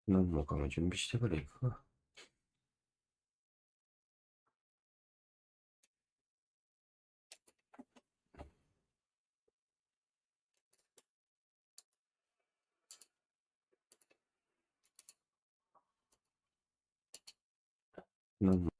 何もかも準備してから行くか。何も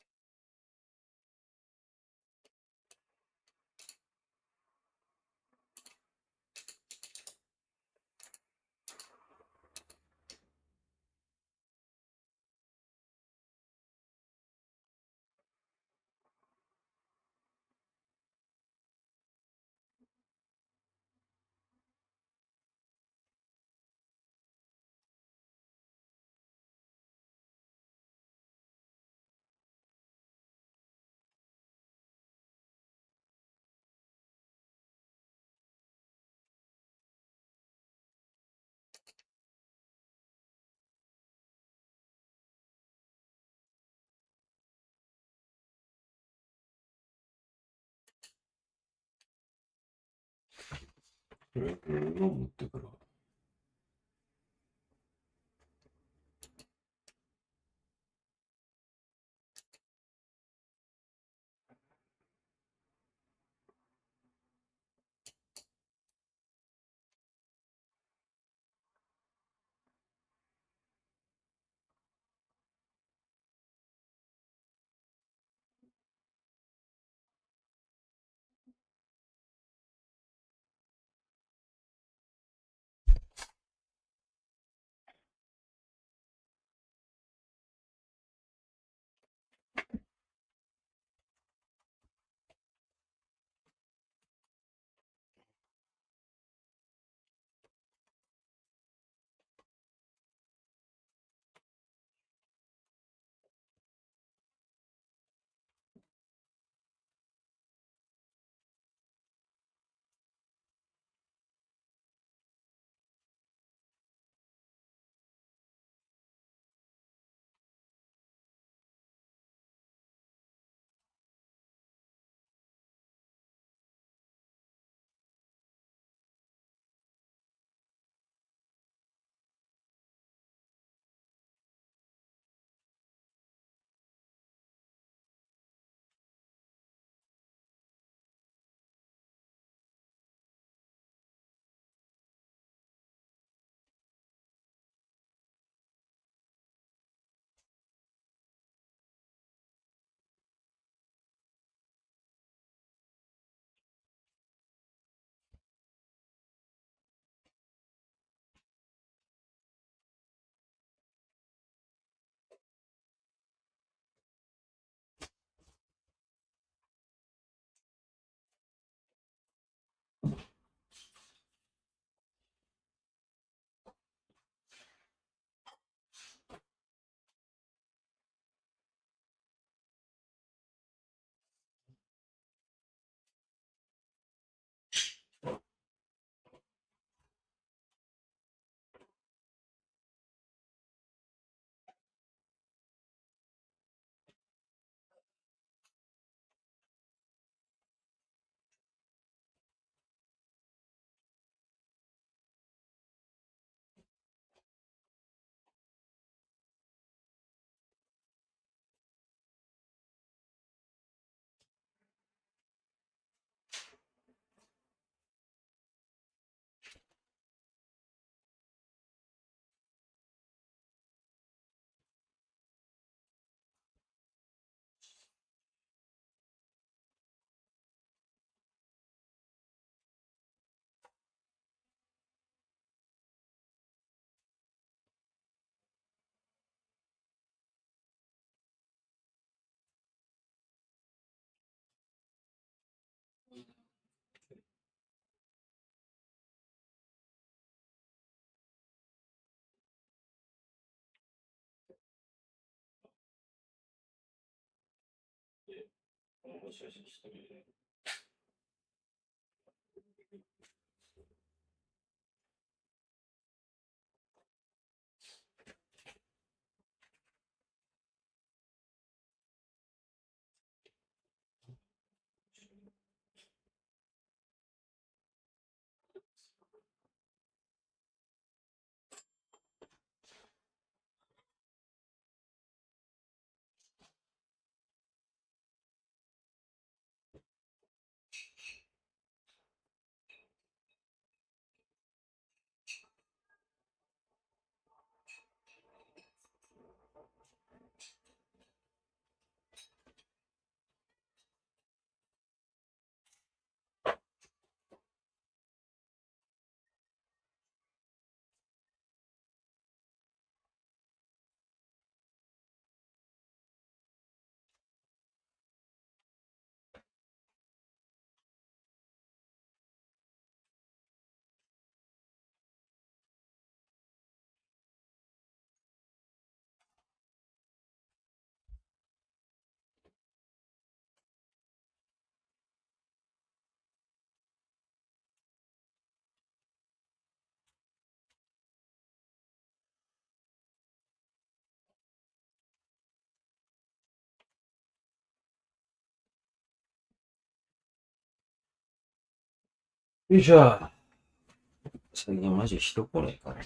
持ってくる。もしもし、一人で。よいしょ。最近マジ人来ないから。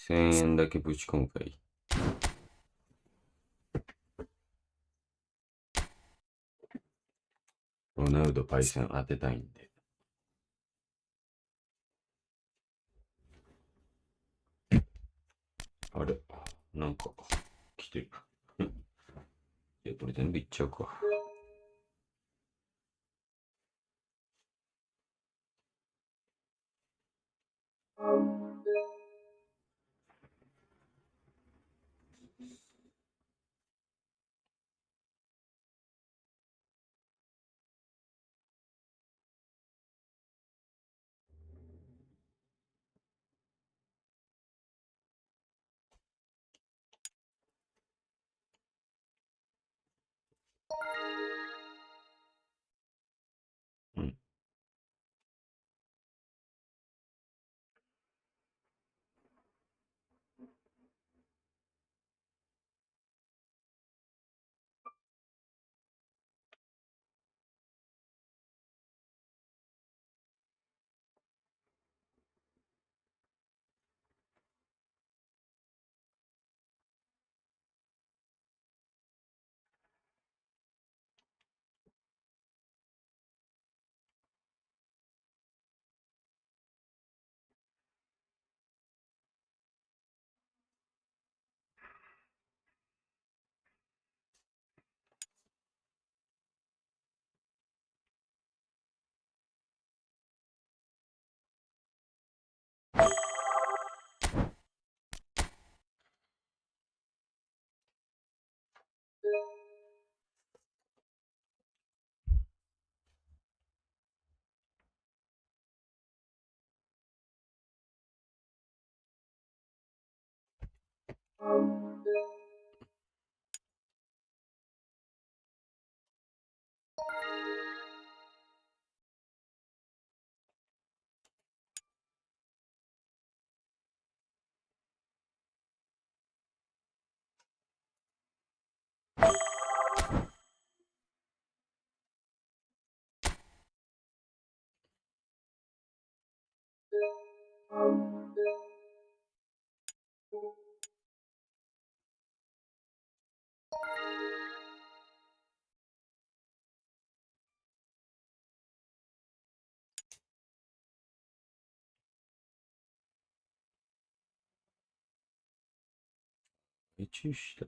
1000円だけぶち込むかい。ロナウドパイセン当てたいんで。あれなんか、来てる。いや、これ全部いっちゃうか。うん。注意した。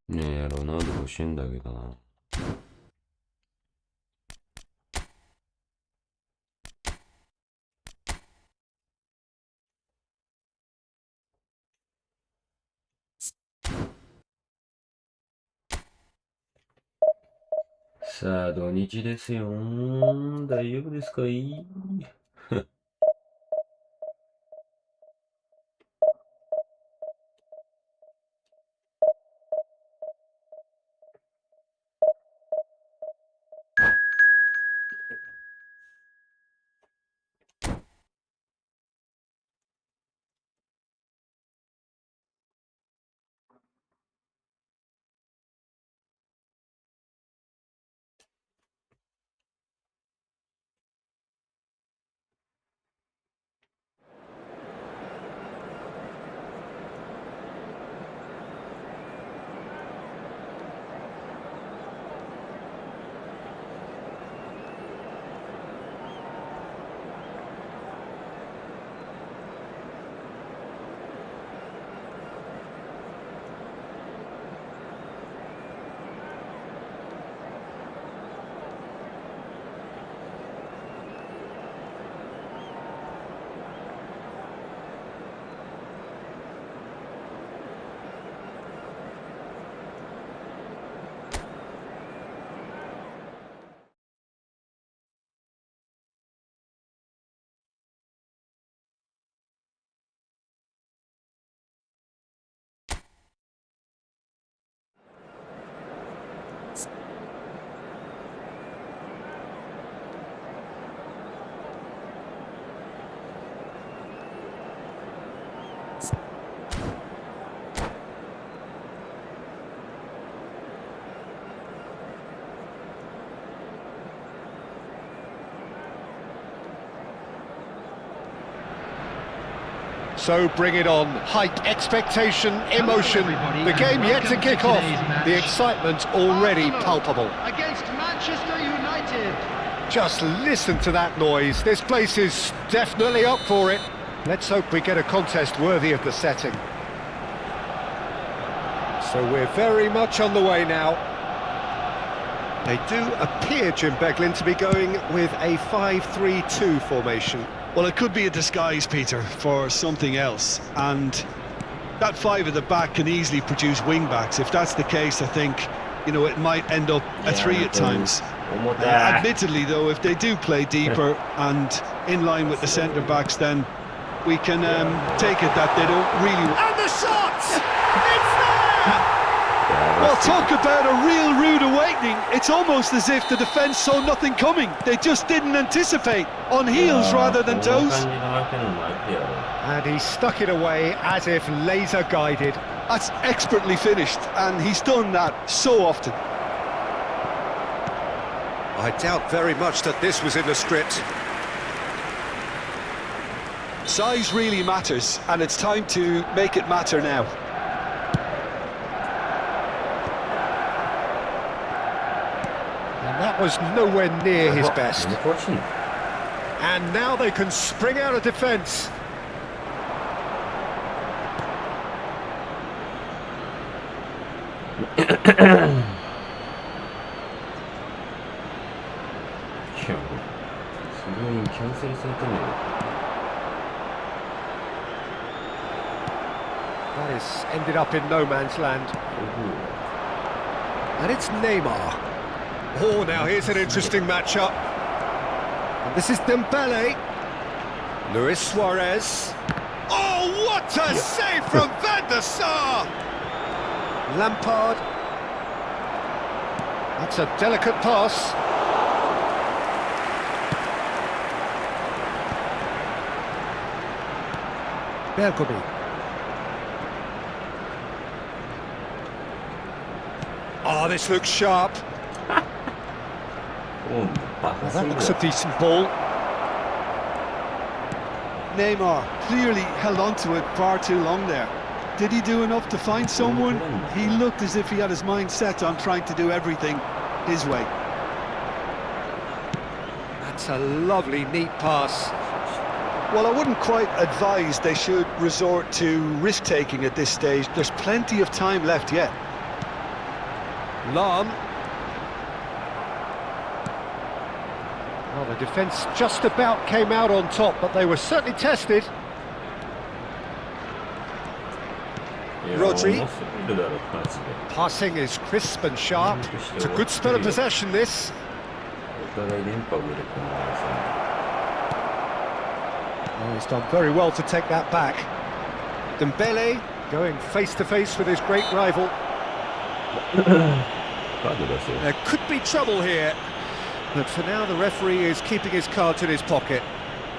ねえ、ロナウド欲しいんだけどな。さあ、土日ですよ。大丈夫ですかい。So bring it on. Hype, expectation, emotion. The game yet to kick off. The excitement already palpable. Against Manchester United. Just listen to that noise. This place is definitely up for it. Let's hope we get a contest worthy of the setting. So we're very much on the way now. They do appear, Jim Beglin, to be going with a 5-3-2 formation. Well, it could be a disguise, Peter, for something else. And that five at the back can easily produce wing-backs. If that's the case, I think, you know, it might end up a three at times. Admittedly, though, if they do play deeper and in line with the centre-backs, then we can take it that they don't really... And the shot! It's there! Well, talk about a real rude awakening. It's almost as if the defence saw nothing coming. They just didn't anticipate. On heels rather than toes. And he stuck it away as if laser-guided. That's expertly finished, and he's done that so often. I doubt very much that this was in the script. Size really matters, and it's time to make it matter now. And that was nowhere near his best. And now they can spring out of defence. That has ended up in no man's land. And it's Neymar. Oh, now here's an interesting matchup. And this is Dembele. Luis Suarez. Oh, what a save from Van der Sar! Lampard. That's a delicate pass. Bergomi. Oh, this looks sharp. Well, that looks a decent ball. Neymar clearly held on to it far too long there. Did he do enough to find someone? He looked as if he had his mind set on trying to do everything his way. That's a lovely, neat pass. Well, I wouldn't quite advise they should resort to risk-taking at this stage. There's plenty of time left yet. Lahm. Well, the defence just about came out on top, but they were certainly tested. Rodri. Passing is crisp and sharp. It's a good spell of possession, this. Oh, he's done very well to take that back. Dembele going face-to-face with his great rival. There could be trouble here, but for now the referee is keeping his cards in his pocket.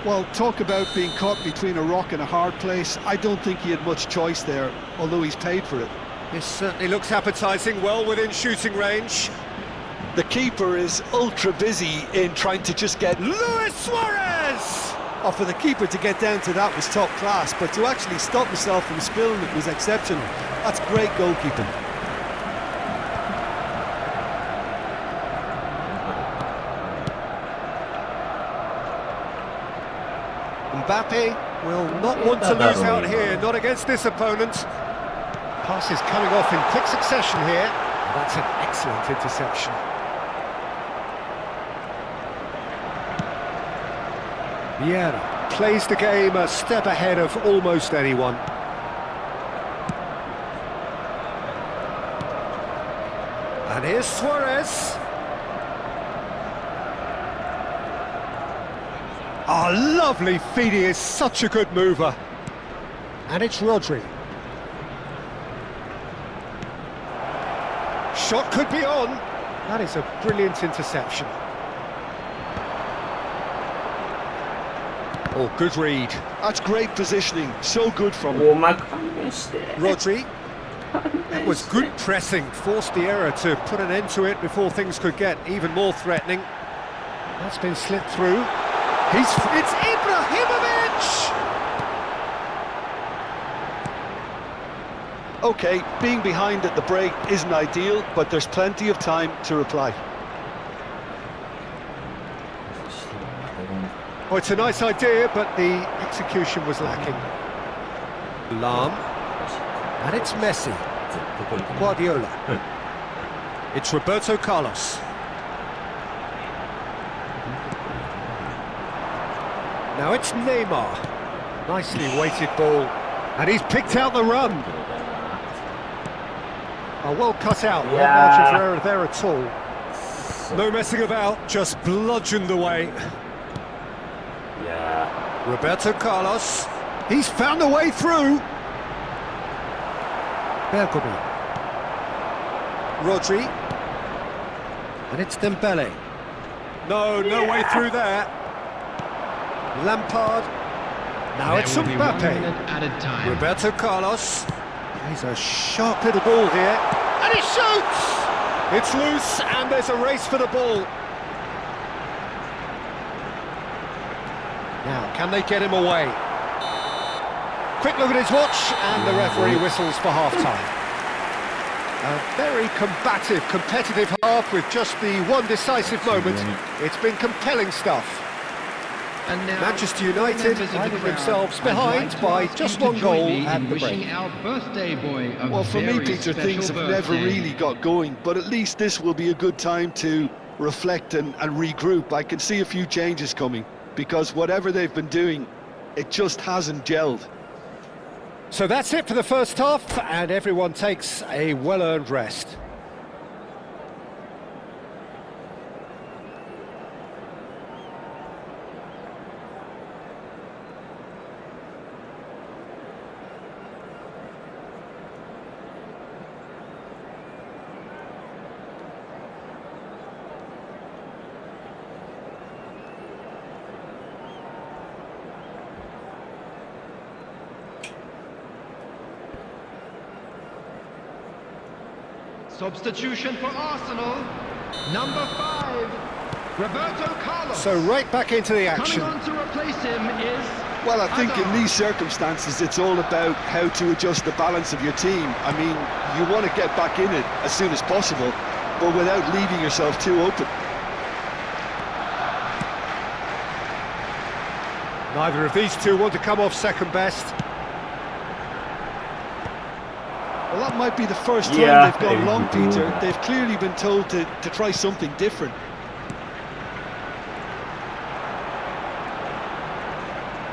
Well, talk about being caught between a rock and a hard place. I don't think he had much choice there, although he's paid for it. This certainly looks appetising, well within shooting range. The keeper is ultra busy in trying to just get... Luis Suarez! Oh, for the keeper to get down to that was top class, but to actually stop himself from spilling it was exceptional. That's great goalkeeping. Mbappe will not want to lose out here, not against this opponent. Pass is coming off in quick succession here. That's an excellent interception. Vieira plays the game a step ahead of almost anyone. And here's Suarez. Oh, lovely feed, he is such a good mover. And it's Rodri. Shot could be on. That is a brilliant interception. Oh, good read. That's great positioning, so good from him. Rodri. It was good pressing, forced the error to put an end to it before things could get even more threatening. That's been slipped through. It's Ibrahimovic! OK, being behind at the break isn't ideal, but there's plenty of time to reply. Oh, it's a nice idea, but the execution was lacking. Lam. And it's Messi. Guardiola. It's Roberto Carlos. Now it's Neymar. Nicely weighted ball. And he's picked out the run. Oh, well cut out. No margin for error there at all. No messing about, just bludgeoned away. Roberto Carlos. He's found a way through. Bergomi. Rodri. And it's Dembele. No way through there. Lampard. Now it's Mbappe. Roberto Carlos. He's a sharp little ball here. And he shoots! It's loose and there's a race for the ball. Now, can they get him away? Quick look at his watch, and the referee whistles for half-time. A very combative, competitive half with just the one decisive moment. It's been compelling stuff. And now, Manchester United finding themselves behind by just one goal at the break. Well, for me, Peter, things have never really got going, but at least this will be a good time to reflect and regroup. I can see a few changes coming, because whatever they've been doing, it just hasn't gelled. So that's it for the first half, and everyone takes a well-earned rest. Substitution for Arsenal, number 5, Roberto Carlos. So right back into the action. Coming on to replace him is... Well, I think in these circumstances, it's all about how to adjust the balance of your team. I mean, you want to get back in it as soon as possible, but without leaving yourself too open. Neither of these two want to come off second best. Well, that might be the first time they've gone long, Peter. They've clearly been told to try something different.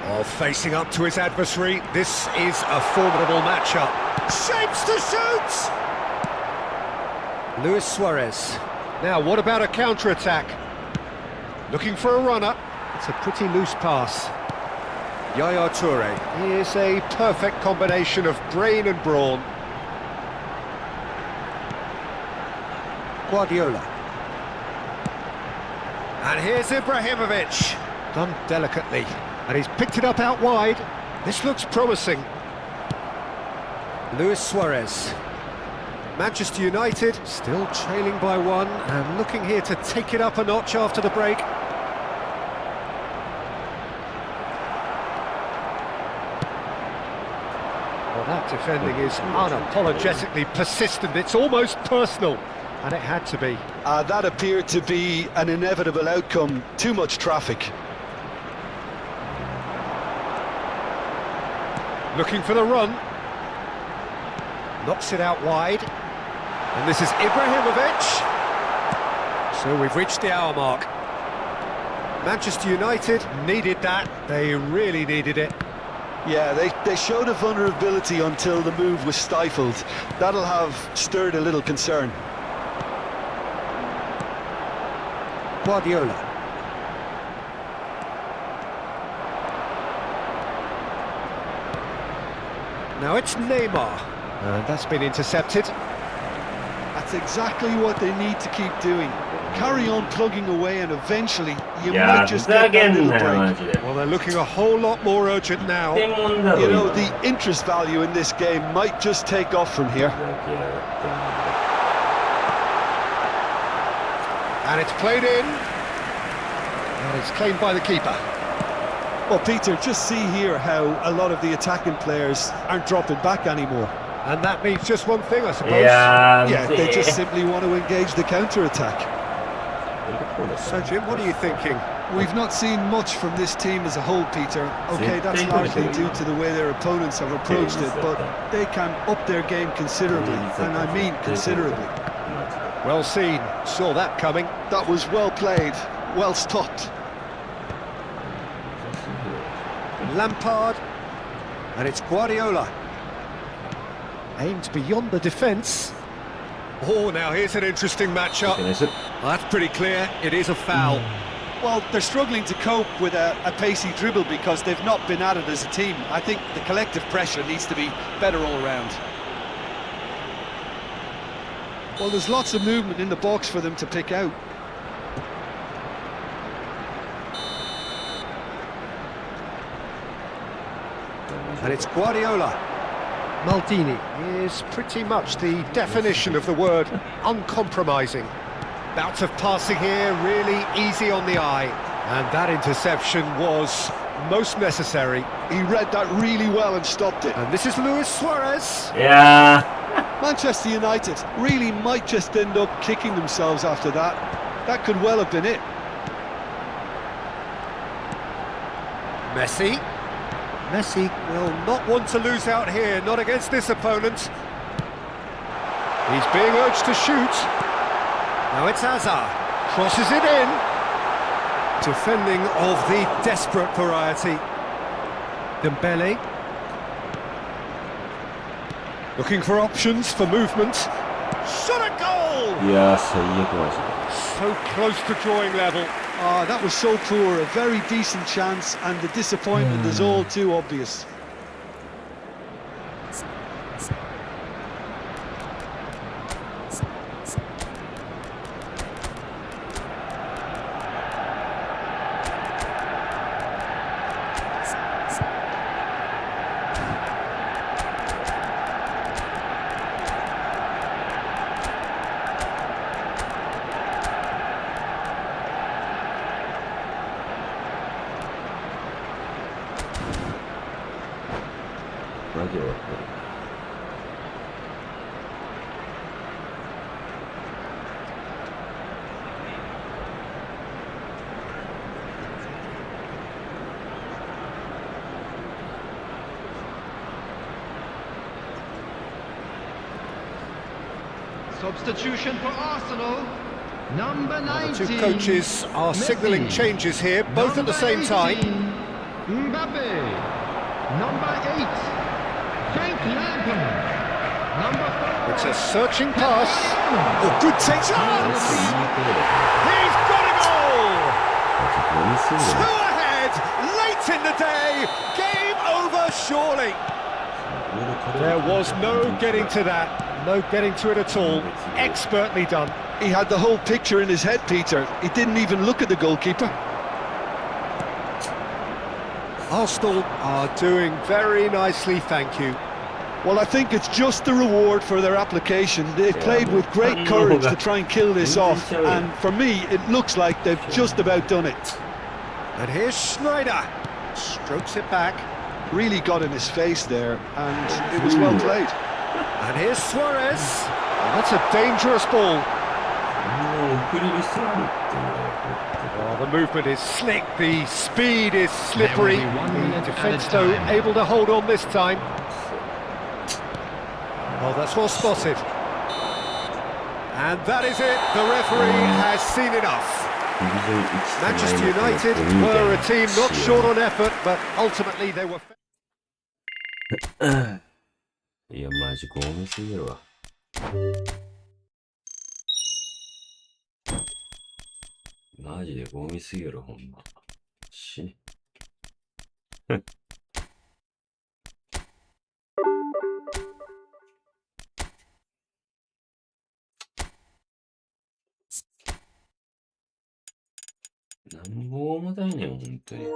Oh, facing up to his adversary, this is a formidable matchup. Shapes to shoot! Luis Suarez. Now, what about a counter-attack? Looking for a runner. It's a pretty loose pass. Yaya Toure. He is a perfect combination of brain and brawn. Guardiola. And here's Ibrahimovic. Done delicately. And he's picked it up out wide. This looks promising. Luis Suarez. Manchester United still trailing by one and looking here to take it up a notch after the break. Well, that defending is unapologetically persistent. It's almost personal. And it had to be. That appeared to be an inevitable outcome. Too much traffic. Looking for the run. Knocks it out wide. And this is Ibrahimovic. So we've reached the hour mark. Manchester United needed that. They really needed it. Yeah, they showed a vulnerability until the move was stifled. That'll have stirred a little concern. Guardiola. Now it's Neymar. And that's been intercepted. That's exactly what they need to keep doing. Carry on plugging away and eventually you might just get that little break. Well, they're looking a whole lot more urgent now. You know, the interest value in this game might just take off from here. And it's played in. And it's claimed by the keeper. Well, Peter, just see here how a lot of the attacking players aren't dropping back anymore. And that means just one thing, I suppose. Yeah, they just simply want to engage the counter-attack. So, Jim, what are you thinking? We've not seen much from this team as a whole, Peter. Okay, that's largely due to the way their opponents have approached it, but they can up their game considerably, and I mean considerably. Well seen, saw that coming. That was well played, well stopped. Lampard, and it's Guardiola. Aimed beyond the defence. Oh, now here's an interesting matchup. That's pretty clear, it is a foul. Well, they're struggling to cope with a pacey dribble because they've not been at it as a team. I think the collective pressure needs to be better all around. Well, there's lots of movement in the box for them to pick out. And it's Guardiola. Maldini is pretty much the definition of the word uncompromising. Bout of passing here, really easy on the eye. And that interception was most necessary. He read that really well and stopped it. And this is Luis Suarez. Yeah. Manchester United really might just end up kicking themselves after that. That could well have been it. Messi. Messi will not want to lose out here, not against this opponent. He's being urged to shoot. Now it's Hazard, crosses it in. Defending of the desperate variety. Dembele. Looking for options for movement. Shot a goal! Yeah, So close to drawing level. Ah, that was so poor, a very decent chance, and the disappointment is all too obvious. Substitution for Arsenal. Number 19. The two coaches are signalling changes here, both at the same time. Mbappe. Number 8. Frank Lampard. Number 4. It's a searching pass. Oh, good take. Chance! He's got a goal! Two ahead, late in the day. Game over, surely. There was no getting to that. No getting to it at all. Expertly done. He had the whole picture in his head, Peter. He didn't even look at the goalkeeper. Arsenal are doing very nicely, thank you. Well, I think it's just the reward for their application. They've played with great courage to try and kill this off, and for me, it looks like they've just about done it. And here's Schneider. Strokes it back. Really got in his face there, and it was well played. And here's Suarez. And that's a dangerous ball. Oh, the movement is slick, the speed is slippery. The defence, though, able to hold on this time. Oh, that's well spotted. And that is it. The referee has seen enough. Manchester United were a team not short on effort, but ultimately they were... いや、マジゴミすぎるわ。マジでゴミすぎる、ほんま。死ね。なんぼ重たいねん、ほんとに。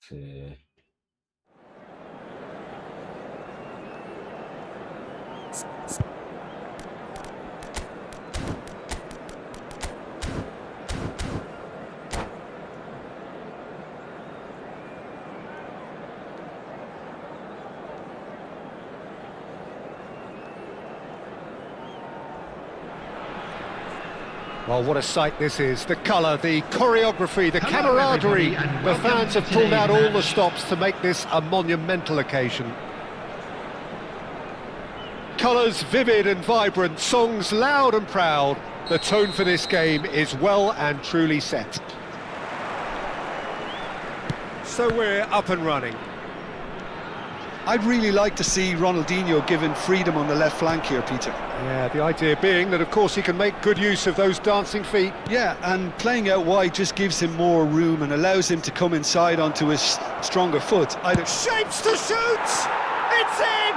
네. Well, what a sight this is. The colour, the choreography, the Hello, camaraderie. everybody, and The welcome fans to have pulled out today's all the match. stops to make this a monumental occasion. Colours vivid and vibrant, songs loud and proud. The tone for this game is well and truly set. So we're up and running. I'd really like to see Ronaldinho given freedom on the left flank here, Peter. Yeah, the idea being that, of course, he can make good use of those dancing feet. Yeah, and playing out wide just gives him more room and allows him to come inside onto his stronger foot. Shapes to shoot! It's in!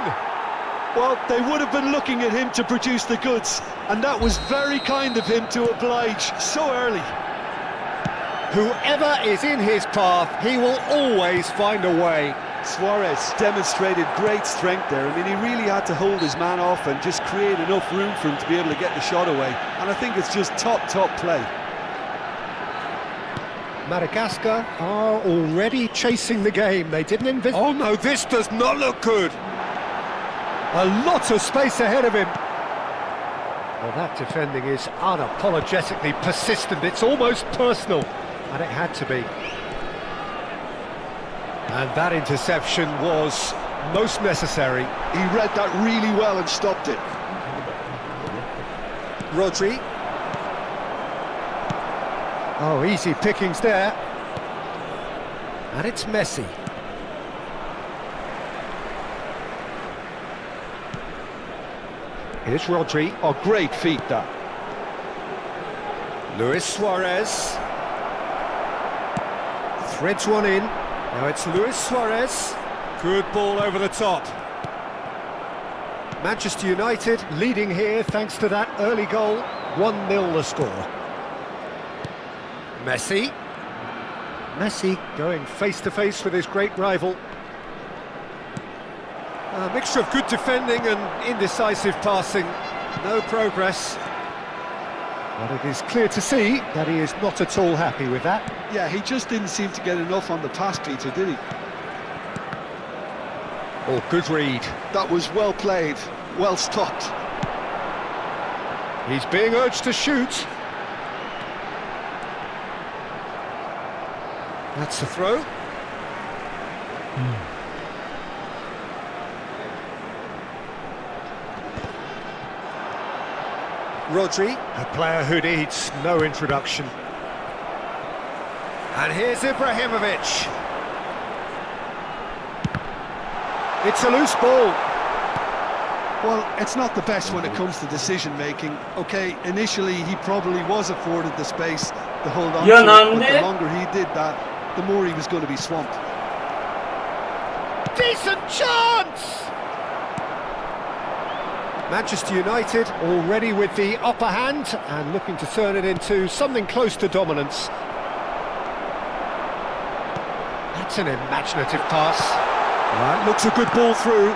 Well, they would have been looking at him to produce the goods, and that was very kind of him to oblige so early. Whoever is in his path, he will always find a way. Suarez demonstrated great strength there. I mean, he really had to hold his man off and just create enough room for him to be able to get the shot away. And I think it's just top play. Madagascar are already chasing the game. They didn't envisage... Oh no, this does not look good. A lot of space ahead of him. Well, that defending is unapologetically persistent. It's almost personal, and it had to be. And that interception was most necessary. He read that really well and stopped it. Rodri. Oh, easy pickings there. And it's Messi. Here's Rodri. Oh, great feat that. Luis Suarez. Threads one in. Now it's Luis Suarez. Good ball over the top. Manchester United leading here thanks to that early goal. 1-0 the score. Messi. Messi going face-to-face with his great rival. A mixture of good defending and indecisive passing. No progress. But it is clear to see that he is not at all happy with that. Yeah, he just didn't seem to get enough on the pass, Peter, did he? Oh, good read. That was well played, well stopped. He's being urged to shoot. That's the throw. Rodri, a player who needs no introduction. And here's Ibrahimovic. It's a loose ball. Well, it's not the best when it comes to decision-making. Okay, initially he probably was afforded the space to hold on to it, but the longer he did that, the more he was going to be swamped. Decent chance! Manchester United already with the upper hand and looking to turn it into something close to dominance. That's an imaginative pass. That looks a good ball through.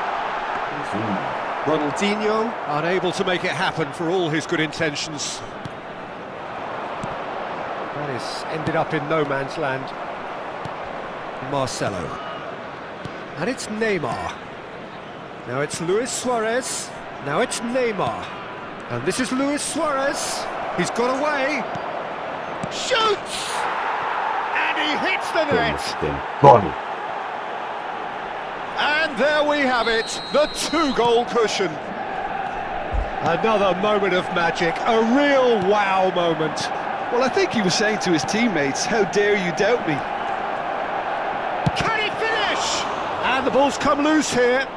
Ronaldinho unable to make it happen for all his good intentions. That is ended up in no man's land. Marcelo. And it's Neymar. Now it's Luis Suarez. Now it's Neymar. And this is Luis Suarez. He's got away. Shoots! And he hits the net. And there we have it, the 2-goal cushion. Another moment of magic, a real wow moment. Well, I think he was saying to his teammates, how dare you doubt me? Can he finish? And the ball's come loose here.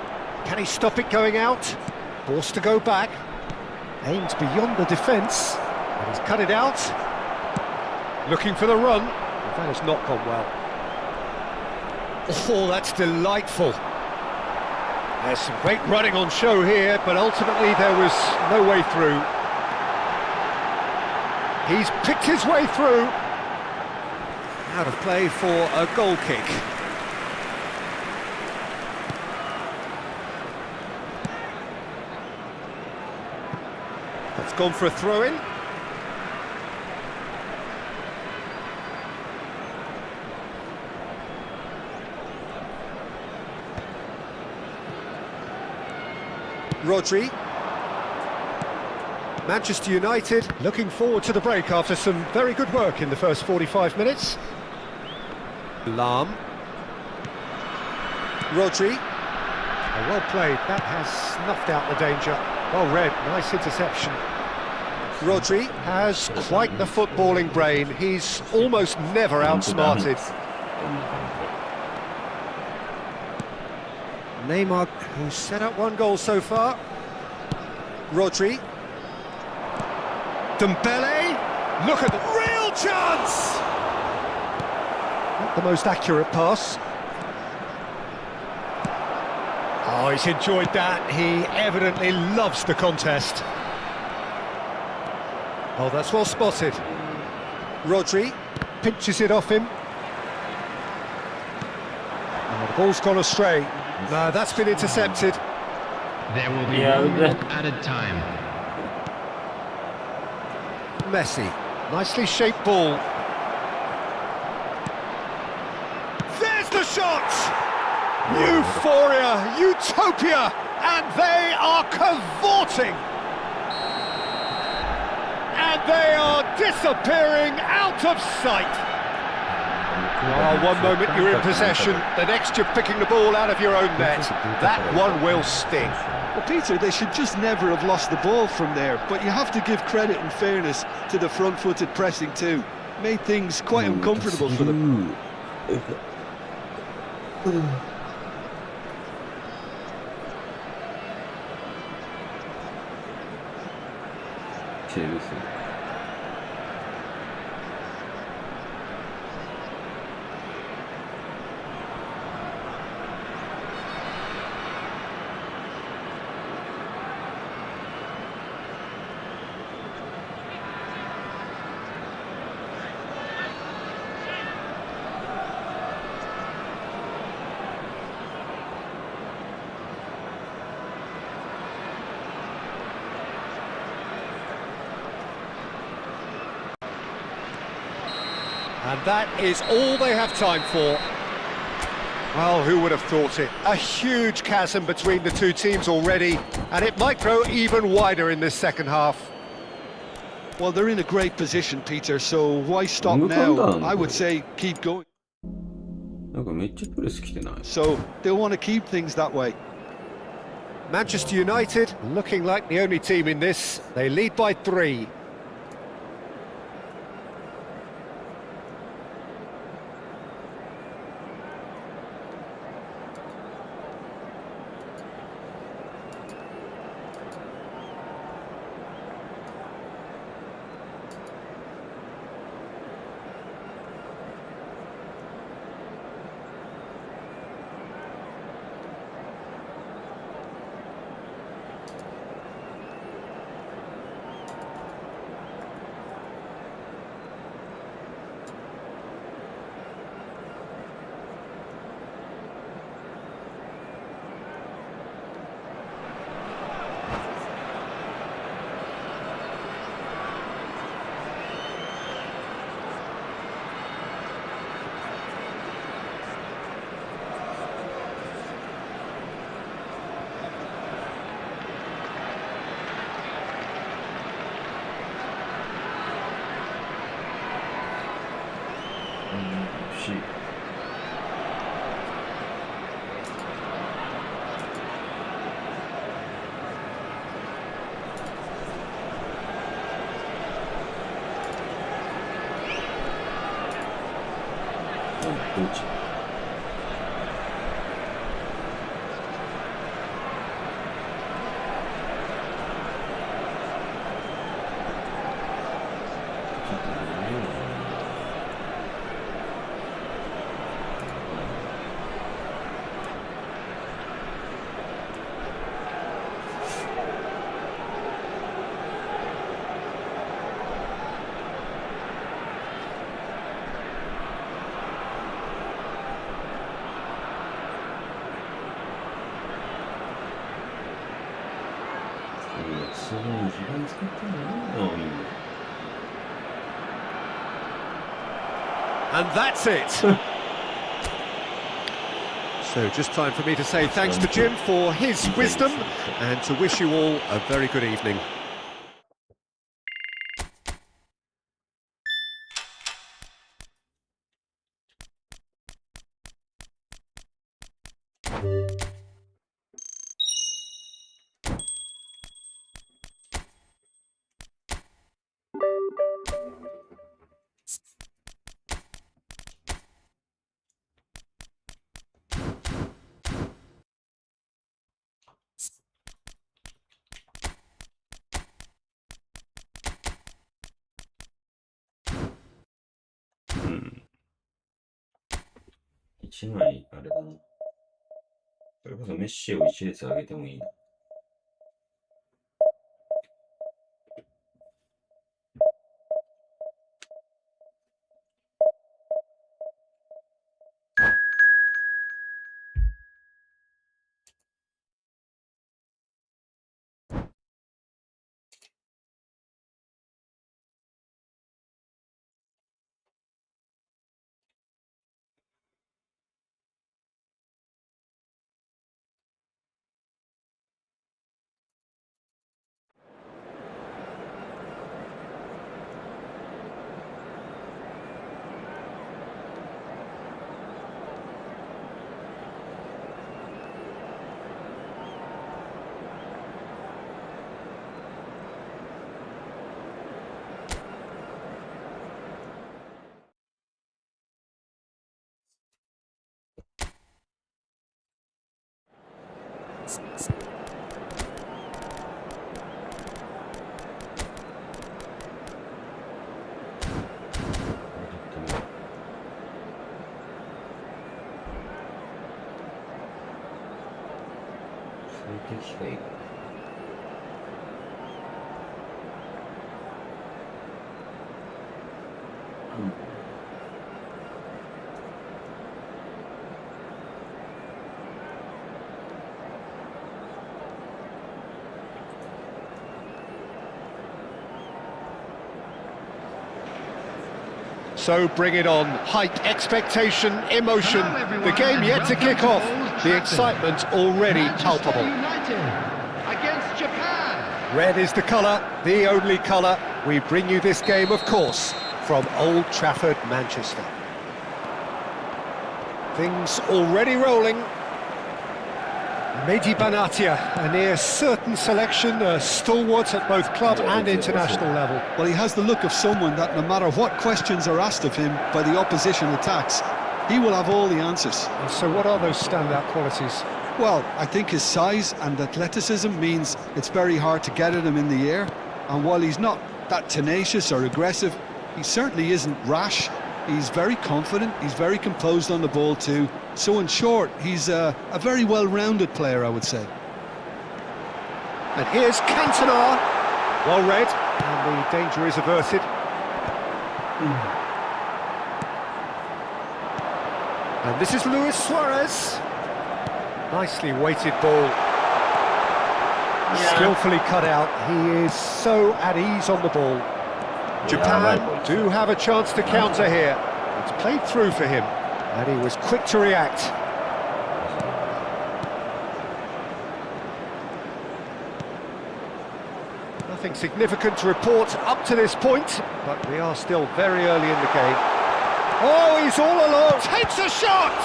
Can he stop it going out? Forced to go back. Aims beyond the defence. And he's cut it out. Looking for the run. That has not gone well. Oh, that's delightful. There's some great running on show here, but ultimately there was no way through. He's picked his way through. Out of play for a goal kick. gone for a throw-in. Rodri. Manchester United looking forward to the break after some very good work in the first 45 minutes. Lahm. Rodri. Oh, well played, that has snuffed out the danger. Well read, nice interception. Rodri has quite the footballing brain, he's almost never outsmarted. Neymar, who's set up one goal so far. Rodri. Dembele. Look at the real chance! Not the most accurate pass. Oh, he's enjoyed that. He evidently loves the contest. Oh, that's well spotted. Rodri pinches it off him. Oh, the ball's gone astray. No, that's been intercepted. There will be one more added time. Messi, nicely shaped ball. There's the shot! Euphoria, utopia, and they are cavorting. And they are disappearing out of sight. Oh, one moment you're in possession, the next you're picking the ball out of your own net. That one will sting. Well, Peter, they should just never have lost the ball from there, but you have to give credit and fairness to the front-footed pressing too. Made things quite uncomfortable for them. Chelsea. And that is all they have time for. Well, who would have thought it? A huge chasm between the two teams already, and it might grow even wider in this second half. Well, they're in a great position, Peter, so why stop now? I would say keep going. なんかめっちゃプレス来てない。 So they'll want to keep things that way. Manchester United looking like the only team in this. They lead by 3.すごい時間使ってんだね。And that's it. So just time for me to say thanks to Jim for his wisdom and to wish you all a very good evening.1枚あれだな。それこそメッシを1列上げてもいいな。最適化いいかな。So bring it on. Hype, expectation, emotion. The game yet to kick off. The excitement already palpable. Against Japan. Red is the colour, the only colour. We bring you this game, of course, from Old Trafford, Manchester. Things already rolling. Mehdi Benatia, a near certain selection, a stalwart at both club and international level. Well, he has the look of someone that no matter what questions are asked of him by the opposition attacks, he will have all the answers. So what are those standout qualities? Well, I think his size and athleticism means it's very hard to get at him in the air. And while he's not that tenacious or aggressive, he certainly isn't rash. He's very confident, he's very composed on the ball too. So in short, he's a very well-rounded player, I would say. And here's Cantona. Well read, and the danger is averted. And this is Luis Suarez. Nicely weighted ball. Skillfully cut out. He is so at ease on the ball. Japan do have a chance to counter here. It's played through for him, and he was quick to react. Nothing significant to report up to this point, but we are still very early in the game. Oh, he's all alone, takes a shot!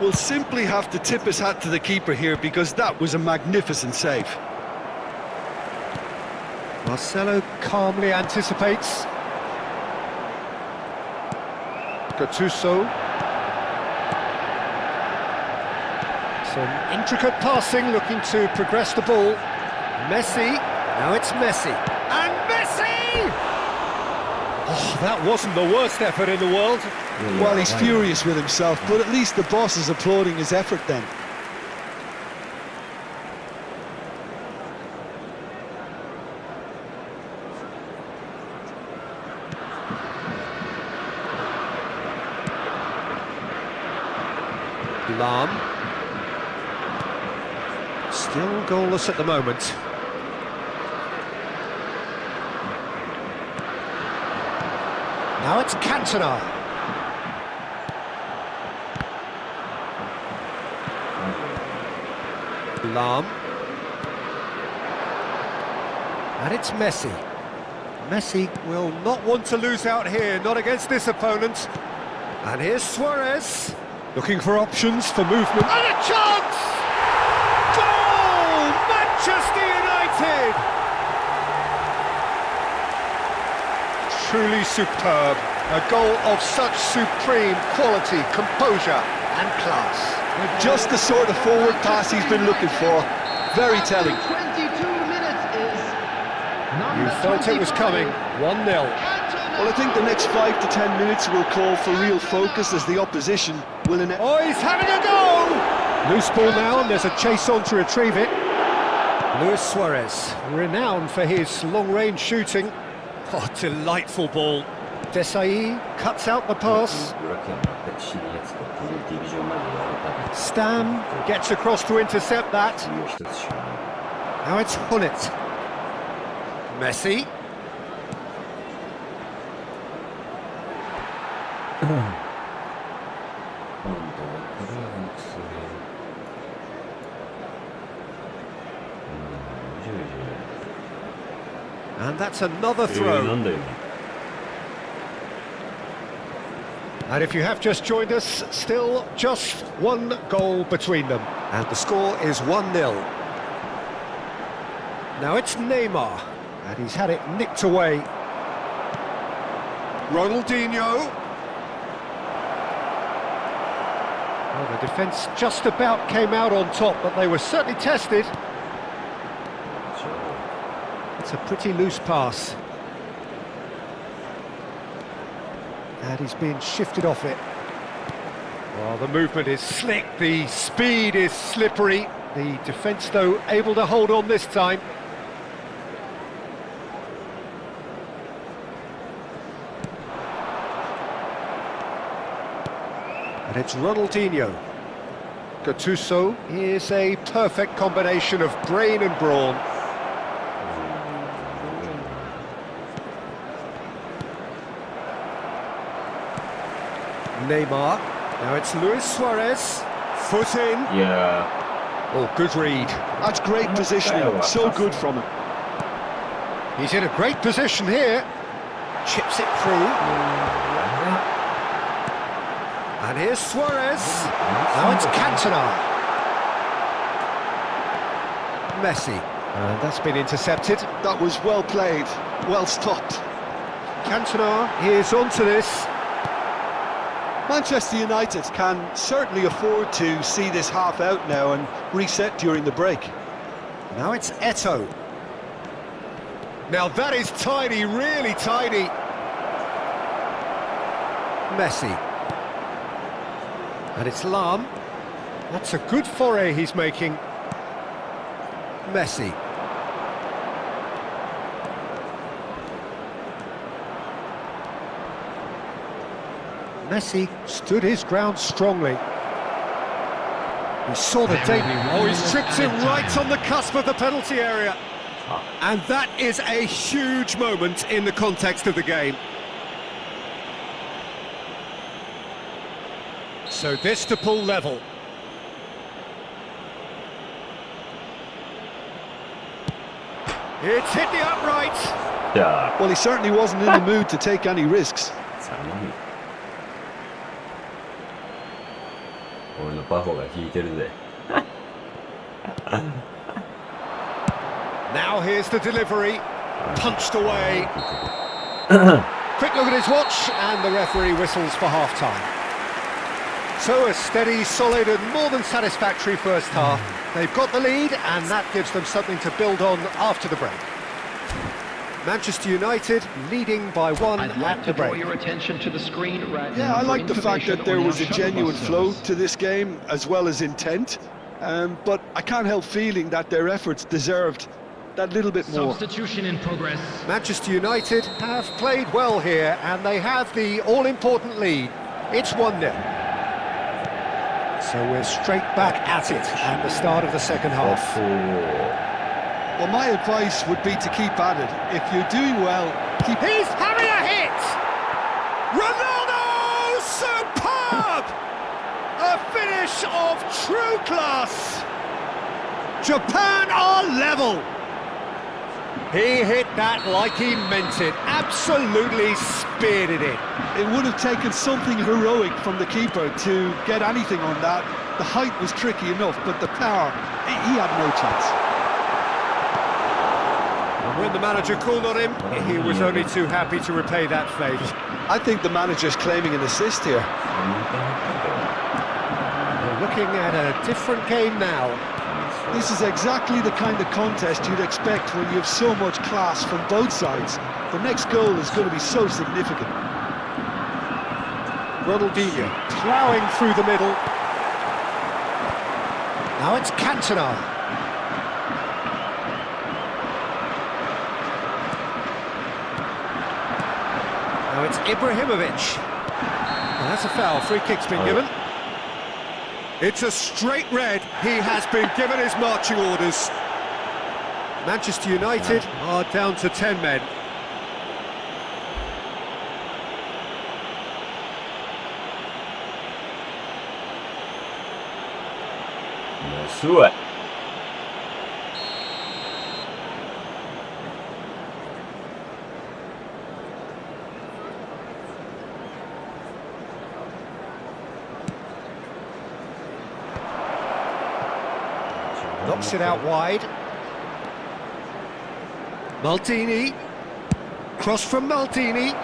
We'll simply have to tip his hat to the keeper here because that was a magnificent save. Marcelo calmly anticipates. Gattuso. Some intricate passing, looking to progress the ball. Messi, now it's Messi. And Messi! Oh, that wasn't the worst effort in the world. Well, he's furious with himself, but at least the boss is applauding his effort then. Lam. Still goalless at the moment. Now it's Cantona. Lahm. And it's Messi. Messi will not want to lose out here, not against this opponent. And here's Suarez, looking for options for movement. And a chance! Goal! Manchester United! Truly superb. A goal of such supreme quality, composure and class. Just the sort of forward pass he's been looking for. Very telling. 22 minutes is number You felt it was 25. coming. 1-0. Well, I think the next 5 to 10 minutes will call for real focus as the opposition will Oh, he's having a go! Loose ball now, and there's a chase on to retrieve it. Luis Suarez, renowned for his long-range shooting. Oh, delightful ball. Desai cuts out the pass. ブラケンがシリアスとこのディビジョンまでやられたり Stam gets across to intercept that. もう一つしかない Now it's Hullet. Messi. 今度はこれはなんかすごい And that's another な throw. んだよ And if you have just joined us, still just one goal between them. And the score is 1-0. Now it's Neymar. And he's had it nicked away. Ronaldinho. Well, the defence just about came out on top, but they were certainly tested. It's a pretty loose pass. And he's being shifted off it. Well, the movement is slick, the speed is slippery. The defence, though, able to hold on this time. And it's Ronaldinho. Gattuso is a perfect combination of brain and brawn. Neymar. Now it's Luis Suarez. Foot in. いや Oh, good read. That's great positioning. So good from him. He's in a great position here. Chips it through. And here's Suarez. Now it's Cantona. Messi. And that's been intercepted. That was well played. Well stopped. Cantona is onto this. Manchester United can certainly afford to see this half out now and reset during the break. Now it's Eto'o. Now that is tidy, really tidy. Messi. And it's Lahm. That's a good foray he's making. Messi. Messi stood his ground strongly. He saw the danger. Oh, he's tripped him right on the cusp of the penalty area. And that is a huge moment in the context of the game. So this to pull level. It's hit the upright. いや Well, he certainly wasn't in the mood to take any risks. 寒い俺のバホが引いてるぜ Now here's the delivery. Punched away. Quick look at his watch, and the referee whistles for half-time. So a steady, solid and more than satisfactory first half. They've got the lead, and that gives them something to build on after the break. Manchester United leading by one I'd like at to the draw break. your attention to the screen right Yeah, now I for like the fact information that there on was a your shuttle genuine bus flow service. to this game as well as intent. But I can't help feeling that their efforts deserved that little bit more. Substitution in progress. Manchester United have played well here, and they have the all-important lead. It's 1-0. So we're straight back at it at the start of the second half. Well, my advice would be to keep at it. If you're doing well, keep... He's having a hit! Ronaldo! Superb! A finish of true class. Japan are level. He hit that like he meant it. Absolutely speared it in. It would have taken something heroic from the keeper to get anything on that. The height was tricky enough, but the power, he had no chance. When the manager called on him, he was only too happy to repay that fate. I think the manager's claiming an assist here. We're looking at a different game now. This is exactly the kind of contest you'd expect when you have so much class from both sides. The next goal is going to be so significant. Ronaldinho ploughing through the middle. Now it's Cantona. Now it's Ibrahimovic. And that's a foul. Free kick's been given. It's a straight red. He has been given his marching orders. Manchester United are down to 10 men. Sure. Knocks it out wide. Maldini. Cross from Maldini.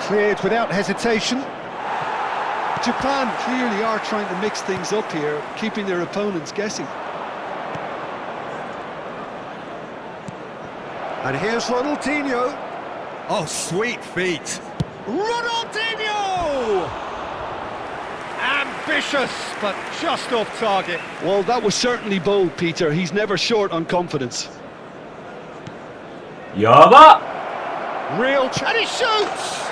Cleared without hesitation. Japan clearly are trying to mix things up here, keeping their opponents guessing. And here's Ronaldinho. Oh, sweet feet. Ronaldinho! Ambitious, but just off target. Well, that was certainly bold, Peter. He's never short on confidence. やばっ Real and he shoots!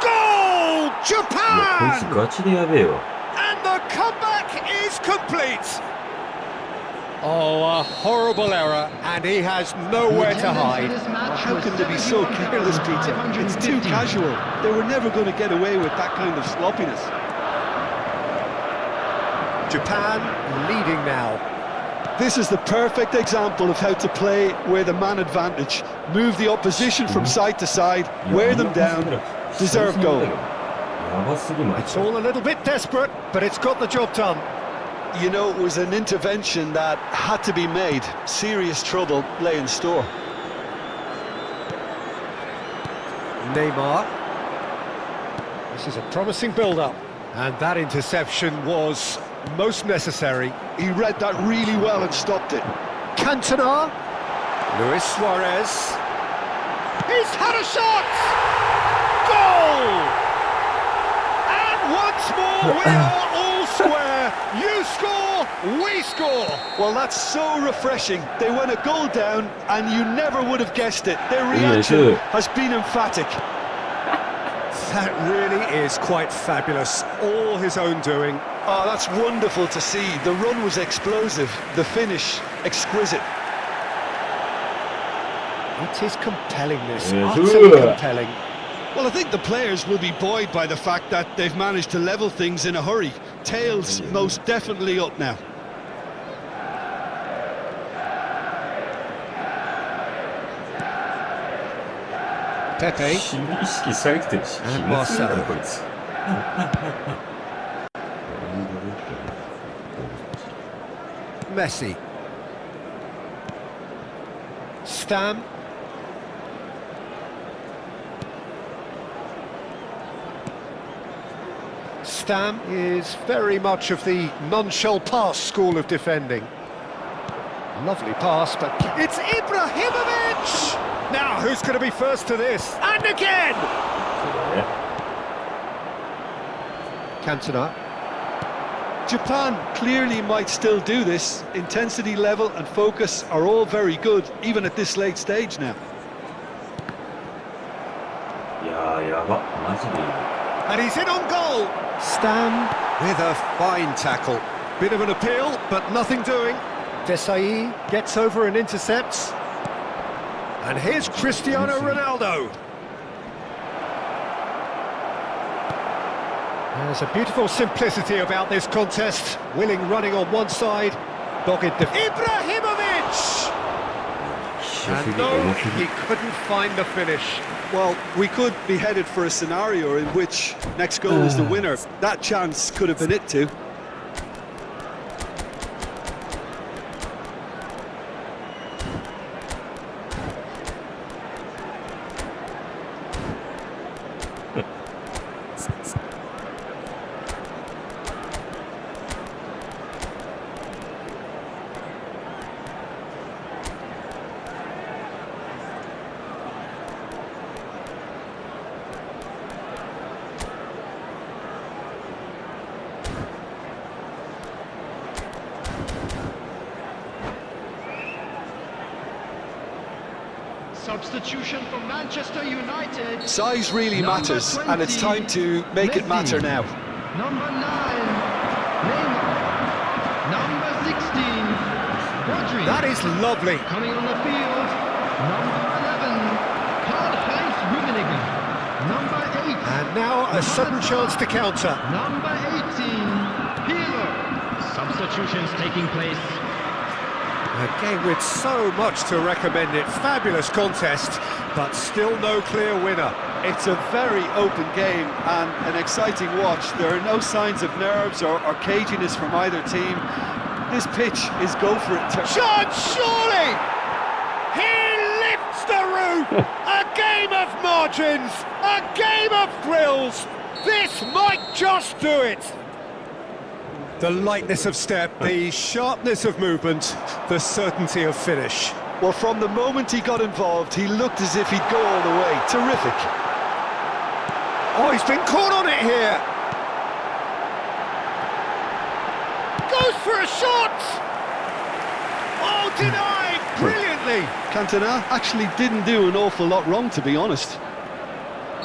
Goal! いや、こいつ Japan! ガチでやべえよ。 And the comeback is complete. Oh, a horrible error, and he has nowhere to hide. How can they be so careless, Peter? It's too casual. They were never going to get away with that kind of sloppiness. Japan leading now. This is the perfect example of how to play with a man advantage. Move the opposition from side to side, wear them down, deserve goal. やばすぎま It's す。 all a little bit desperate, but it's got the job done. You know, it was an intervention that had to be made. Serious trouble lay in store. Neymar. This is a promising build-up. And that interception was most necessary. He read that really well and stopped it. Cantona. Luis Suarez. He's had a shot! Goal! And once more we are all square. You score, we score. Well, that's so refreshing. They went a goal down and you never would have guessed it. Their reaction too. has been emphatic. That really is quite fabulous. All his own doing. Oh, that's wonderful to see. The run was explosive, the finish exquisite. It is compelling, this. Yes, Utterly sir. compelling. Well, I think the players will be buoyed by the fact that they've managed to level things in a hurry. Tails most definitely up now. Pepe. 意識下げてるし、気がするんだよ、こいつ。Messi. Stam. Stam is very much of the non-shell pass school of defending. Lovely pass, but it's Ibrahimovic! Now, who's going to be first to this? And again! Cantona. Japan clearly might still do this. Intensity level and focus are all very good, even at this late stage now. いやー、やば。マジでいい。 And he's in on goal! Stam with a fine tackle. Bit of an appeal, but nothing doing. Desai gets over and intercepts. And here's Cristiano Ronaldo. There's a beautiful simplicity about this contest. Willing running on one side, dogged Ibrahimovic! And no, he couldn't find the finish. Well, we could be headed for a scenario in which next goal is the winner. That chance could have been it too. Substitution for Manchester United. Size really Number matters, 20, and it's time to make it matter now. Number 9, Neymar. Number 16, Rodri. That is lovely. Coming on the field, number 11, Karl-Heinz Rummenigge. Number 8. And now a sudden chance to counter. Number 18, Pirlo. Substitutions taking place. A game with so much to recommend it. Fabulous contest, but still no clear winner. It's a very open game and an exciting watch. There are no signs of nerves or caginess from either team. This pitch is go for it. Shot, surely! He lifts the roof! A game of margins! A game of thrills! This might just do it! The lightness of step, the sharpness of movement, the certainty of finish. Well, from the moment he got involved, he looked as if he'd go all the way. Terrific. Oh, he's been caught on it here! Goes for a shot! Oh, denied! Brilliantly! Cantona actually didn't do an awful lot wrong, to be honest.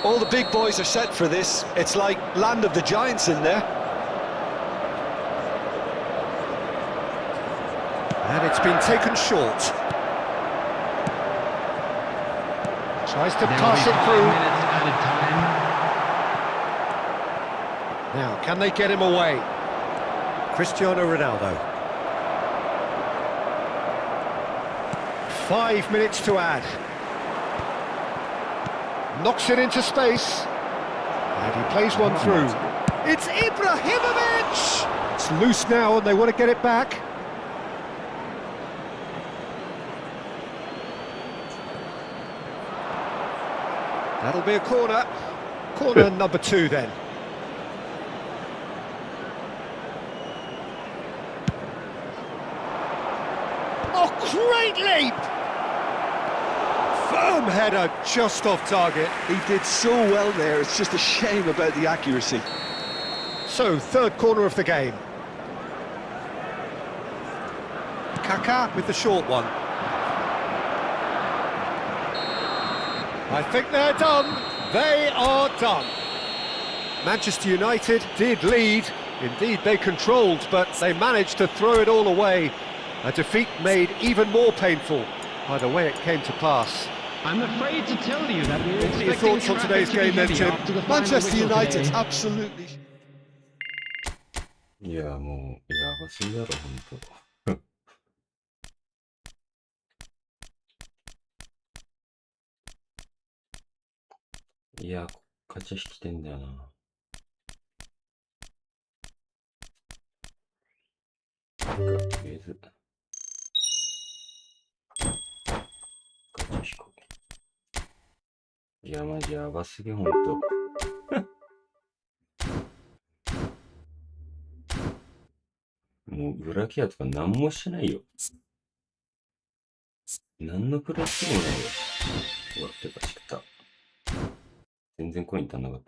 All the big boys are set for this. It's like Land of the Giants in there. And it's been taken short. Tries to pass it through. Now, can they get him away? Cristiano Ronaldo. 5 minutes to add. Knocks it into space. And he plays one through. It's Ibrahimovic! It's loose now and they want to get it back. That'll be a corner. Corner number 2 then. Oh, great leap! Firm header just off target. He did so well there, it's just a shame about the accuracy. So, third corner of the game. Kaká with the short one. I think they're done. They are done. Manchester United did lead. Indeed, they controlled, but they managed to throw it all away. A defeat made even more painful by the way it came to pass. I'm afraid to tell you that we're Your expecting thoughts on today's traffic to be game then, heavy Tim? after the final Manchester whistle United, today. absolutely. いや、もう、やばすぎだろ、ほんと。いや、勝ち引きてんだよな。とりあえず、勝ち引こう。いや、マジやばすぎ、ほんと。もう、ブラキアとか何もしてないよ。何のプレスもないよ。うわ、てか、しった。全然コイン足んなかっ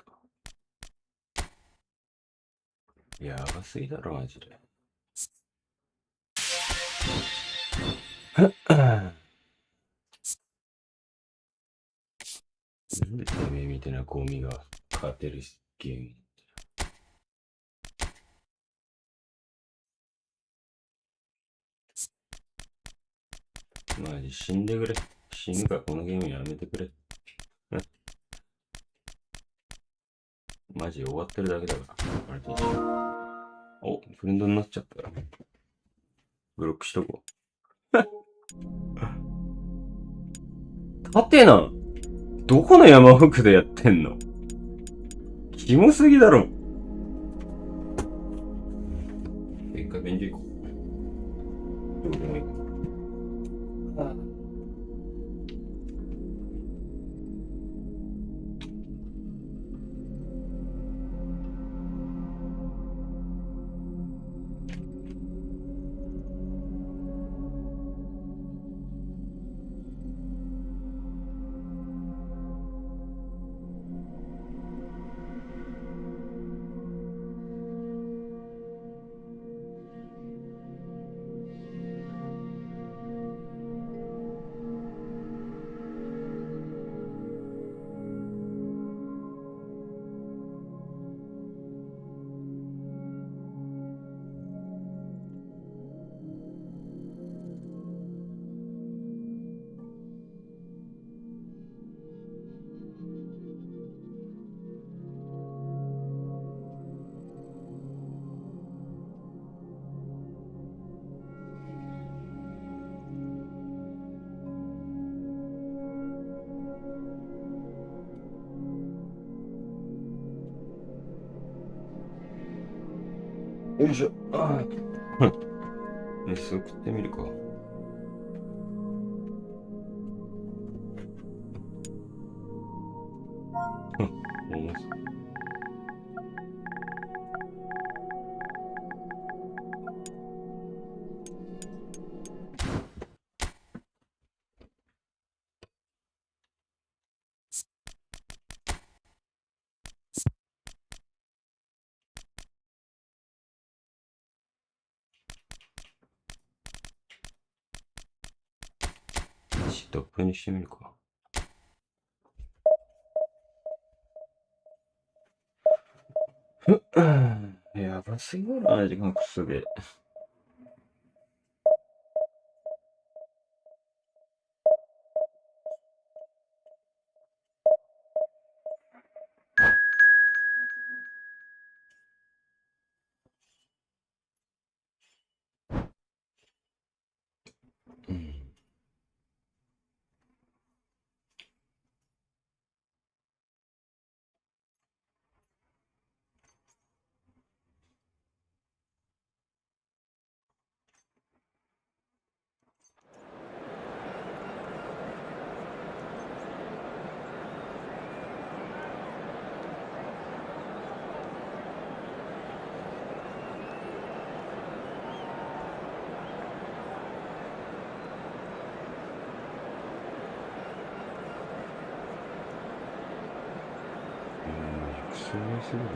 た。やばすぎだろ、マジで。なんでてめえみたいなゴミが勝てるゲーム。マジ死んでくれ。死ぬかこのゲームやめてくれ。マジ終わってるだけだから。あれどうしよう。お、フレンドになっちゃったよ。ブロックしとこう。縦な、どこの山奥でやってんの？キモすぎだろ。一回便所行こう。どうでもいい。よいしょ。ああ。送ってみるか。トップにしてみるか。やばすぎるな、時間くすげえ。すごいすごいな。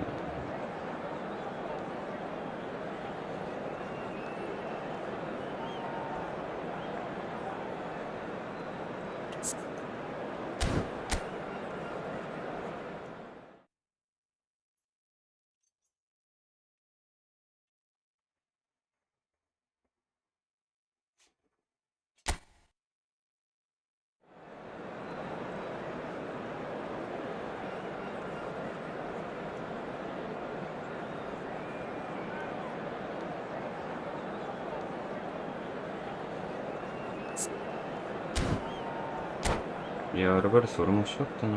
いや、アルバレス俺も欲しかったな。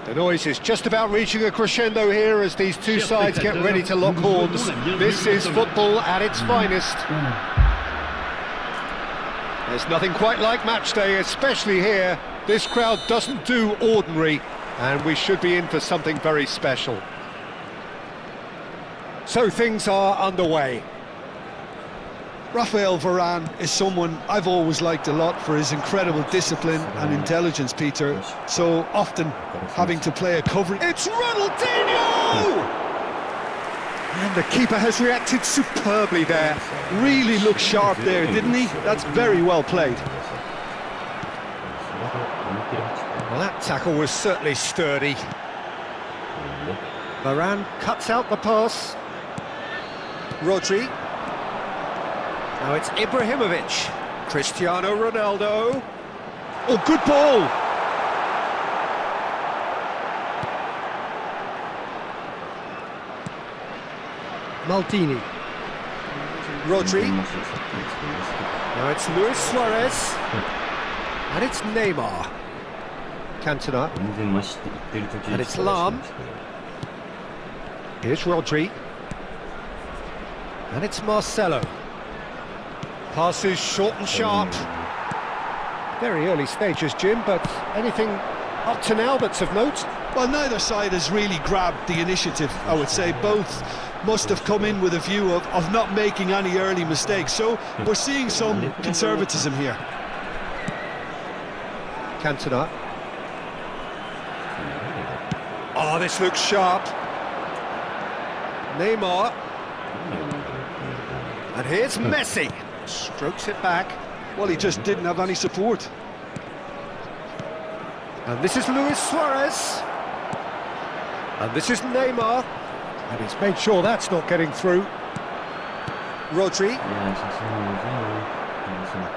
The noise is just about reaching a crescendo here as these two sides get ready to lock horns. This is football at its finest. There's nothing quite like match day, especially here. This crowd doesn't do ordinary, and we should be in for something very special. So things are underway. Rafael Varane is someone I've always liked a lot for his incredible discipline and intelligence, Peter. So often having to play a cover. It's Ronaldinho! And the keeper has reacted superbly there. Really looked sharp there, didn't he? That's very well played. tackle was certainly sturdy. うんね Varane cuts out the pass. Rodri. Now it's Ibrahimovic. Cristiano Ronaldo. Oh, good ball! Maldini. Rodri. 全然さっきの作りですけど Now it's Luis Suarez. And it's Neymar. Cantona. 全然マシって言ってる途中 And で it's すから Lam. Here's Rodri. And it's Marcelo. Passes short and sharp. Very early stages, Jim, but anything up to now that's of note? Well, neither side has really grabbed the initiative, I would say. Both must have come in with a view of not making any early mistakes. So we're seeing some conservatism here. Cantona. Oh, this looks sharp. Neymar. And here's Messi. Strokes it back. Well, he just didn't have any support. And this is Luis Suarez. And this is Neymar. And he's made sure that's not getting through. Rodri. いやさすがにむずいな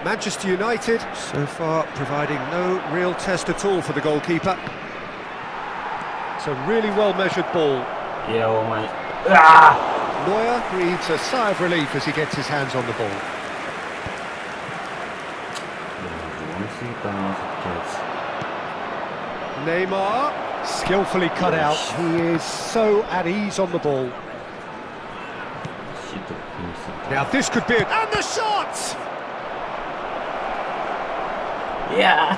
Manchester United, so far providing no real test at all for the goalkeeper. It's a really well-measured ball. いやお前うわ Neuer breathes a sigh of relief as he gets his hands on the ball. ー飲みすぎたなさっきのや Neymar, skillfully cut out. He is so at ease on the ball. つシート飲みすぎ Now this could be it. And the shot! たいや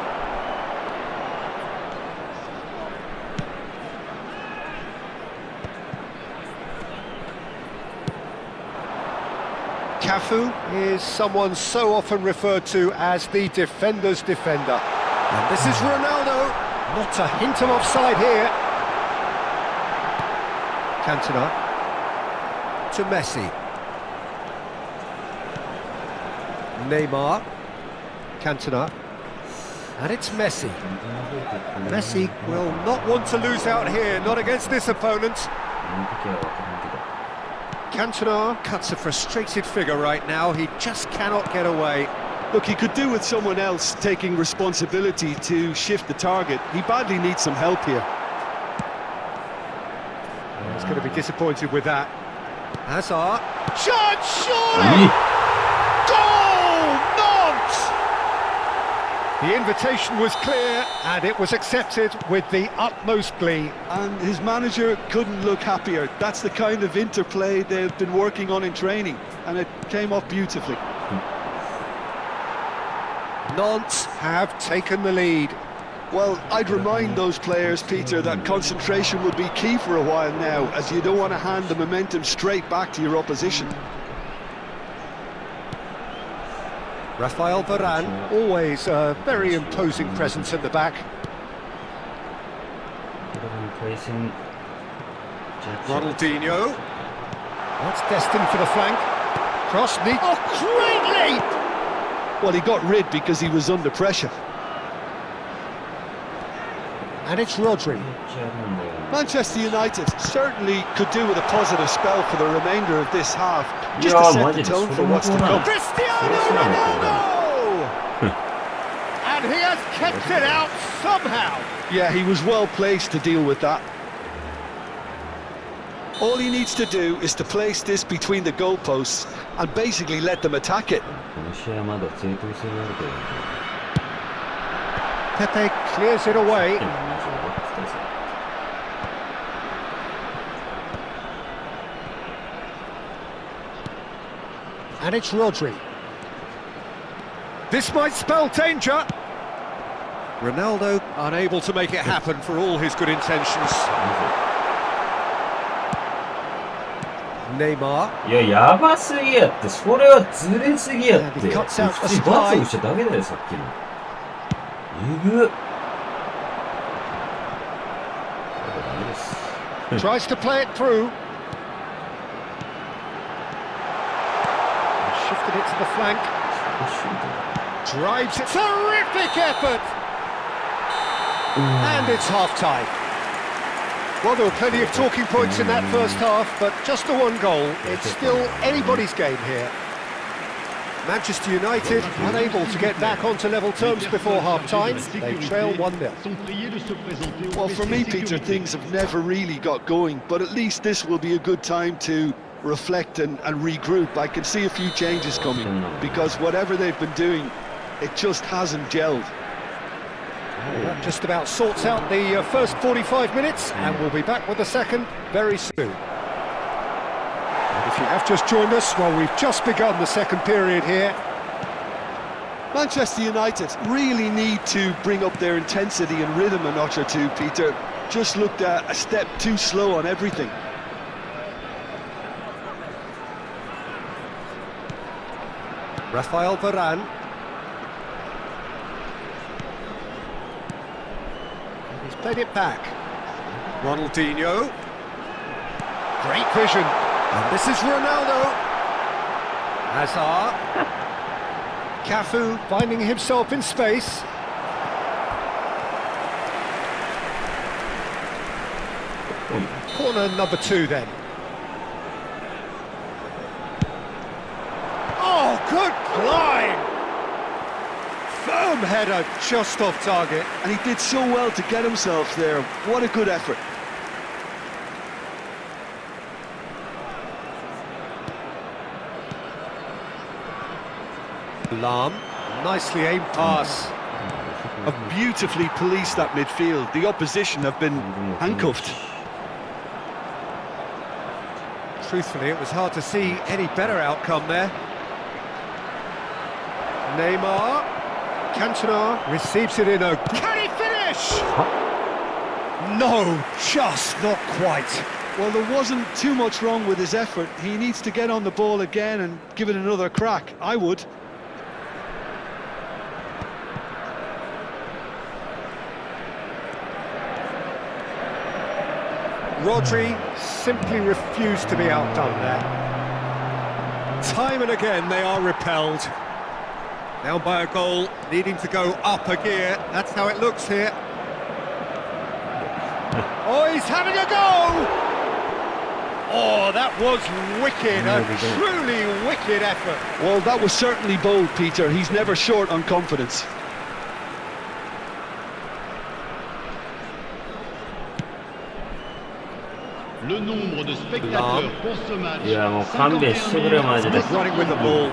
Cafu is someone so often referred to as the defender's defender. And this is Ronaldo. Not a hint of offside here. Cantona. To Messi. Neymar. Cantona. And it's Messi. Messi will not want to lose out here, not against this opponent. あの時は分からんけど Cantona cuts a frustrated figure right now. He just cannot get away. Look, he could do with someone else taking responsibility to shift the target. He badly needs some help here. He's going to be disappointed with that. Hazard. Shot, surely! Goal! Nantes! The invitation was clear and it was accepted with the utmost glee. And his manager couldn't look happier. That's the kind of interplay they've been working on in training, and it came off beautifully. Nantes have taken the lead. Well, I'd remind those players, Peter, that concentration will be key for a while now, as you don't want to hand the momentum straight back to your opposition. Rafael Varane, always a very imposing presence in the back. これも対戦ジャッジ Ronaldinho. That's destined for the flank. Cross neat. Oh, great leap! Well, he got rid because he was under pressure. And it's Rodri. ジャッジなんだよな Manchester United certainly could do with a positive spell for the remainder of this half, just Yeah, to set the imagine tone it's for what's to so come. good. Cristiano Yes, yeah, Ronaldo! And he has kept it out somehow. Yeah, he was well placed to deal with that. All he needs to do is to place this between the goalposts and basically let them attack it. この試合まだ正当性があるけど Pepe clears it away. でもマジでバックス対戦 And it's Rodri. This might spell danger. Ronaldo unable to make it happen for all his good intentions. Neymar. いややばすぎやってそれはずれすぎやって Yeah, he cuts out 普 the 通にバツをしただけだよさっきのえぐっ Tries to play it through. Shifted it to the flank. Drives it. Terrific effort! And it's half-time. Well, there were plenty of talking points in that first half, but just the one goal. It's still anybody's game here. Manchester United unable to get back onto level terms before half-time. They trail 1-0. Well, for me, Peter, things have never really got going, but at least this will be a good time to reflect and regroup. I can see a few changes coming, because whatever they've been doing, it just hasn't gelled. That just about sorts out the first 45 minutes, and we'll be back with the second very soon. And if you have just joined us, well, we've just begun the second period here. Manchester United really need to bring up their intensity and rhythm a notch or two, Peter. Just looked a step too slow on everything. Rafael Varane. And he's played it back. Ronaldinho. Great vision. And this is Ronaldo. Hazard. Cafu finding himself in space. Corner number 2 then. Oh, good climb! Firm header just off target. And he did so well to get himself there. What a good effort. Lam, nicely aimed pass. Have beautifully policed that midfield. The opposition have been handcuffed. Truthfully, it was hard to see any better outcome there. Neymar. Cantona receives it in a... Can he finish? No, just not quite. Well, there wasn't too much wrong with his effort. He needs to get on the ball again and give it another crack. I would. Rodri simply refused to be outdone there. Time and again they are repelled. Down by a goal, needing to go up a gear. That's how it looks here. Oh, he's having a go! Oh, that was wicked, a truly wicked effort. Well, that was certainly bold, Peter. He's never short on confidence. Le nombre de spectateurs pour ce match. He's running with the ball.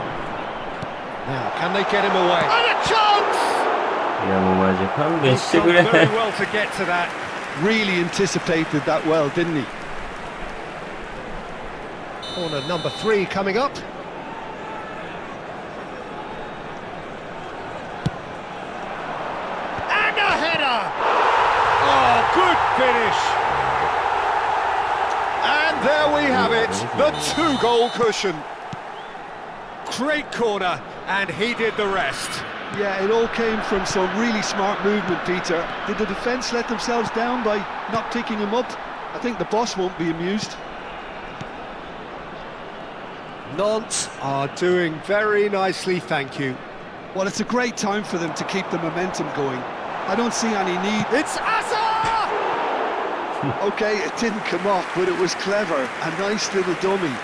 Now, can they get him away? And a chance! He's done very well to get to that. Really anticipated that well, didn't he? Corner number 3 coming up. And a header! Oh, good finish! And there we have it, the 2-goal cushion. Great corner, and he did the rest. Yeah, it all came from some really smart movement, Peter. Did the defence let themselves down by not picking him up? I think the boss won't be amused. Nantes are doing very nicely, thank you. Well, it's a great time for them to keep the momentum going. I don't see any need. It's Asa! Okay, it didn't come off, but it was clever. A nice little dummy.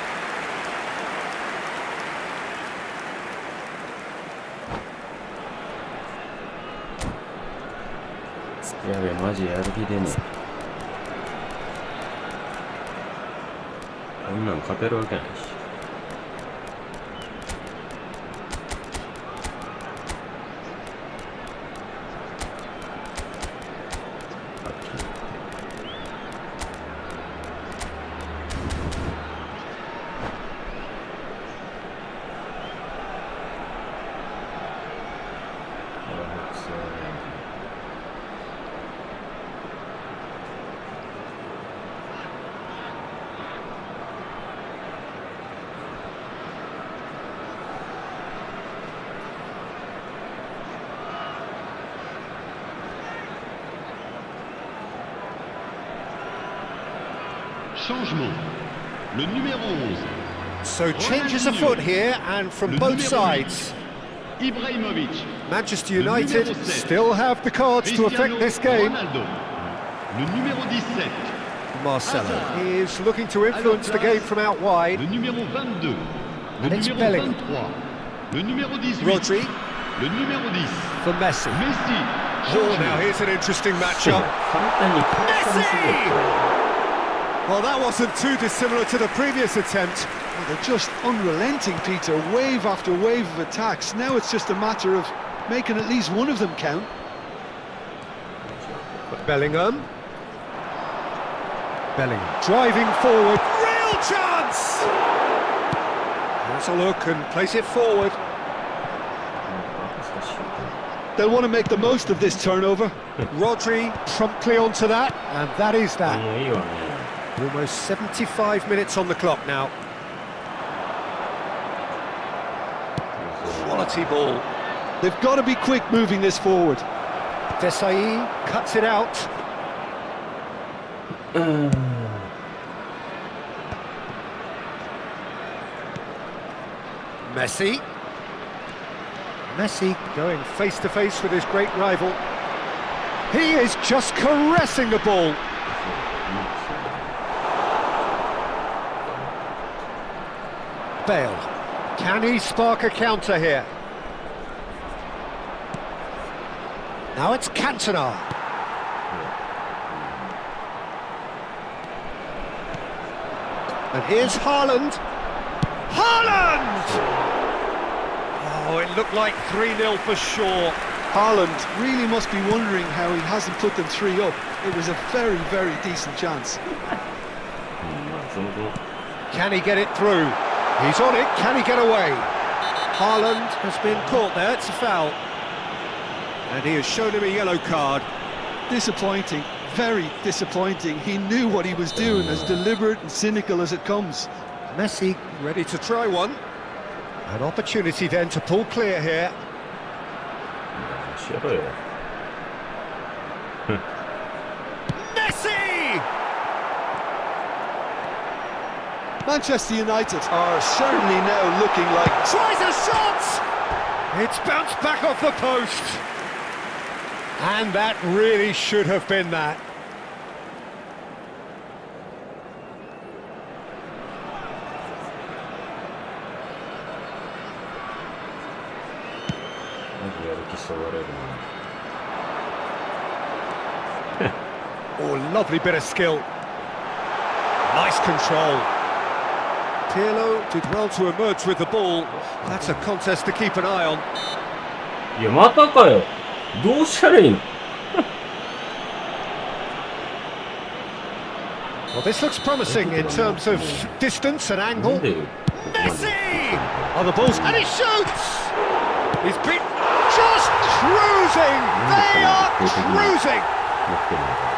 Changement. Le numéro 11. So changes afoot here, and from both sides. Ibrahimovic. Manchester Le United numéro 7. still have the cards to affect this game. Ronaldo. Le numéro 17. Marcelo Hazard. is looking to influence the game from out wide. Le numéro 22. Le And it's numéro Bellingham. 23. Le numéro 18. Rodri Le numéro 10. for Messi. Messi. Oh, now here's an interesting matchup. 簡単に簡単にすぎる。 Well, that wasn't too dissimilar to the previous attempt. Well, they're just unrelenting, Peter. Wave after wave of attacks. Now it's just a matter of making at least one of them count. Bellingham. Bellingham driving forward. Real chance! Let's a look and place it forward. They'll want to make the most of this turnover. Rodri promptly onto that, and that is that. もういいわね。 Almost 75 minutes on the clock now. Quality ball. They've got to be quick moving this forward. Desai cuts it out. Messi. Messi going face to face with his great rival. He is just caressing the ball. Bale. Can he spark a counter here? Now it's Cantona. And here's Haaland. Haaland! Oh, it looked like 3-0 for sure. Haaland really must be wondering how he hasn't put them 3 up. It was a very, very decent chance. まあその分 Can he get it through? He's on it. Can he get away? Haaland has been caught there. It's a foul. And he has shown him a yellow card. Disappointing, very disappointing. He knew what he was doing, as deliberate and cynical as it comes. Messi ready to try one. An opportunity then to pull clear here. しろよ。 Messi! Manchester United are certainly now looking like... Tries a shot! It's bounced back off the post. And that really should have been that. Oh, lovely bit of skill. Nice control. Pirlo did well to emerge with the ball. That's a contest to keep an eye on. いや、またかよ。どうしたらいいの Well, this looks promising in terms of distance and なん angle. でここまで Messi! On the balls, and he shoots! He's been just cruising! They are cruising! 持ってるのか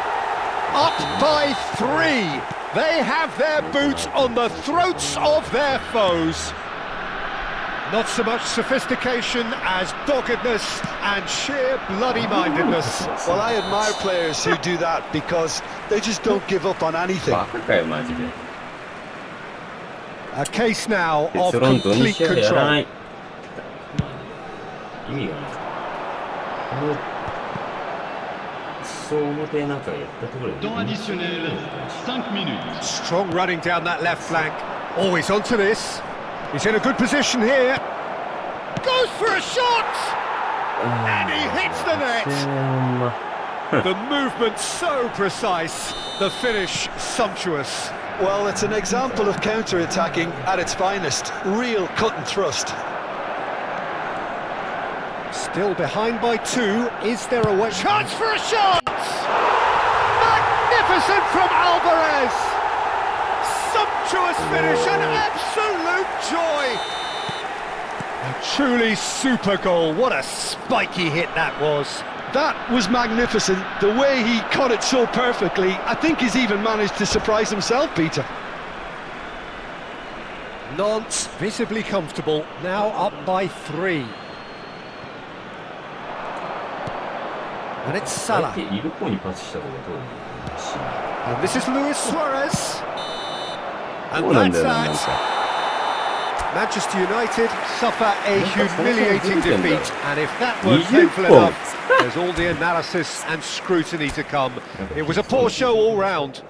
Up by 3! They have their boots on the throats of their foes. Not so much sophistication as doggedness and sheer bloody-mindedness. Well, I admire players who do that because they just don't give up on anything. バカかよ、マジで。 A case now of 結論土 complete 日はやらな control. い。意味がない。このそう表なんかやったところで。 Temps additionnel, 5 minutes. Strong running down that left flank. Always onto this. He's in a good position here. Goes for a shot! And he hits the net! The movement so precise. The finish sumptuous. Well, it's an example of counter-attacking at its finest. Real cut and thrust. Still behind by 2. Is there a way? Chance for a shot! Magnificent from Alvarez! Sumptuous finish and absolute joy! A truly super goal. What a spiky hit that was. That was magnificent. The way he cut it so perfectly, I think he's even managed to surprise himself, Peter. Nantes visibly comfortable, now up by 3. And it's Salah. 相手いる方にパスした方がどうなの And this is Luis Suarez. And そうなんだ that's よな、なん that. か。Manchester United suffer a humiliating defeat, and if that weren't 20 painful points. enough, there's all the analysis and scrutiny to come. It was a poor show all round.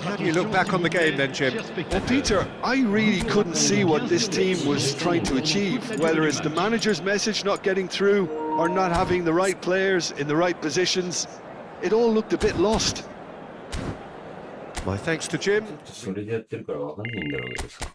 How do you look back on the game then, Jim? Well, Peter, I really couldn't see what this team was trying to achieve, whether it's the manager's message not getting through or not having the right players in the right positions. It all looked a bit lost. My thanks to Jim. それでやってるからわかんないんだろうけどさ。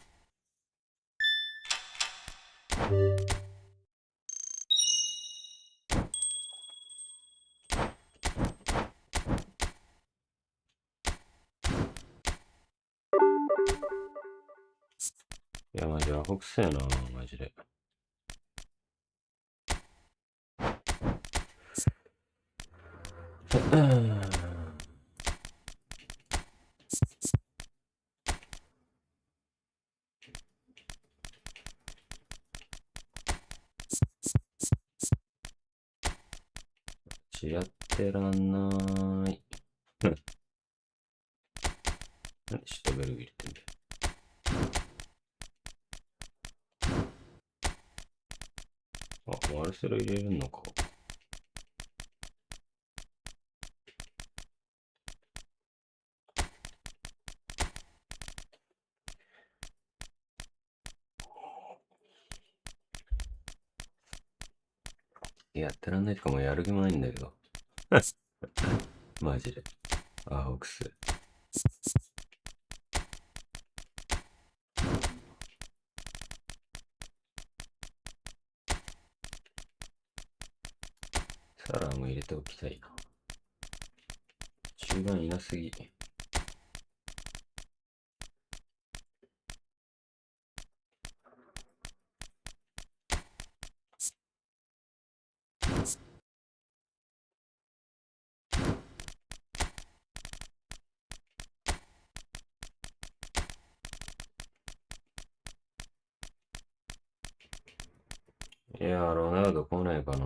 いや、マジアホくせえな、マジで。やってらんない。なんでシュトベルグ入れてんだよ。あ、マルセロ入れるのか。やってらんないとかもうやる気もないんだけど。マジで。アホくせ。サラーも入れておきたいな。中盤いなすぎ。いやー、ロナウド来ないかな。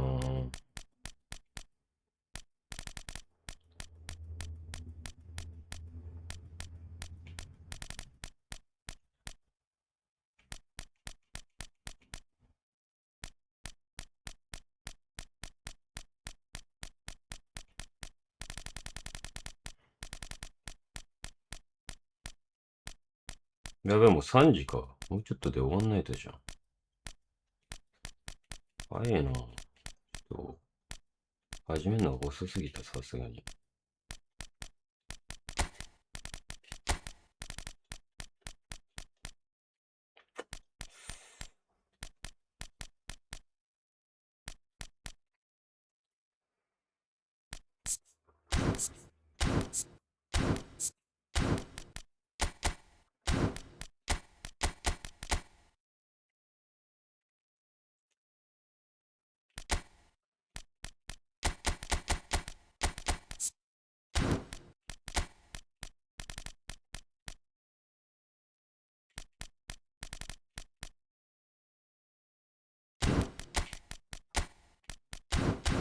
やべえ、もう3時か。もうちょっとで終わんないとじゃん。早いな。ちょっと、始めるのが遅すぎた、さすがに。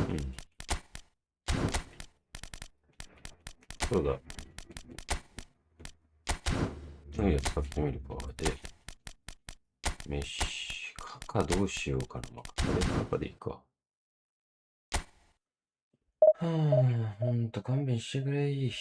うん。そうだ。次は使ってみるか。で、メッシ、カカどうしようかな。まあ、これカカでいいか。はぁ、ほんと勘弁してくれい。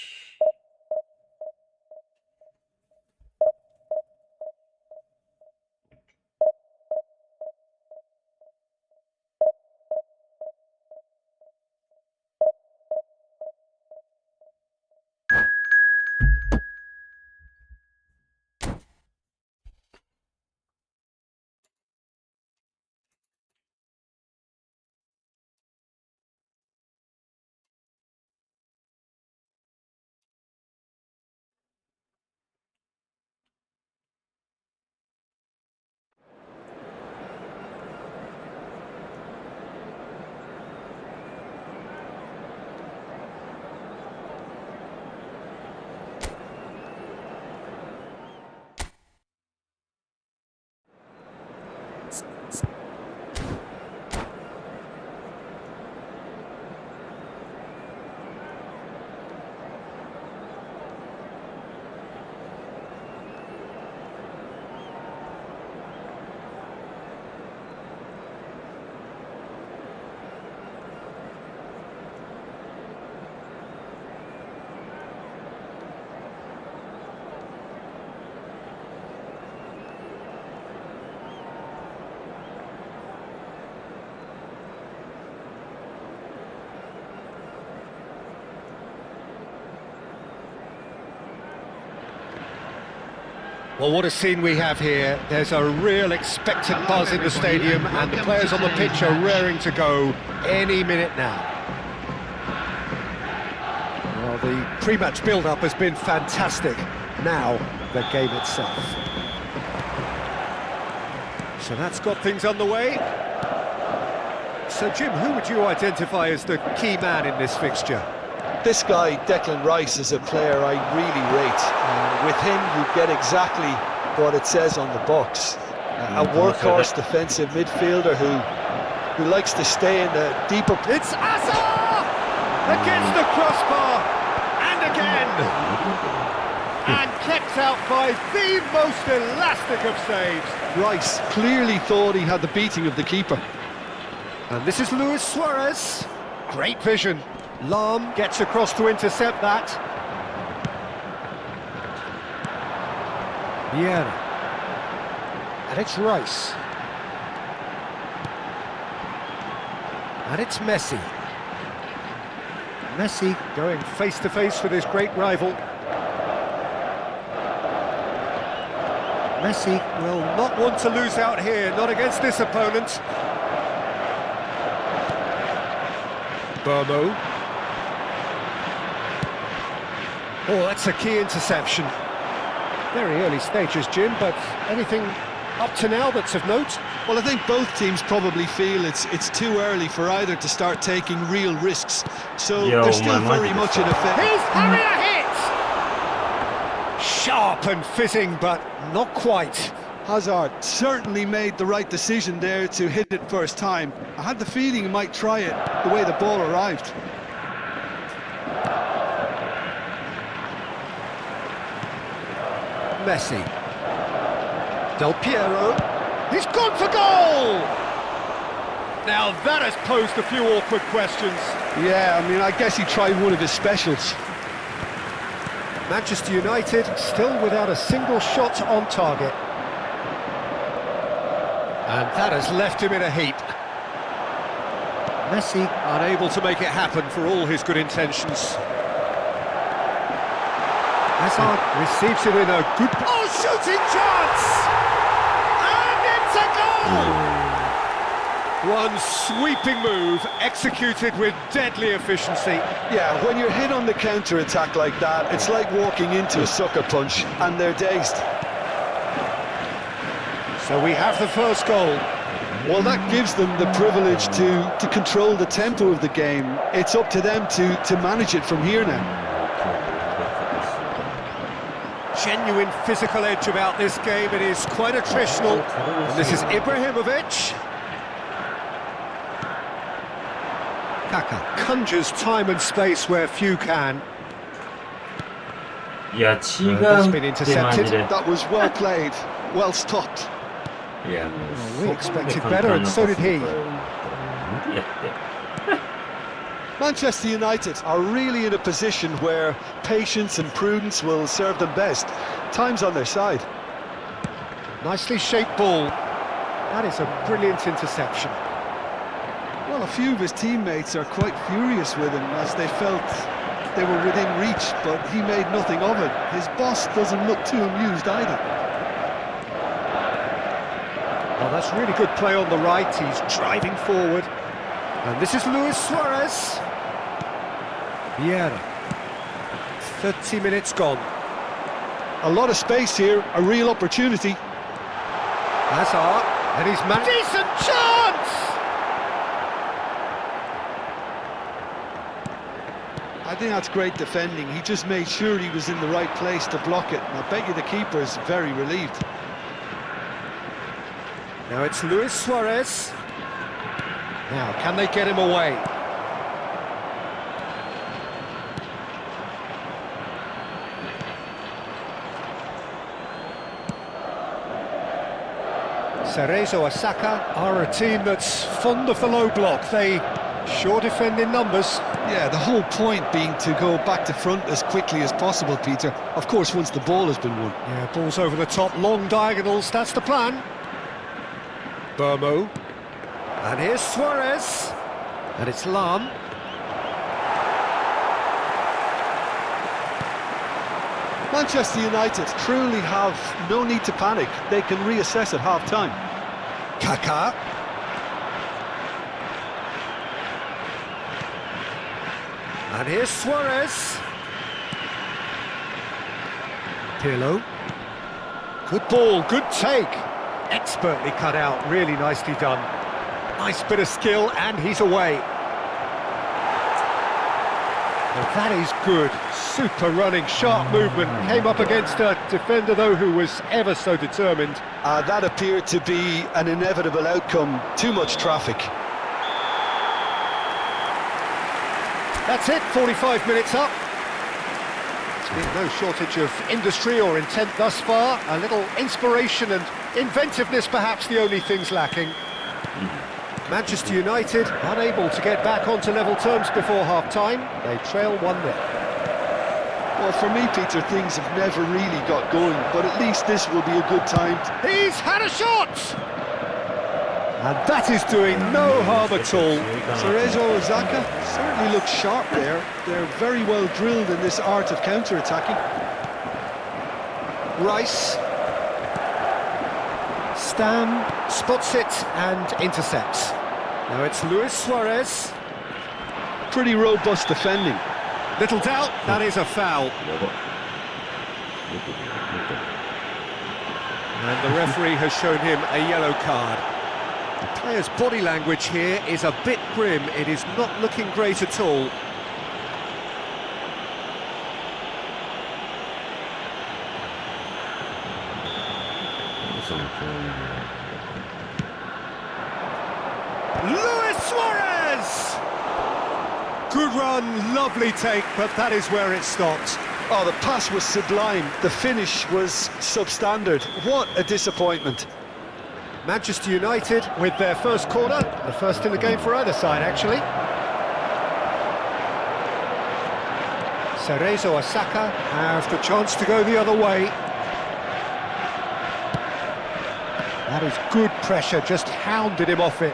Well, what a scene we have here. There's a real expectant buzz in the stadium, and the players on the pitch are raring to go any minute now. Well, the pre-match build-up has been fantastic. Now, the game itself. So that's got things underway. So, Jim, who would you identify as the key man in this fixture? This guy, Declan Rice, is a player I really rate. With him, you get exactly what it says on the box. A workhorse defensive midfielder who likes to stay in the deeper... It's Asa! Against the crossbar! And again! And kept out by the most elastic of saves. Rice clearly thought he had the beating of the keeper. And this is Luis Suarez. Great vision. Lam gets across to intercept that. Vieira. And it's Rice. And it's Messi. Messi going face to face with his great rival. Messi will not want to lose out here, not against this opponent. Burmo. Oh, that's a key interception. Very early stages, Jim, but anything up to now that's of note? Well, I think both teams probably feel it's too early for either to start taking real risks. So they're still very much in effect. Here's Harrier hit! Sharp and fitting, but not quite. Hazard certainly made the right decision there to hit it first time. I had the feeling he might try it the way the ball arrived. Messi. Del Piero. He's gone for goal! Now that has posed a few awkward questions. Yeah, I mean, I guess he tried one of his specials. Manchester United still without a single shot on target. And that has left him in a heap. Messi unable to make it happen for all his good intentions. Hazard receives it in a good... Oh, shooting chance! And it's a goal! One sweeping move, executed with deadly efficiency. Yeah, when you're hit on the counter-attack like that, it's like walking into a sucker punch, and they're dazed. So we have the first goal. Well, that gives them the privilege to control the tempo of the game. It's up to them to manage it from here now. Genuine physical edge about this game. It is quite attritional. And this is Ibrahimovic. Kaka conjures time and space where few can. 야, That's 지금 been intercepted. That was well played, well stopped. 야, We expected better, and so did he. Manchester United are really in a position where patience and prudence will serve them best. Time's on their side. Nicely shaped ball. That is a brilliant interception. Well, a few of his teammates are quite furious with him as they felt they were within reach, but he made nothing of it. His boss doesn't look too amused either. Well, that's really good play on the right. He's driving forward. And this is Luis Suarez. Vieira. 30 minutes gone. A lot of space here, a real opportunity. Hazard. And he's managed. Decent chance! I think that's great defending. He just made sure he was in the right place to block it. And I bet you the keeper is very relieved. Now it's Luis Suarez. Now, can they get him away? Cerezo Osaka are a team that's fond of the low block. They sure defend in numbers. Yeah, the whole point being to go back to front as quickly as possible, Peter. Of course, once the ball has been won. Yeah, balls over the top, long diagonals, that's the plan. Burmo. And here's Suarez. And it's Lam. Manchester United truly have no need to panic. They can reassess at half-time. Kaká. And here's Suarez. Pirlo. Good ball, good take. Expertly cut out, really nicely done. Nice bit of skill, and he's away. Well, that is good. Super running, sharp movement. Came up against a defender, though, who was ever so determined. That appeared to be an inevitable outcome. Too much traffic. That's it, 45 minutes up. There's been no shortage of industry or intent thus far. A little inspiration and inventiveness, perhaps the only things lacking. Manchester United unable to get back onto level terms before half-time. They trail 1-0. Well, for me, Peter, things have never really got going, but at least this will be a good time. He's had a shot! And that is doing no harm at all. Cerezo Osaka certainly looks sharp there. They're very well drilled in this art of counter-attacking. Rice. Stam spots it and intercepts. Now it's Luis Suarez. Pretty robust defending. Little doubt, that is a foul. And the referee has shown him a yellow card. The player's body language here is a bit grim. It is not looking great at all. Luis Suarez! Good run, lovely take, but that is where it stopped. Oh, the pass was sublime. The finish was substandard. What a disappointment. Manchester United with their first corner, the first in the game for either side, actually. Cerezo Osaka have the chance to go the other way. That is good pressure, just hounded him off it.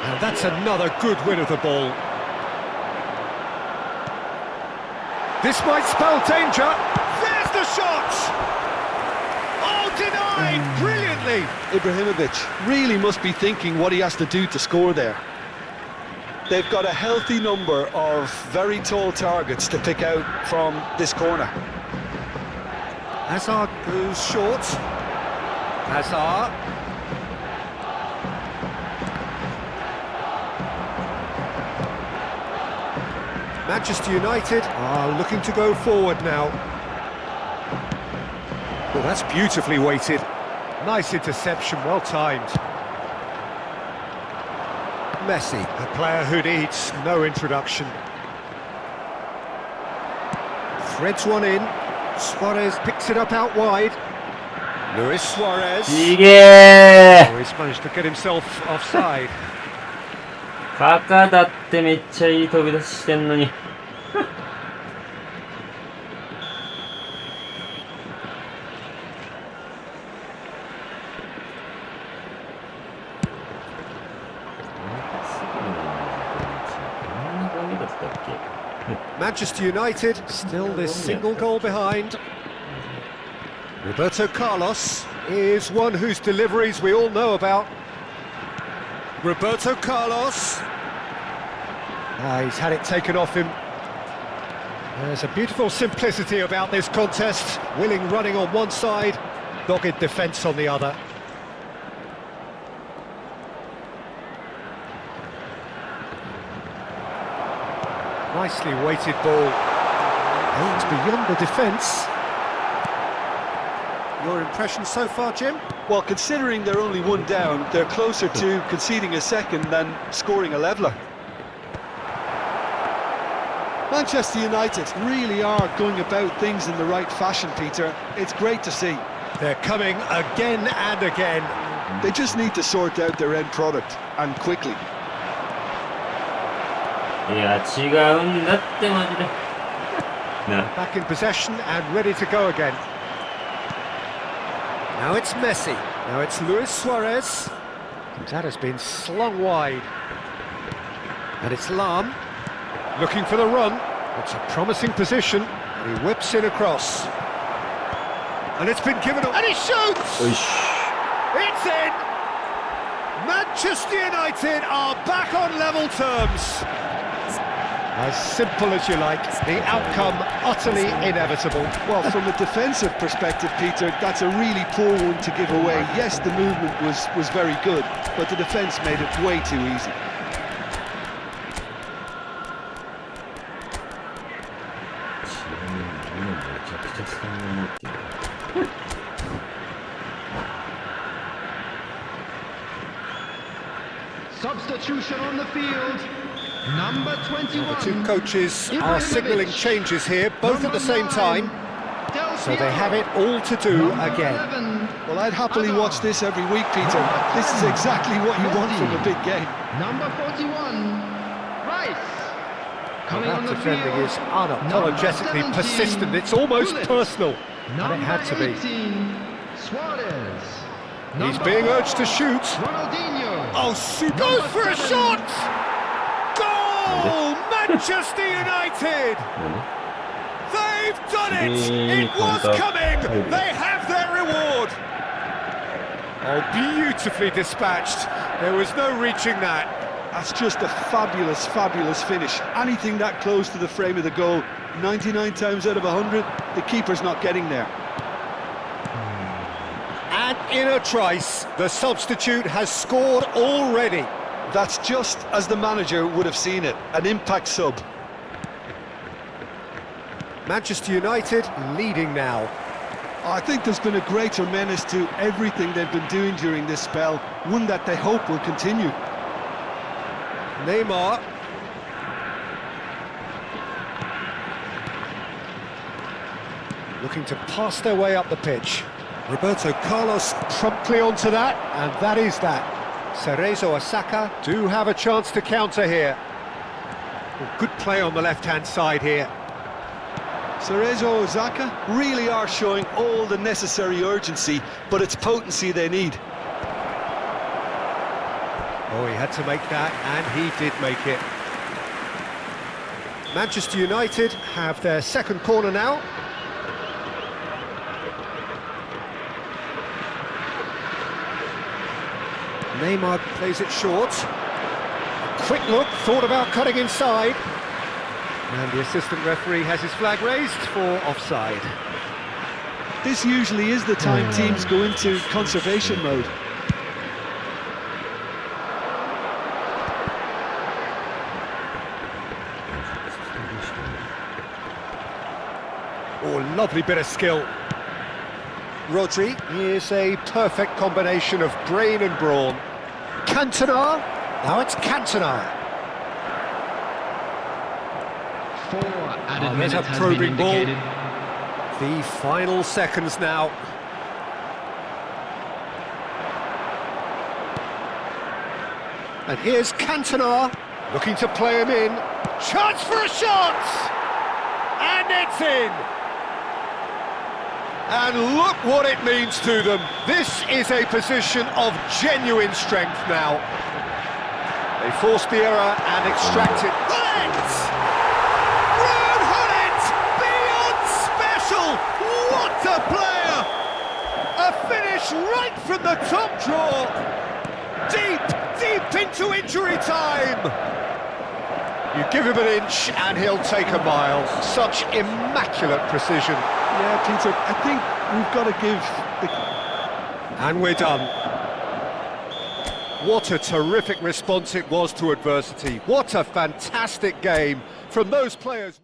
And that's another good win of the ball. This might spell danger. There's the shot! Oh, denied brilliantly! Ibrahimovic really must be thinking what he has to do to score there. They've got a healthy number of very tall targets to pick out from this corner. Hazard goes short. Hazard. Manchester United are looking to go forward now. Well, that's beautifully weighted. Nice interception, well timed. Messi, a player who needs no introduction. Threads one in. Suarez picks it up out wide. Luis Suarez. 이게 Oh, he's managed to get himself offside. カカだってめっちゃいい飛び出ししてんのに。Manchester United still this single goal behind. Roberto Carlos is one whose deliveries we all know about. Roberto Carlos. He's had it taken off him. There's a beautiful simplicity about this contest. Willing running on one side, dogged defence on the other. Nicely weighted ball. Aims beyond the defence. Your impression so far, Jim? Well, considering they're only one down, they're closer to conceding a second than scoring a leveller. Manchester United really are going about things in the right fashion, Peter. It's great to see. They're coming again and again. They just need to sort out their end product, and quickly. いや違うんだってマジで。な。 Back in possession and ready to go again. Now it's Messi. Now it's Luis Suarez. That has been slung wide. And it's Lam. Looking for the run. It's a promising position. He whips it across. And it's been given and he shoots! It's in! Manchester United are back on level terms. As simple as you like, the outcome utterly inevitable. Well, from a defensive perspective, Peter, that's a really poor one to give away. Yes, the movement was very good, but the defence made it way too easy. Substitution on the field. Number 21. The two coaches are signalling changes here, both at the same time. So they have it all to do again. Well, I'd happily watch this every week, Peter. This is exactly what you want from a big game. Number 41, Rice. Coming on That the defending field. is unapologetically Number 17, persistent. It's almost Gullit. personal, and it had to be. Number 18, Suarez. He's Number being 4, urged to shoot. Ronaldinho. Oh, super! Goes Number for a 7. shot! Goal! Manchester United! They've done it! It was coming! They have their reward! Oh, beautifully dispatched. There was no reaching that. That's just a fabulous, fabulous finish. Anything that close to the frame of the goal, 99 times out of 100, the keeper's not getting there. And in a trice, the substitute has scored already. That's just as the manager would have seen it, an impact sub. Manchester United leading now. I think there's been a greater menace to everything they've been doing during this spell, one that they hope will continue. Neymar. Looking to pass their way up the pitch. Roberto Carlos promptly onto that, and that is that. Cerezo Osaka do have a chance to counter here. Oh, good play on the left-hand side here. Cerezo Osaka really are showing all the necessary urgency, but it's potency they need. Oh, he had to make that, and he did make it. Manchester United have their second corner now. Neymar plays it short. A quick look, thought about cutting inside. And the assistant referee has his flag raised for offside. This usually is the time teams go into conservation mode. Oh, lovely bit of skill. Rodri is a perfect combination of brain and brawn. Cantona. Now it's Cantona. 4 added There's minutes a has probing been ball. indicated. The final seconds now. And here's Cantona, looking to play him in. Chance for a shot! And it's in! And look what it means to them. This is a position of genuine strength now. They forced the error and extracted. Hullet! Ruud Hullet! Beyond special! What a player! A finish right from the top draw. Deep into injury time. You give him an inch and he'll take a mile. Such immaculate precision. Yeah, Peter, I think we've got to give the... And we're done. What a terrific response it was to adversity. What a fantastic game from those players.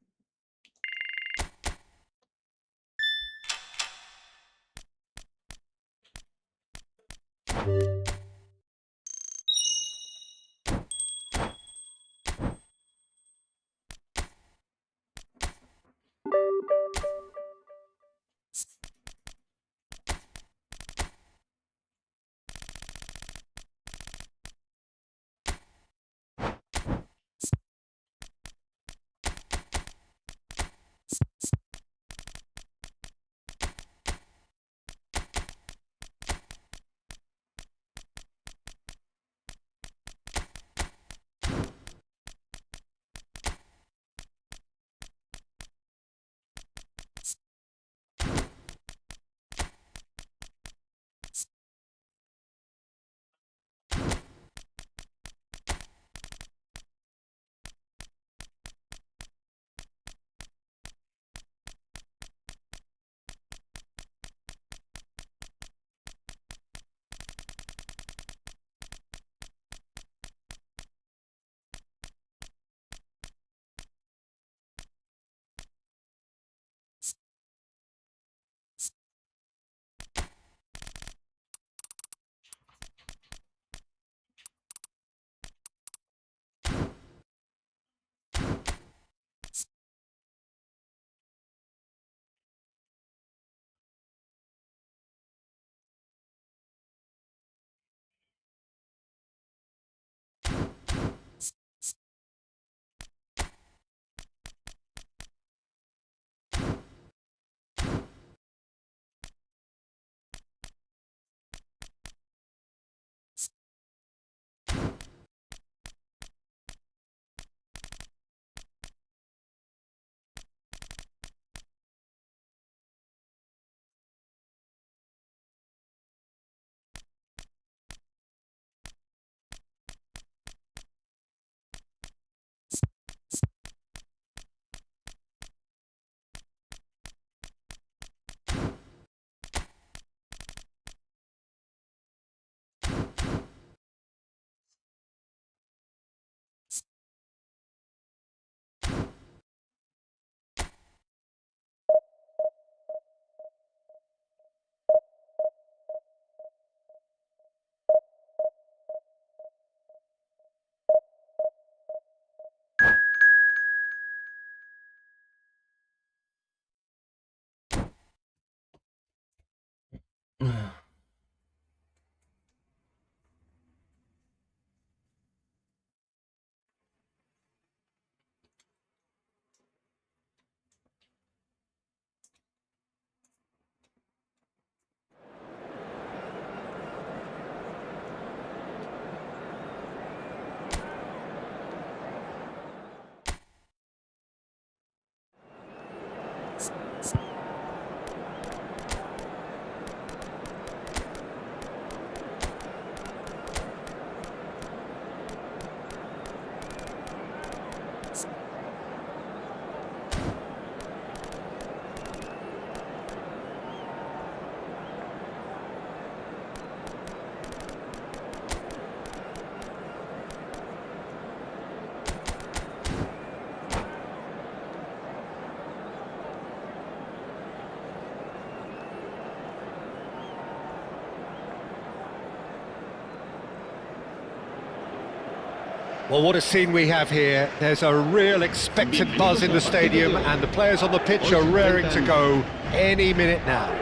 Well, what a scene we have here. There's a real expectant buzz in the stadium, and the players on the pitch are raring to go any minute now.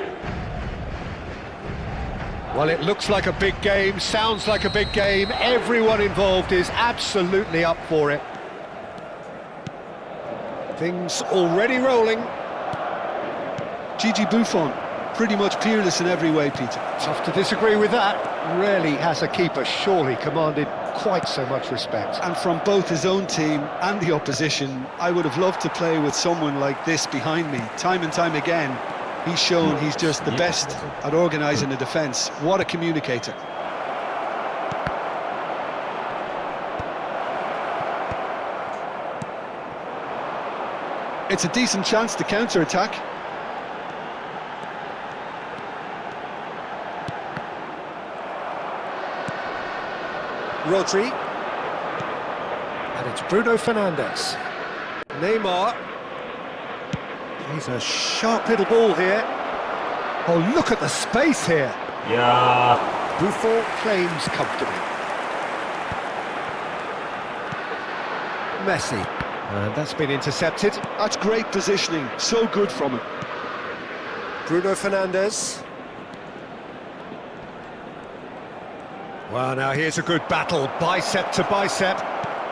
Well, it looks like a big game, sounds like a big game. Everyone involved is absolutely up for it. Things already rolling. Gigi Buffon, pretty much peerless in every way, Peter. Tough to disagree with that. Rarely has a keeper surely commanded quite so much respect. And from both his own team and the opposition, I would have loved to play with someone like this behind me. Time and time again, he's shown he's just the best at organising a defence. What a communicator. It's a decent chance to counter-attack. Rodri. And it's Bruno Fernandes. Neymar. He's a sharp little ball here. Oh, look at the space here. Yeah. Buffon claims comfortably. Messi. And that's been intercepted. That's great positioning, so good from him. Bruno Fernandes. Well, now here's a good battle, bicep to bicep.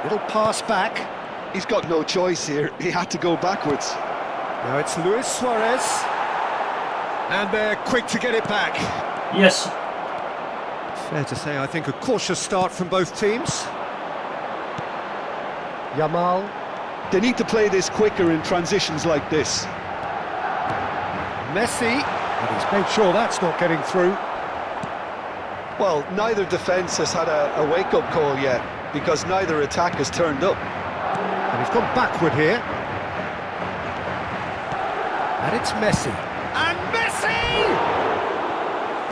Little pass back. He's got no choice here, he had to go backwards. Now it's Luis Suarez. And they're quick to get it back. Yes. Fair to say, I think a cautious start from both teams. Yamal. They need to play this quicker in transitions like this. Messi. And he's made sure that's not getting through. Well, neither defence has had a wake-up call yet, because neither attack has turned up. And he's gone backward here. And it's Messi. And Messi!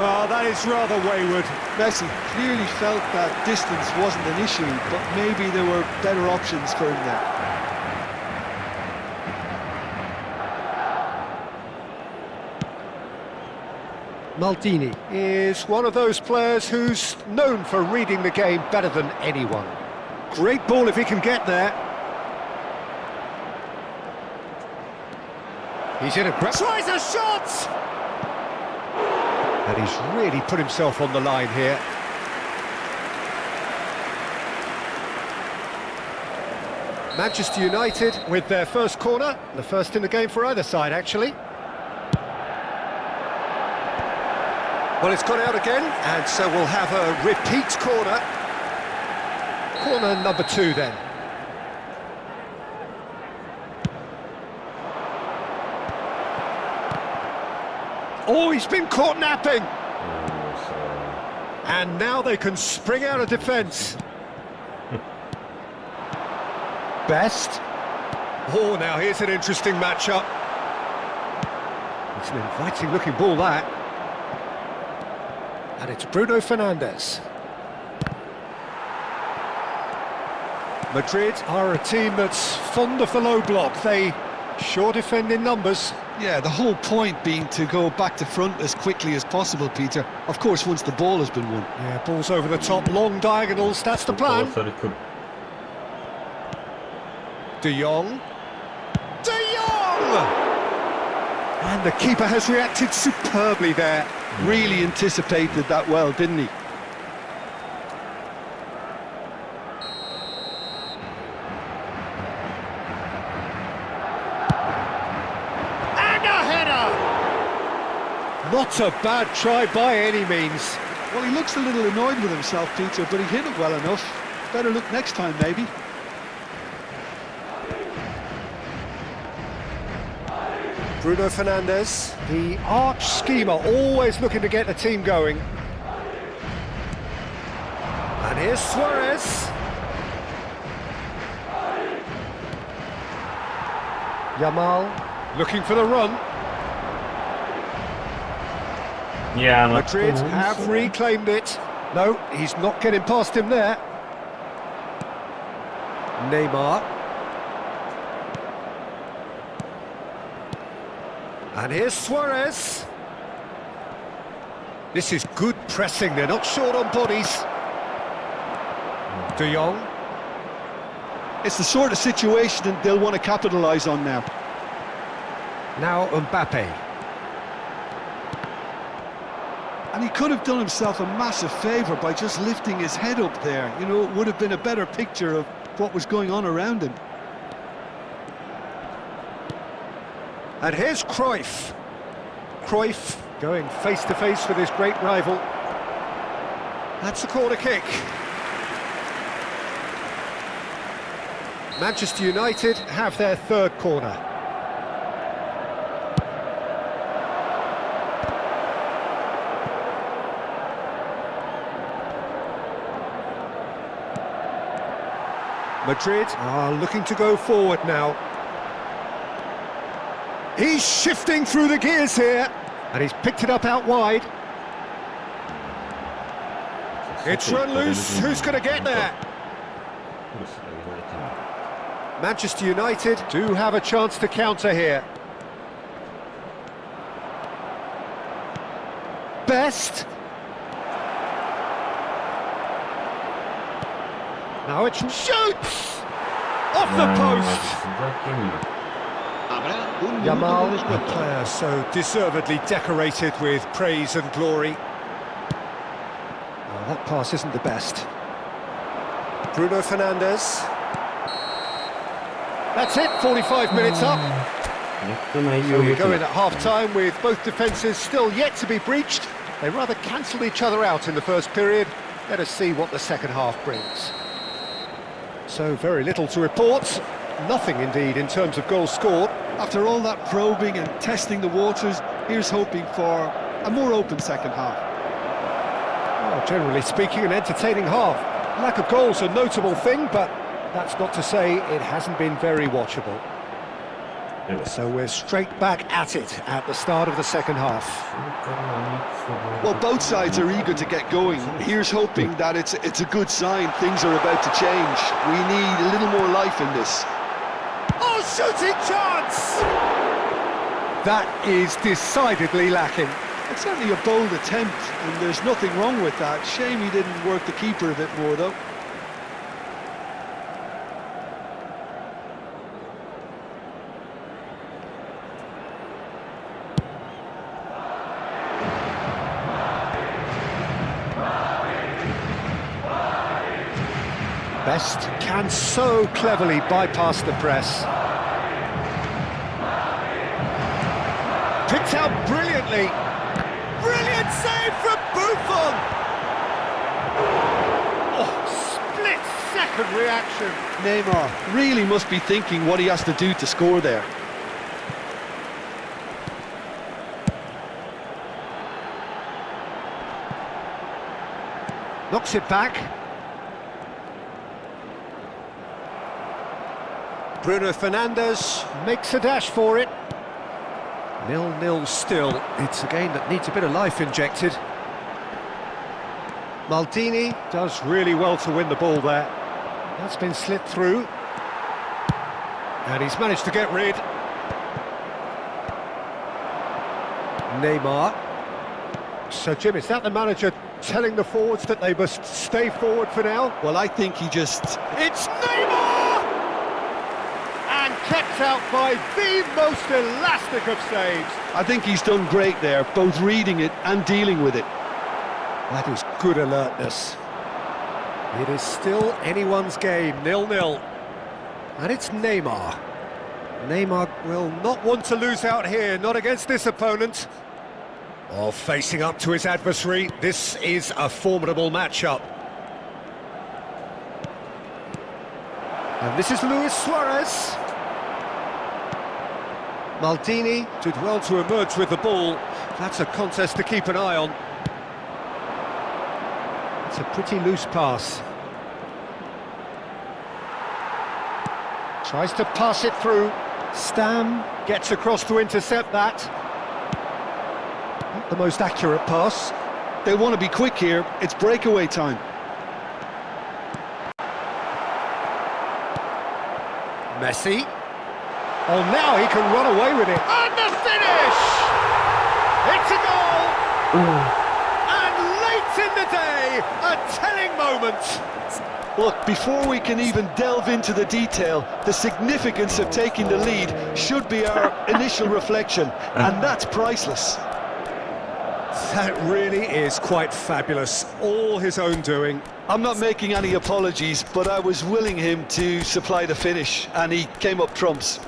Oh, that is rather wayward. Messi clearly felt that distance wasn't an issue, but maybe there were better options for him there. Maldini is one of those players who's known for reading the game better than anyone. Great ball if he can get there. He's in a grab. Tries a shot! And he's really put himself on the line here. Manchester United with their first corner, the first in the game for either side, actually. Well, it's gone out again, and so we'll have a repeat corner. Corner number 2, then. Oh, he's been caught napping! And now they can spring out of defence. Best. Oh, now here's an interesting matchup. It's an inviting-looking ball, that. And it's Bruno Fernandes. Madrid are a team that's fond of the low block. They sure defend in numbers. Yeah, the whole point being to go back to front as quickly as possible, Peter. Of course, once the ball has been won. Yeah, balls over the top, long diagonals, that's the plan. De Jong. De Jong! And the keeper has reacted superbly there. Really anticipated that well, didn't he? And a header! Not a bad try by any means. Well, he looks a little annoyed with himself, Peter, but he hit it well enough. Better look next time, maybe. Bruno Fernandes, the arch schemer, always looking to get the team going. And here's Suarez. Yamal looking for the run. Yeah, Madrid have reclaimed it. No, he's not getting past him there. Neymar. And here's Suarez. This is good pressing, they're not short on bodies. De Jong. It's the sort of situation that they'll want to capitalise on now. Now Mbappe. And he could have done himself a massive favour by just lifting his head up there. You know, it would have been a better picture of what was going on around him. And here's Cruyff. Cruyff going face-to-face with his great rival. That's a corner kick. Manchester United have their third corner. Madrid are looking to go forward now. He's shifting through the gears here, and he's picked it up out wide. It's run loose, who's going to get there? Manchester United do have a chance to counter here. Best. Now it shoots! Off the post! Yamal, a player so deservedly decorated with praise and glory. Oh, that pass isn't the best. Bruno Fernandes. That's it, 45 minutes up. So we go in at half-time with both defences still yet to be breached. They rather cancelled each other out in the first period. Let us see what the second half brings. So very little to report. Nothing indeed in terms of goals scored. After all that probing and testing the waters, here's hoping for a more open second half. Well, generally speaking, an entertaining half. Lack of goals a notable thing, but that's not to say it hasn't been very watchable. So we're straight back at it at the start of the second half. Well, both sides are eager to get going. Here's hoping that it's a good sign. Things are about to change. We need a little more life in this. Oh, shooting chance! That is decidedly lacking. It's certainly a bold attempt, and there's nothing wrong with that. Shame he didn't work the keeper a bit more, though. Best can so cleverly bypass the press. Picked out brilliantly. Brilliant save from Buffon! Oh, split-second reaction. Neymar really must be thinking what he has to do to score there. Knocks it back. Bruno Fernandes makes a dash for it. 0-0 still. It's a game that needs a bit of life injected. Maldini does really well to win the ball there. That's been slipped through. And he's managed to get rid. Neymar. So, Jim, is that the manager telling the forwards that they must stay forward for now? Well, I think he just... It's Neymar! And kept kept out by the most elastic of saves. I think he's done great there, both reading it and dealing with it. That is good alertness. It is still anyone's game, 0-0. And it's Neymar. Neymar will not want to lose out here, not against this opponent. Oh, facing up to his adversary, this is a formidable matchup. And this is Luis Suarez. Maldini did well to emerge with the ball. That's a contest to keep an eye on. It's a pretty loose pass. Tries to pass it through. Stam gets across to intercept that. Not the most accurate pass. They want to be quick here, it's breakaway time. Messi. Oh, now he can run away with it. And the finish! It's a goal! And late in the day, a telling moment. Look, before we can even delve into the detail, the significance of taking the lead should be our initial reflection, and that's priceless. That really is quite fabulous. All his own doing. I'm not making any apologies, but I was willing him to supply the finish, and he came up trumps.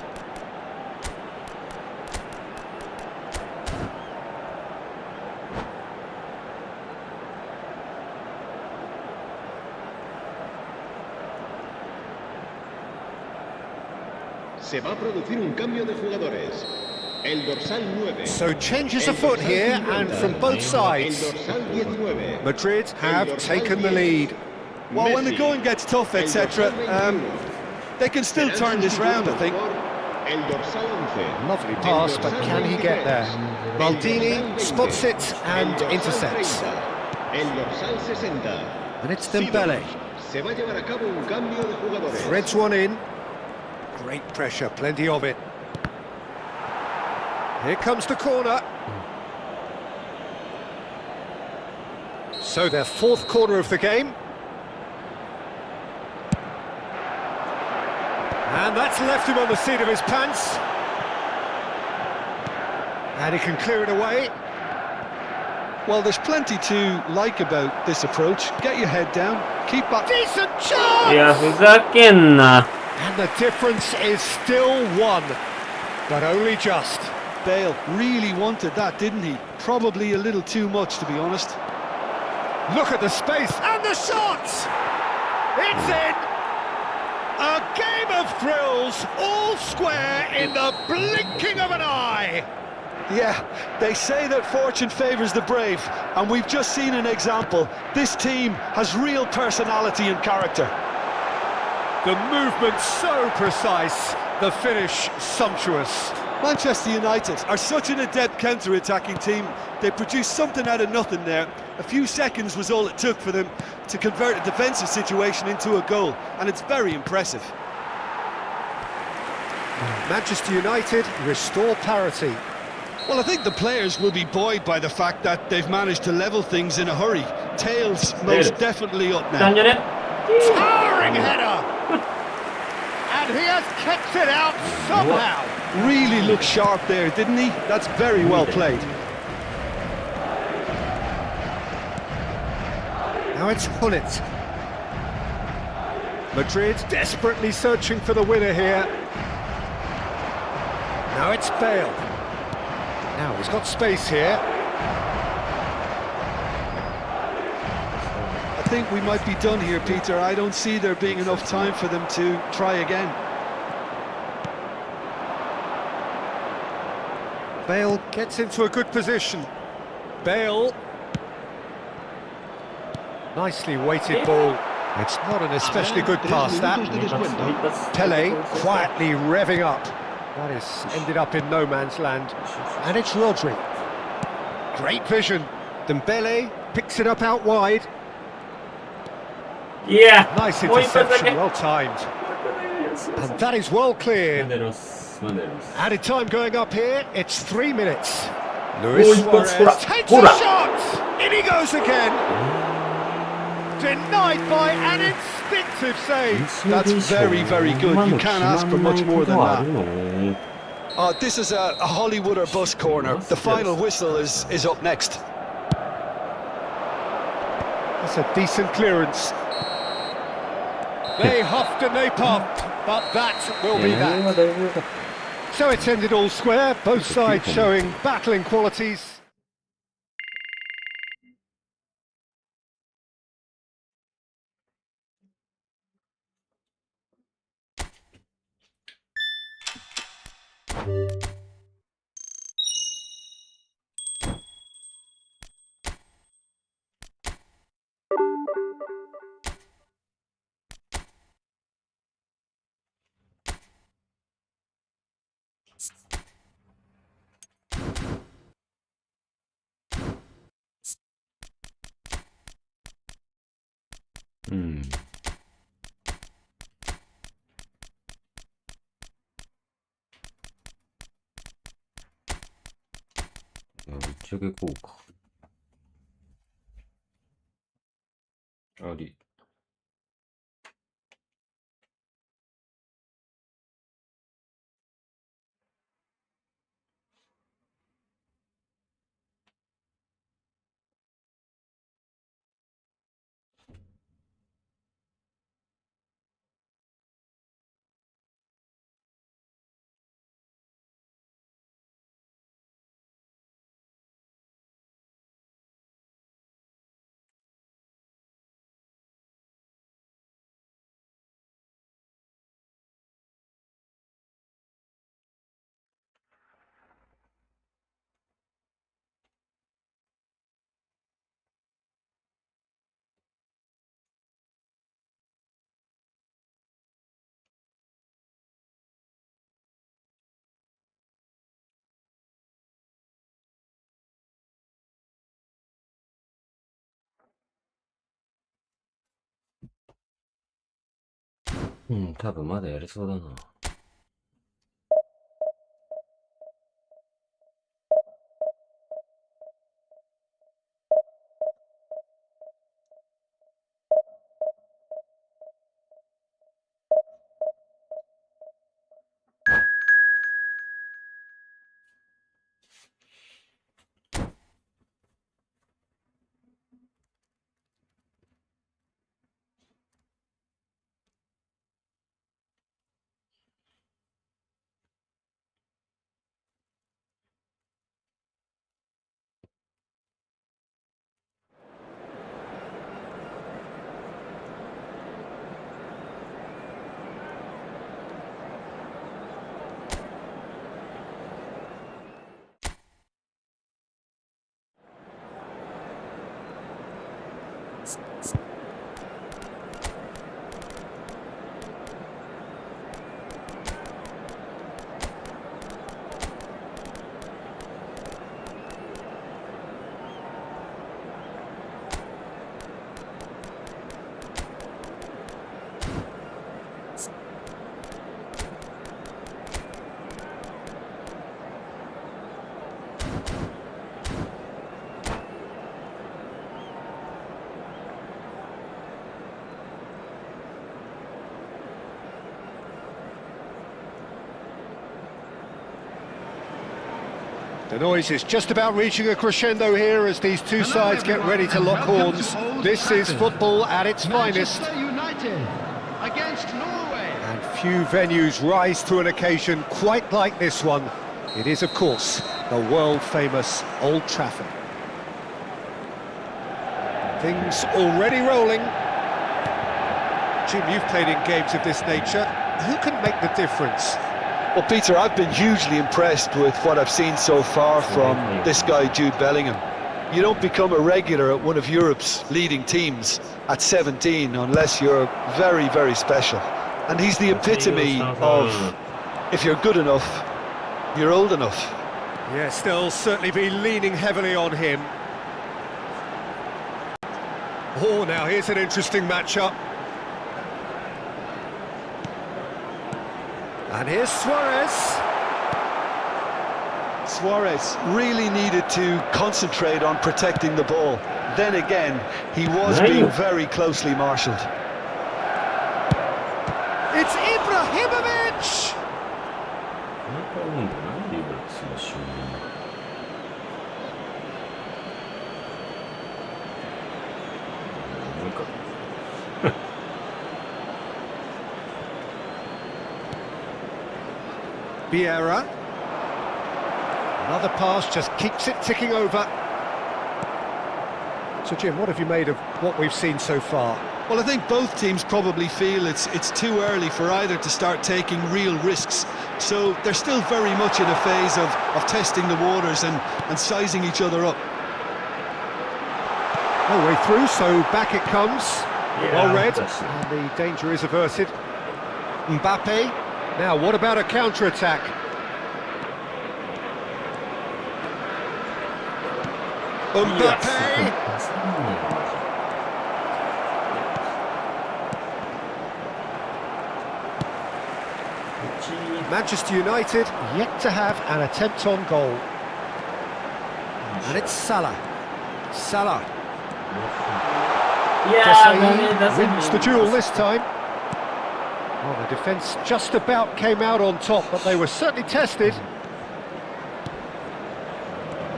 Se va a producir un cambio de jugadores. El dorsal 9. So changes afoot here, and from both El sides. dorsal 19. Madrid have taken the lead. Well, when the going gets tough, etc., they can still turn this round, I think. El dorsal 11. Lovely pass, but can he get there? Maldini spots it and intercepts. El dorsal 60. And it's Dembele. Se va a llevar a cabo un cambio de jugadores. Threads one in. Great pressure, plenty of it. Here comes the corner. So their fourth corner of the game. And that's left him on the seat of his pants. And he can clear it away. Well, there's plenty to like about this approach. Get your head down, keep up. Decent chance! いや、ふざけんな。 And the difference is still one, but only just. Bale really wanted that, didn't he? Probably a little too much, to be honest. Look at the space and the shot! It's in! A game of thrills, all square in the blinking of an eye! Yeah, they say that fortune favours the brave, and we've just seen an example. This team has real personality and character. The movement so precise, the finish sumptuous. Manchester United are such an adept counter-attacking team. They produced something out of nothing there. A few seconds was all it took for them to convert a defensive situation into a goal, and it's very impressive. Manchester United restore parity. Well, I think the players will be buoyed by the fact that they've managed to level things in a hurry. Tails most definitely up now. Towering header! And he has kept it out somehow. Really looked sharp there, didn't he? That's very well played. Now it's Hullet. Madrid desperately searching for the winner here. Now it's Bale. Now he's got space here. I think we might be done here, Peter. I don't see there being enough time for them to try again. Bale gets into a good position. Bale. Nicely weighted ball. It's not an especially good pass, that. Pele quietly revving up. That is ended up in no man's land. And it's Rodri. Great vision. Dembele picks it up out wide. Yeah. Nice interception, well timed. And that is well cleared. Added time going up here, it's 3 minutes. Luis Suarez takes a shot! In he goes again! Denied by an instinctive save. That's very, very good. You can't ask for much more than that. This is a Hollywood or bust corner. The final whistle is up next. That's a decent clearance. They huffed and they puffed, but that will be that. So it's ended all square, both sides showing battling qualities. 이쪽에 꼭 어디多分まだやれそうだな。The noise is just about reaching a crescendo here as these two sides get ready to lock horns. This is football at its finest. Manchester United against Norway. And few venues rise to an occasion quite like this one. It is, of course, the world-famous Old Trafford. Things already rolling. Jim, you've played in games of this nature. Who can make the difference? Well, Peter, I've been hugely impressed with what I've seen so far from this guy, Jude Bellingham. You don't become a regular at one of Europe's leading teams at 17 unless you're very, very special. And he's the epitome of, if you're good enough, you're old enough. Yes, they'll certainly be leaning heavily on him. Oh, now here's an interesting matchup. And here's Suarez. Suarez really needed to concentrate on protecting the ball. Then again, he was being very closely marshalled. Ibrahimovic! なんか思うんだな、リーブラックスの勝利。なんか。Vieira. Another pass just keeps it ticking over. So Jim, what have you made of what we've seen so far? Well, I think both teams probably feel it's too early for either to start taking real risks. So they're still very much in a phase of testing the waters and sizing each other up. All the way through, so back it comes. Well read, that's it. and the danger is averted. Mbappe. Now, what about a counter-attack? Mbappe! Manchester United yet to have an attempt on goal. And it's Salah. Salah. Desailly wins the duel this time. Well, the defence just about came out on top, but they were certainly tested.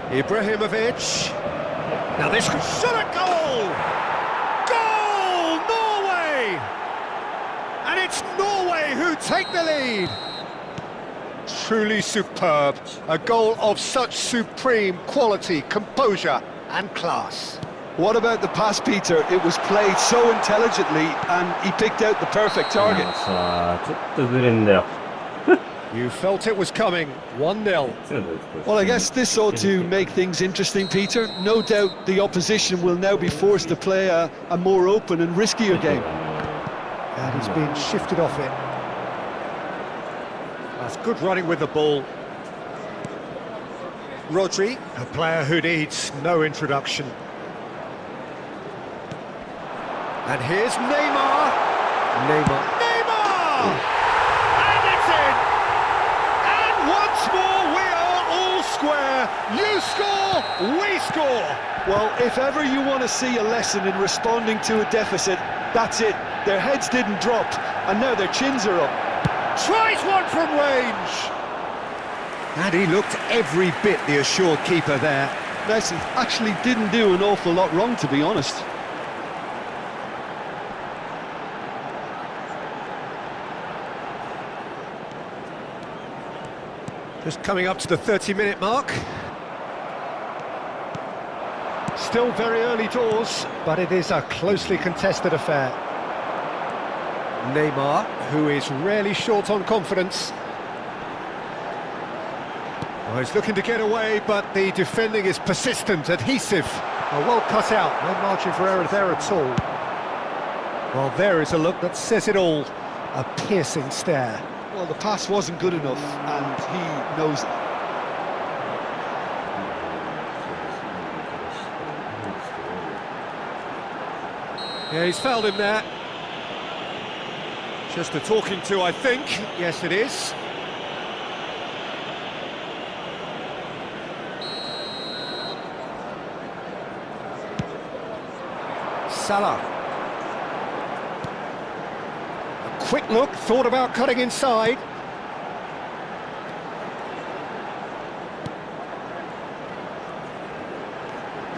Ibrahimovic. Now this could shot a goal! Goal! Norway! And it's Norway who take the lead. Truly superb. A goal of such supreme quality, composure and class. What about the pass, Peter? It was played so intelligently and he picked out the perfect target. さあ、ちょっとずれんだよ。 You felt it was coming. 1-0. Well, I guess this ought to make things interesting, Peter. No doubt the opposition will now be forced to play a more open and riskier game. And he's been shifted off it. That's good running with the ball. Rodri, a player who needs no introduction. And here's Neymar. Neymar. And it's in! And once more we are all square. You score, we score. Well, if ever you want to see a lesson in responding to a deficit, that's it. Their heads didn't drop, and now their chins are up. Tries one from range. And he looked every bit the assured keeper there. Messi actually didn't do an awful lot wrong, to be honest. Just coming up to the 30-minute mark. Still very early doors, but it is a closely contested affair. Neymar, who is rarely short on confidence. Oh, he's looking to get away, but the defending is persistent, adhesive. Oh, well cut out, no margin for error there at all. Well, there is a look that says it all. A piercing stare. Well, the pass wasn't good enough, and he knows it. Yeah, he's fouled him there. Just a talking to, I think. Yes, it is. Salah. A quick look, thought about cutting inside.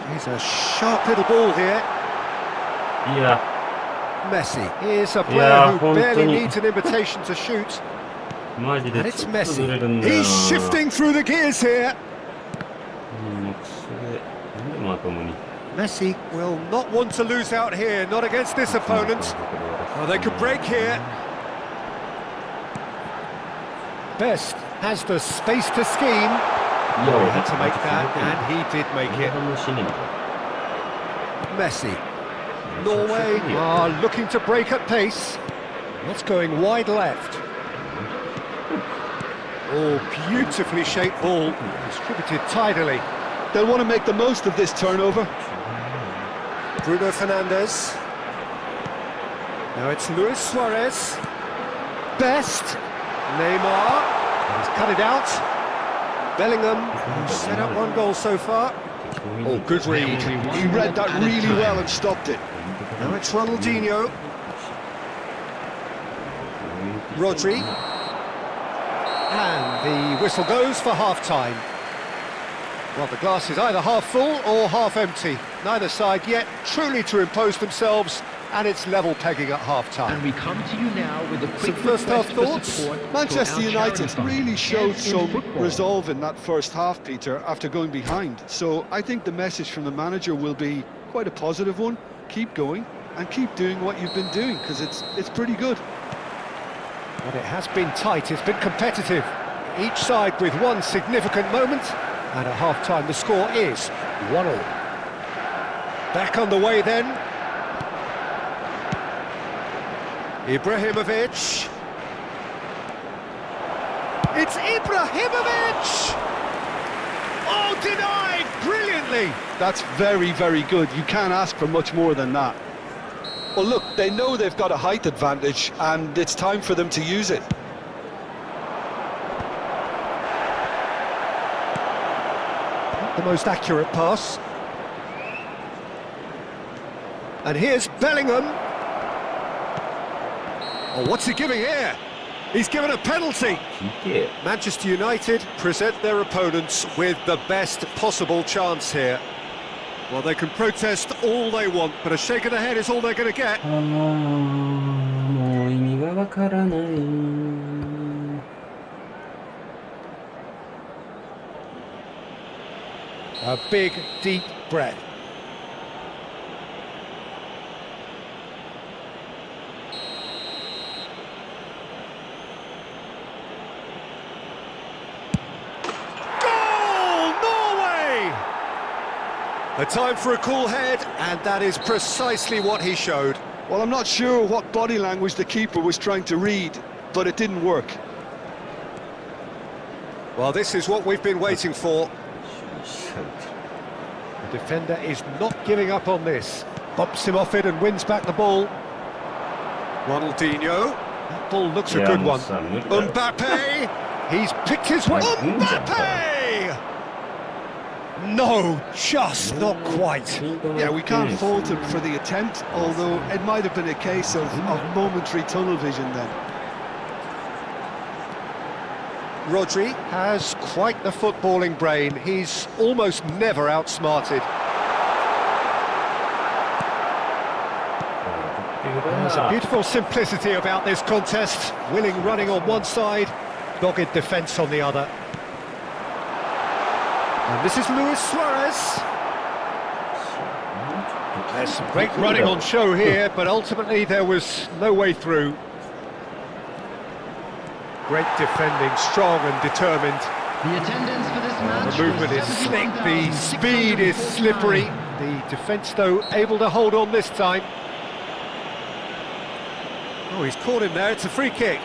Here's a sharp little ball here. Yeah. Messi is a player who barely needs an invitation to shoot. And it's Messi. He's shifting through the gears here. Messi will not want to lose out here, not against this opponent. Well, they could break here. Best has the space to scheme. Oh, he had to make that, and he did make it. Messi. Norway are looking to break at pace. That's going wide left. Oh, beautifully shaped ball, distributed tidily. They'll want to make the most of this turnover. Bruno Fernandes. Now it's Luis Suarez. Best. Neymar. He's cut it out. Bellingham, who's set up one goal so far. Oh, good read. He read that really well and stopped it. Now it's Ronaldinho. Rodri. And the whistle goes for half-time. Well, the glass is either half full or half empty. Neither side yet truly to impose themselves, and it's level pegging at half-time. And we come to you now with a quick Some first-half request for thoughts? support for Manchester our United charity fund. really showed Yes, in some football. resolve in that first half, Peter, after going behind. So I think the message from the manager will be quite a positive one. Keep going and keep doing what you've been doing, because it's pretty good. But it has been tight, it's been competitive. Each side with one significant moment, and at half-time the score is 1-1. Back on the way then. Ibrahimovic. It's Ibrahimovic! Oh, denied brilliantly! That's very, very good. You can't ask for much more than that. Well, look, they know they've got a height advantage, and it's time for them to use it. The most accurate pass. And here's Bellingham. Oh, what's he giving here? He's given a penalty. 이게 Manchester United present their opponents with the best possible chance here. Well, they can protest all they want, but a shake of the head is all they're going to get. 뭐 의미가わからない. A big, deep breath. Goal, Norway! A time for a cool head, and that is precisely what he showed. Well, I'm not sure what body language the keeper was trying to read, but it didn't work. Well, this is what we've been waiting for. The defender is not giving up on this. Bumps him off it and wins back the ball. Ronaldinho. That ball looks a good one. Mbappe. He's picked his way. Mbappe! No, just not quite. Yeah, we can't fault him for the attempt, although it might have been a case of momentary tunnel vision then. Rodri has quite the footballing brain. He's almost never outsmarted. There's a beautiful simplicity about this contest. Willing running on one side, dogged defence on the other. And this is Luis Suarez. There's some great running on show here, but ultimately there was no way through. Great defending, strong and determined. The attendance for this match The movement is was slick, the speed is slippery. The defence, though, able to hold on this time. Oh, he's caught him there, it's a free kick.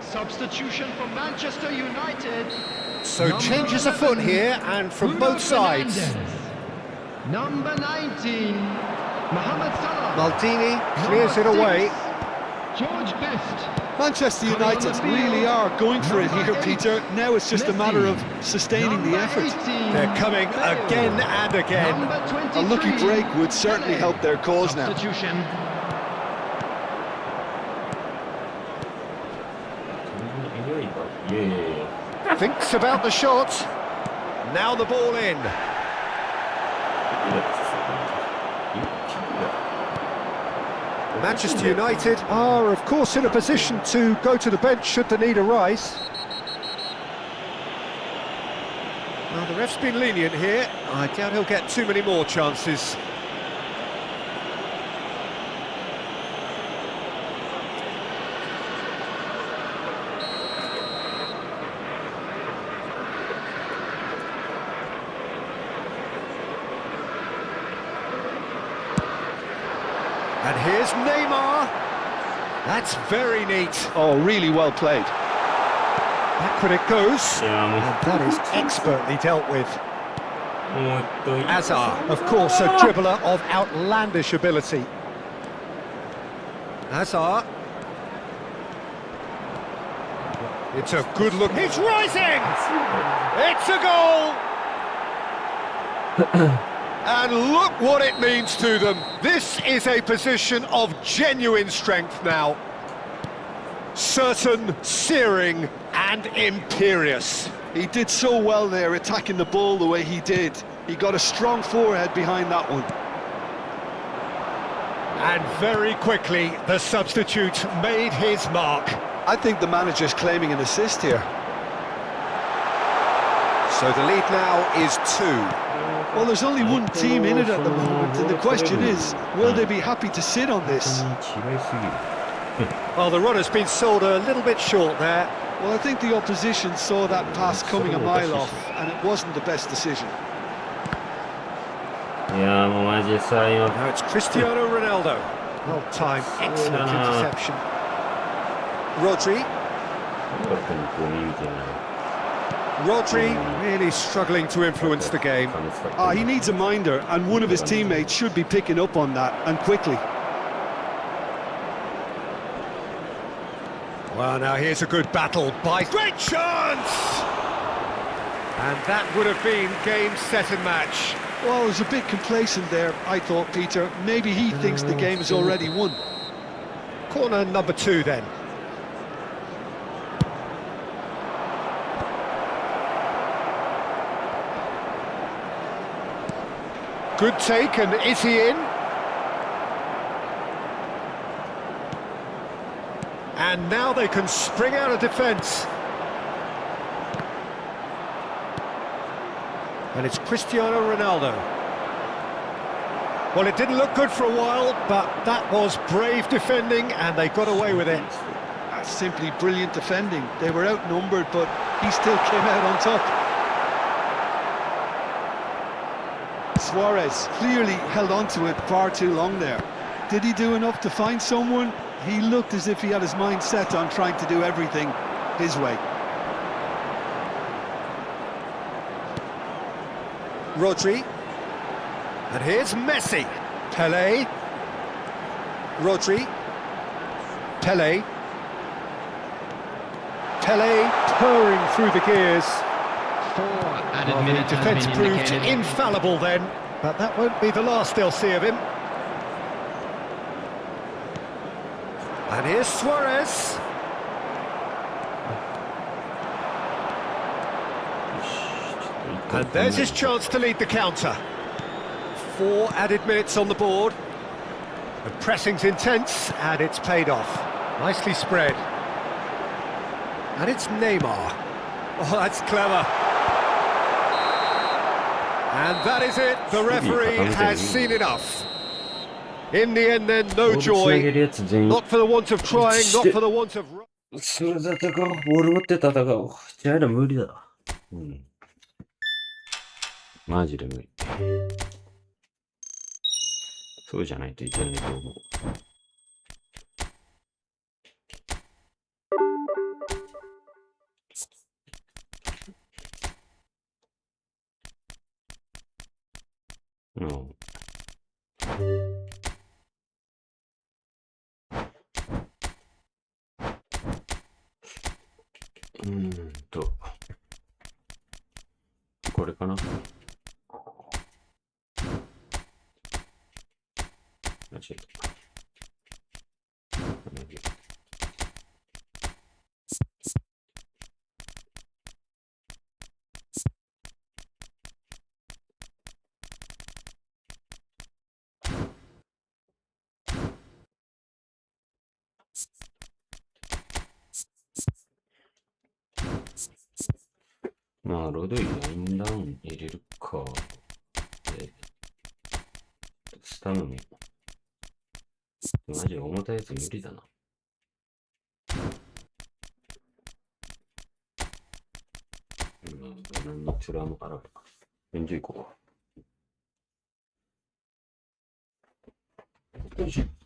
Substitution for Manchester United. So Number changes afoot 11, here, and from Bruno both sides. Fernandes. Number 19, Mohamed Salah. Maldini clears it Number away. 6, George Best. Manchester United really are going for it here, Peter. Now it's just a matter of sustaining the effort. They're coming again and again. A lucky break would certainly help their cause now. Substitution. 예. Thinks about the shot. Now the ball in. Manchester United are, of course, in a position to go to the bench should the need arise. Well, the ref's been lenient here. I doubt he'll get too many more chances. And here's Neymar. That's very neat. Oh, really well played. Back when it goes. Yeah, And that is expertly dealt with. もう一回 Hazard, of course, a dribbler of outlandish ability. Hazard. It's a good look. He's rising! It's a goal! And look what it means to them. This is a position of genuine strength now. Certain, searing, and imperious. He did so well there, attacking the ball the way he did. He got a strong forehead behind that one. And very quickly, the substitute made his mark. I think the manager's claiming an assist here. So the lead now is 2. Well, there's only one team in it at the moment, and the question is, will they be happy to sit on this? 違いすぎる Well, the runner's been sold a little bit short there. Well, I think the opposition saw that pass coming a mile off, and it wasn't the best decision. いやーもうマジでさ今 Now it's Cristiano Ronaldo. Well timed, excellent interception. Rodri. 音楽にこう見てない Rodri really struggling to influence the game. He needs a minder, and one of his teammates should be picking up on that, and quickly. Well, now here's a good battle by... Great chance! And that would have been game, set and match. Well, I was a bit complacent there, I thought, Peter. Maybe he thinks the game is already won. Corner number 2 then. Good take, and is he in? And now they can spring out of defence. And it's Cristiano Ronaldo. Well, it didn't look good for a while, but that was brave defending, and they got away with it. That's simply brilliant defending. They were outnumbered, but he still came out on top. Suarez clearly held on to it far too long there. Did he do enough to find someone? He looked as if he had his mind set on trying to do everything his way. Rodri. And here's Messi. Pelé. Rodri. Pelé. Pelé purring through the gears. 4 added Well, the minutes has defence been proved indicated. infallible then, but that won't be the last they'll see of him. And here's Suarez. And there's his chance to lead the counter. 4 added minutes on the board. The pressing's intense, and it's paid off. Nicely spread. And it's Neymar. Oh, that's clever. And that is it. The referee has seen enough. In the end, then, no ボールつなげ joy. るやつ全員 Not for the want of trying, not for the want of... それだったかボール持って戦うじゃあ無理だうんマジで無理そうじゃないといけないと思ううんこれかな間違えた。まあ、ロドイラインダウン入れるか。で、スタムも。マジ重たいやつ無理だな。何につらむからか。40いこう。よいしょ。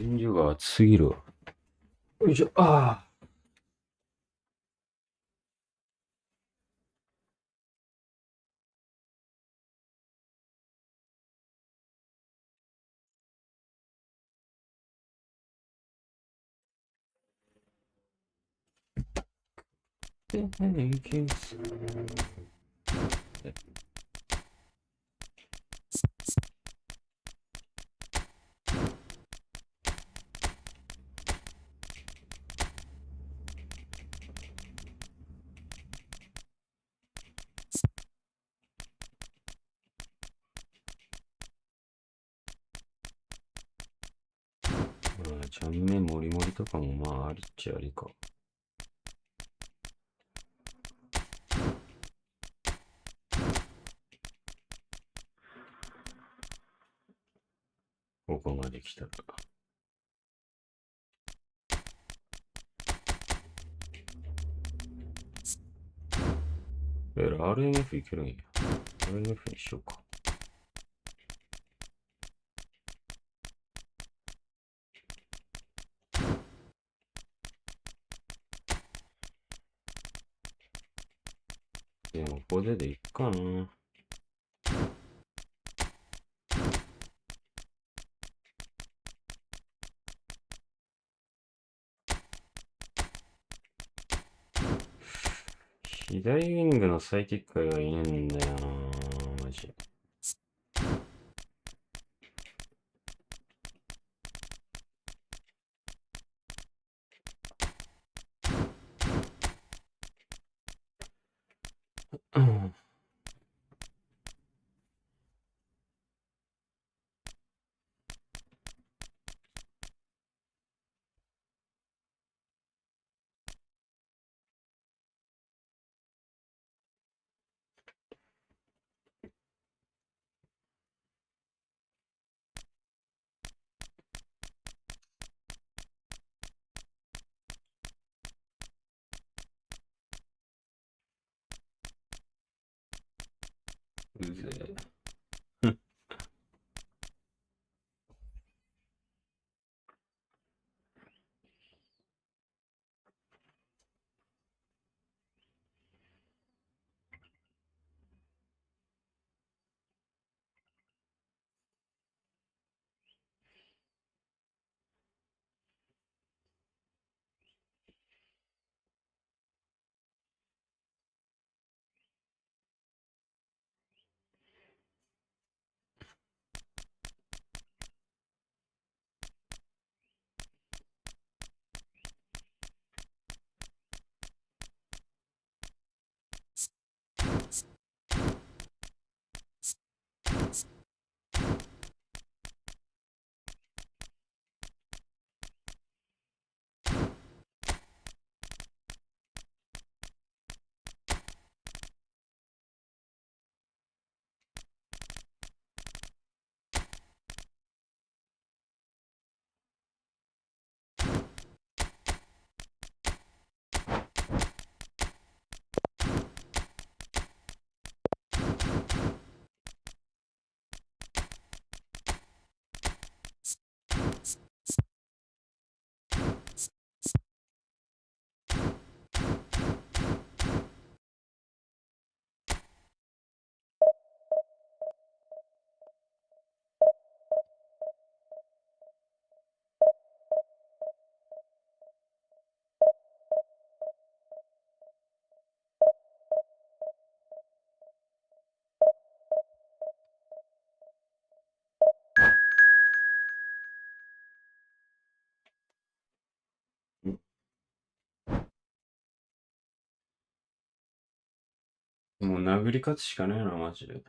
天井が熱すぎるわ。よいしょ。ああ。ちゃんめもりもりとかもまあありっちゃありか。ここまで来たら。RMF いけるんや。RMF にしようか。でもこれでいっかな。左ウィングの最適解がいねえんだよな、マジ。うん。うぜえ。もう殴り勝つしかねえな、マジで。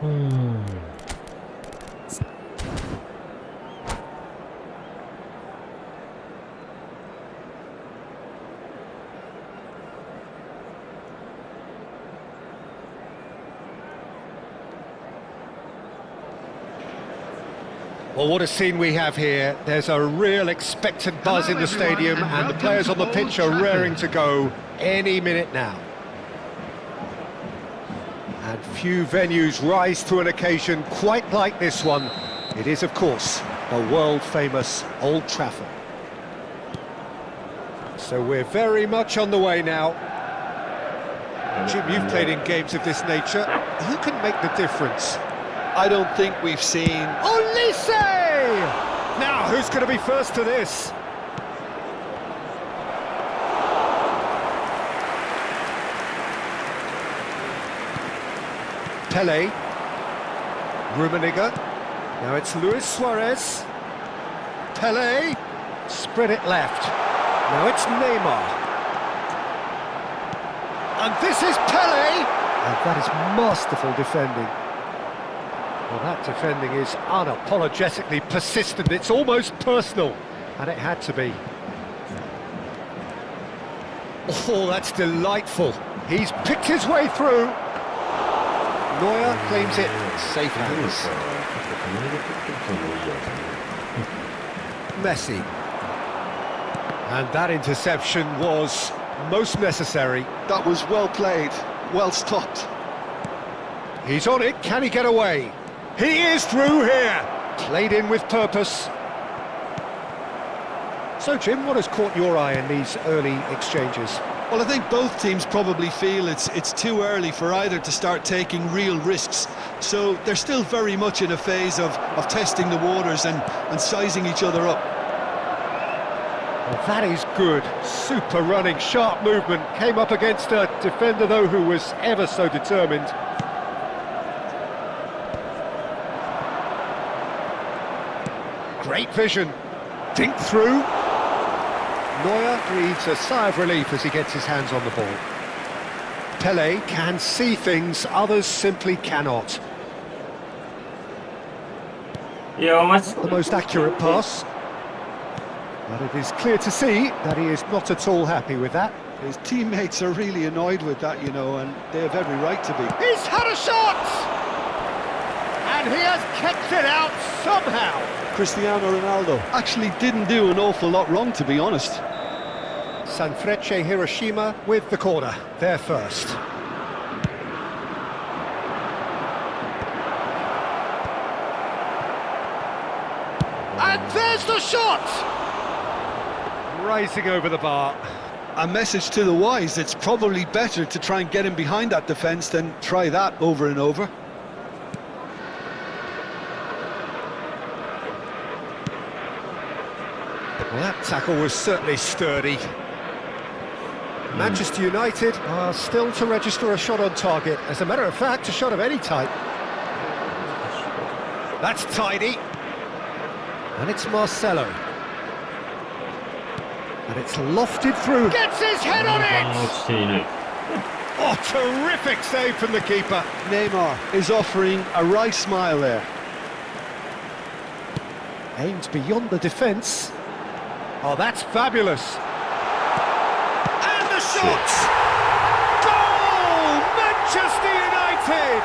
Well, what a scene we have here. There's a real expectant buzz in the stadium, and the players on the pitch are raring to go any minute now. And few venues rise to an occasion quite like this one. It is, of course, the world-famous Old Trafford. So we're very much on the way now. Jim, you've played in games of this nature. Who can make the difference? I don't think we've seen... Olise! Now, who's going to be first to this? Pele. Rummenigge. Now it's Luis Suarez. Pele. Spread it left. Now it's Neymar. And this is Pele! And that is masterful defending. Well, that defending is unapologetically persistent. It's almost personal, and it had to be. Oh, that's delightful. He's picked his way through. Neuer claims it. Safe hands. Messi. And that interception was most necessary. That was well played, well stopped. He's on it. Can he get away? He is through here. Played in with purpose. So, Jim, what has caught your eye in these early exchanges? Well, I think both teams probably feel it's too early for either to start taking real risks. So they're still very much in a phase of testing the waters and sizing each other up. Well, that is good. Super running, sharp movement. Came up against a defender, though, who was ever so determined. Great vision. Dink through. Neuer breathes a sigh of relief as he gets his hands on the ball. Pele can see things others simply cannot. The most accurate pass. But it is clear to see that he is not at all happy with that. His teammates are really annoyed with that, you know, and they have every right to be. He's had a shot! And he has kept it out somehow. Cristiano Ronaldo actually didn't do an awful lot wrong, to be honest. Sanfrecce Hiroshima with the corner, there first. And there's the shot! Rising over the bar. A message to the wise, it's probably better to try and get him behind that defence than try that over and over. Well, that tackle was certainly sturdy. Manchester United are still to register a shot on target. As a matter of fact, a shot of any type. That's tidy. And it's Marcelo. And it's lofted through. Gets his head on it! Oh, terrific save from the keeper. Neymar is offering a wry smile there. Aimed beyond the defence. Oh, that's fabulous. And the shot! Goal! Manchester United!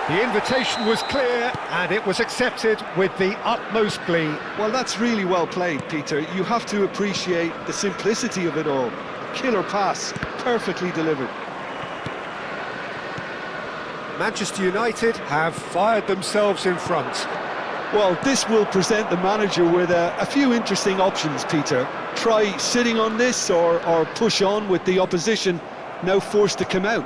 The invitation was clear, and it was accepted with the utmost glee. Well, that's really well played, Peter. You have to appreciate the simplicity of it all. Killer pass, perfectly delivered. Manchester United have fired themselves in front. Well, this will present the manager with a few interesting options, Peter. Try sitting on this or push on with the opposition now forced to come out.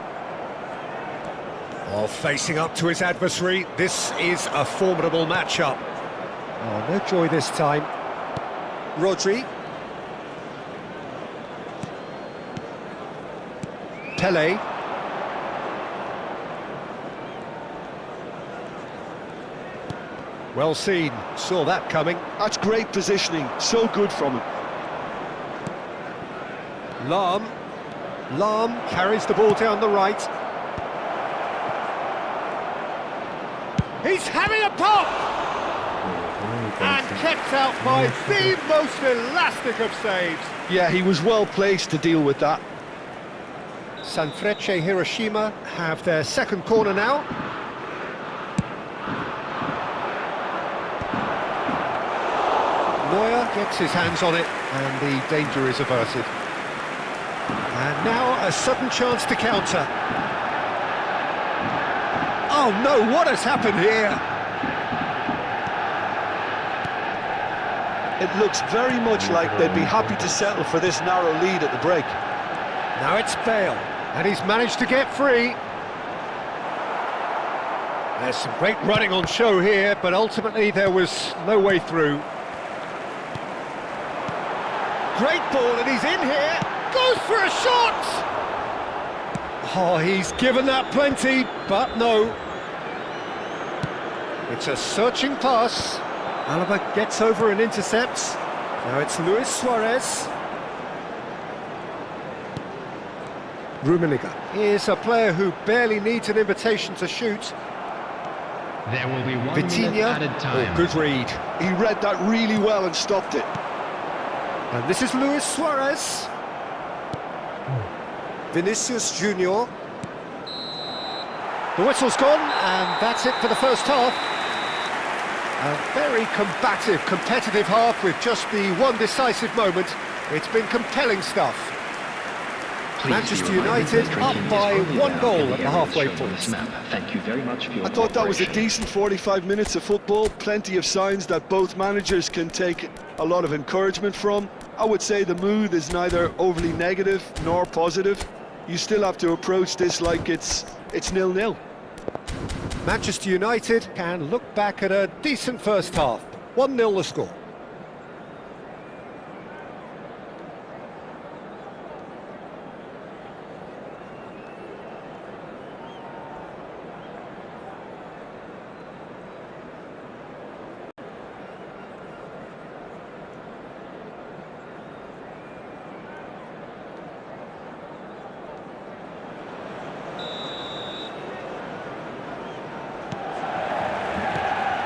Oh, facing up to his adversary, this is a formidable matchup. Oh, no joy this time. Rodri. Pele. Well seen, saw that coming. That's great positioning, so good from him. Lahm carries the ball down the right. He's having a pop! And kept out by the most elastic of saves. Yeah, he was well placed to deal with that. Sanfrecce Hiroshima have their second corner now. Neuer gets his hands on it and the danger is averted. And now a sudden chance to counter. Oh no, what has happened here? It looks very much like they'd be happy to settle for this narrow lead at the break. Now it's Bale, and he's managed to get free. There's some great running on show here, but ultimately there was no way through. Great ball, and he's in here. Goes for a shot! Oh, he's given that plenty, but no. It's a searching pass. Alaba gets over and intercepts. Now it's Luis Suarez. Rummenigge is a player who barely needs an invitation to shoot. There will be 1 minute Vitinha, added time. good read. He read that really well and stopped it. And this is Luis Suarez. Vinicius Junior. The whistle's gone, and that's it for the first half. A very combative, competitive half with just the one decisive moment. It's been compelling stuff. Manchester United up by 1 goal at the halfway point. Thank you very much for your I thought that was a decent 45 minutes of football. Plenty of signs that both managers can take a lot of encouragement from. I would say the mood is neither overly negative nor positive. You still have to approach this like it's 0-0. Manchester United can look back at a decent first half. 1-0 the score.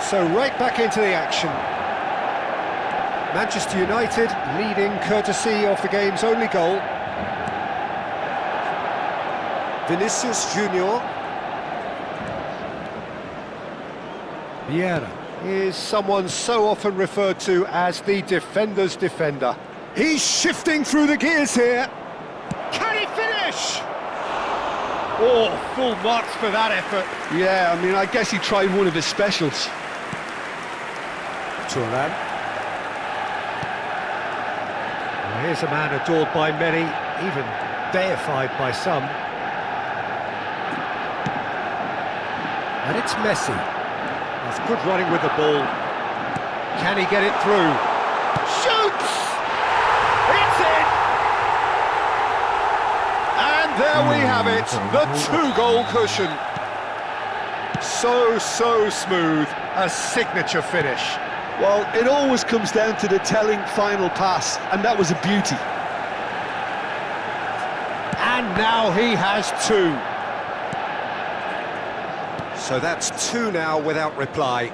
So right back into the action. Manchester United leading courtesy of the game's only goal. Vinicius Junior. Vieira is someone so often referred to as the defender's defender. He's shifting through the gears here. Can he finish? Oh, full marks for that effort. Yeah, I mean, I guess he tried one of his specials. Well, here's a man adored by many, even deified by some. And it's Messi. That's good running with the ball. Can he get it through? Shoots! It's in! And there we have it, the 2-goal cushion. So smooth, a signature finish. Well, it always comes down to the telling final pass, and that was a beauty. And now he has 2. So that's 2 now without reply.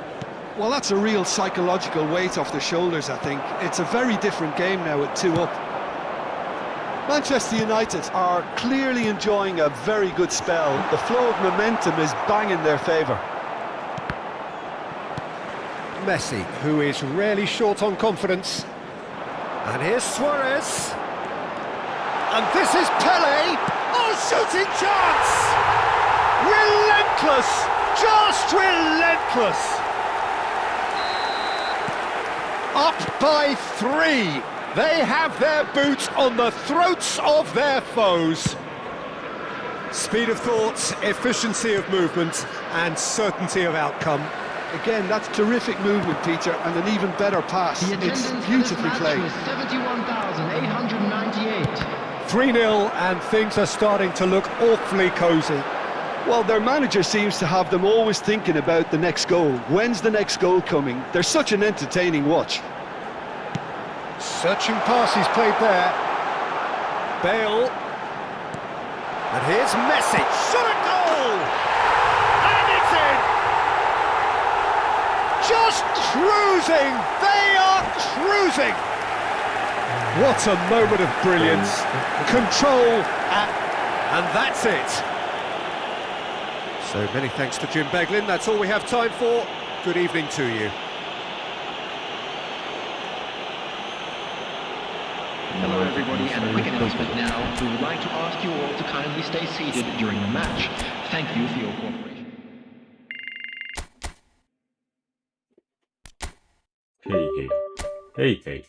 Well, that's a real psychological weight off the shoulders, I think. It's a very different game now with 2 up. Manchester United are clearly enjoying a very good spell. The flow of momentum is bang in their favour. Messi, who is rarely short on confidence. And here's Suarez. And this is Pelé. Oh, shooting chance! Relentless! Just relentless! Up by 3. They have their boots on the throats of their foes. Speed of thought, efficiency of movement, and certainty of outcome. Again, that's terrific movement, Peter, and an even better pass. The It's attendance beautifully for this match played. was 71,898. 3-0, and things are starting to look awfully cosy. Well, their manager seems to have them always thinking about the next goal. When's the next goal coming? They're such an entertaining watch. Searching pass he's played there. Bale. And here's Messi. Shot a goal! And it's in! just cruising! They are cruising! What a moment of brilliance. Control, and that's it. So many thanks to Jim Beglin. That's all we have time for. Good evening to you. Hello everybody, and a quick announcement now. We would like to ask you all to kindly stay seated during the match. Thank you for your cooperation. Hey, hey. Hey, hey.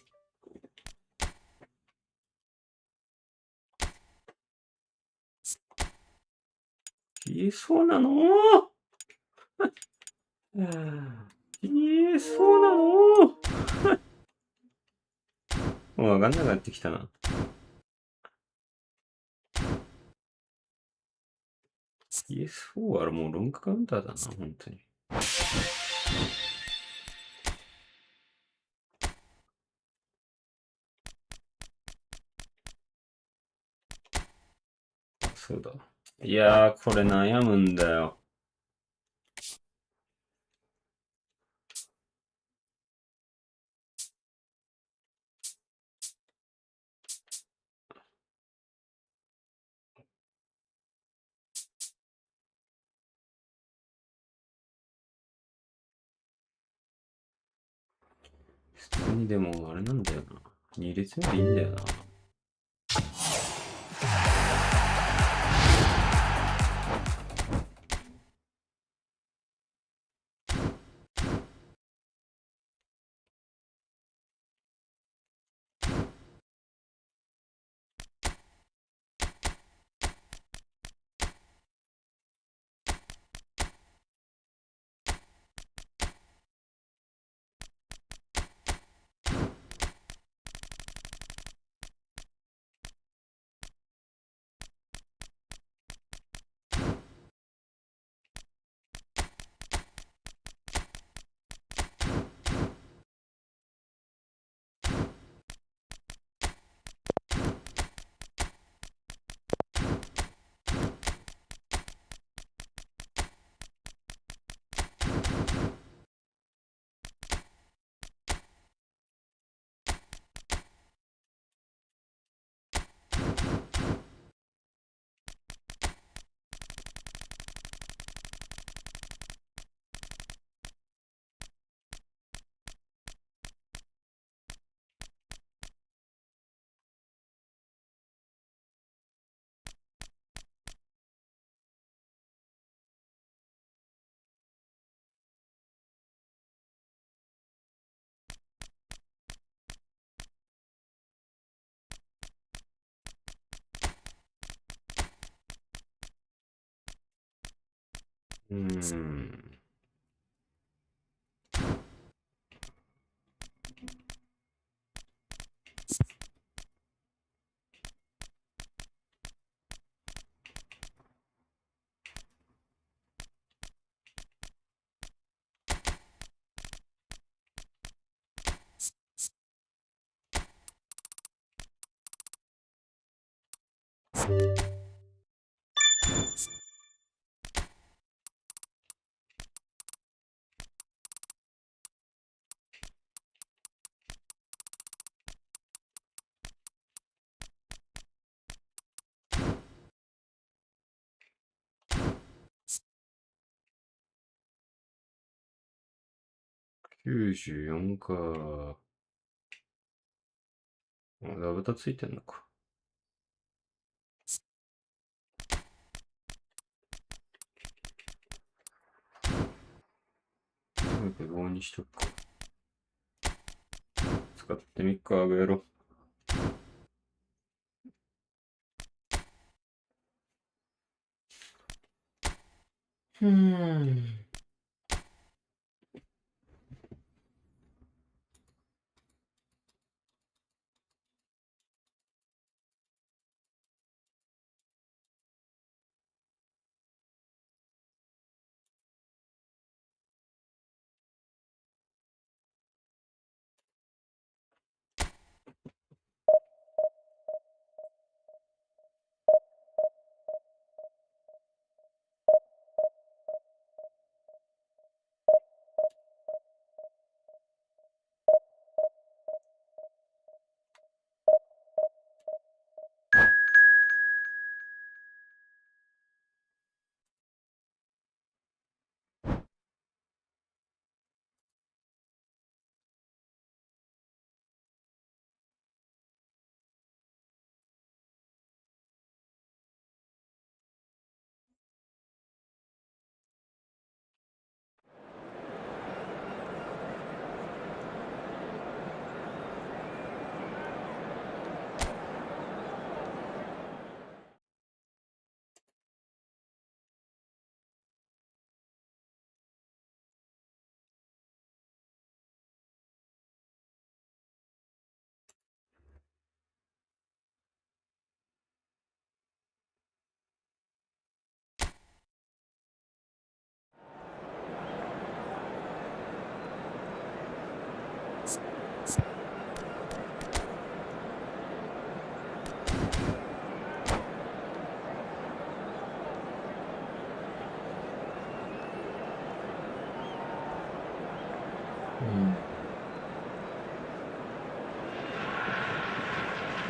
そうなのそうなのもうわかんなくなってきたな。PS4 はもうロングカウンターだな、本当に。そうだ。いやー、これ悩むんだよ。普通にでもあれなんだよな。2列目でいいんだよな。94か。ダブタついてんのか。とにかく棒にしとくか。使ってみっか、あげろ。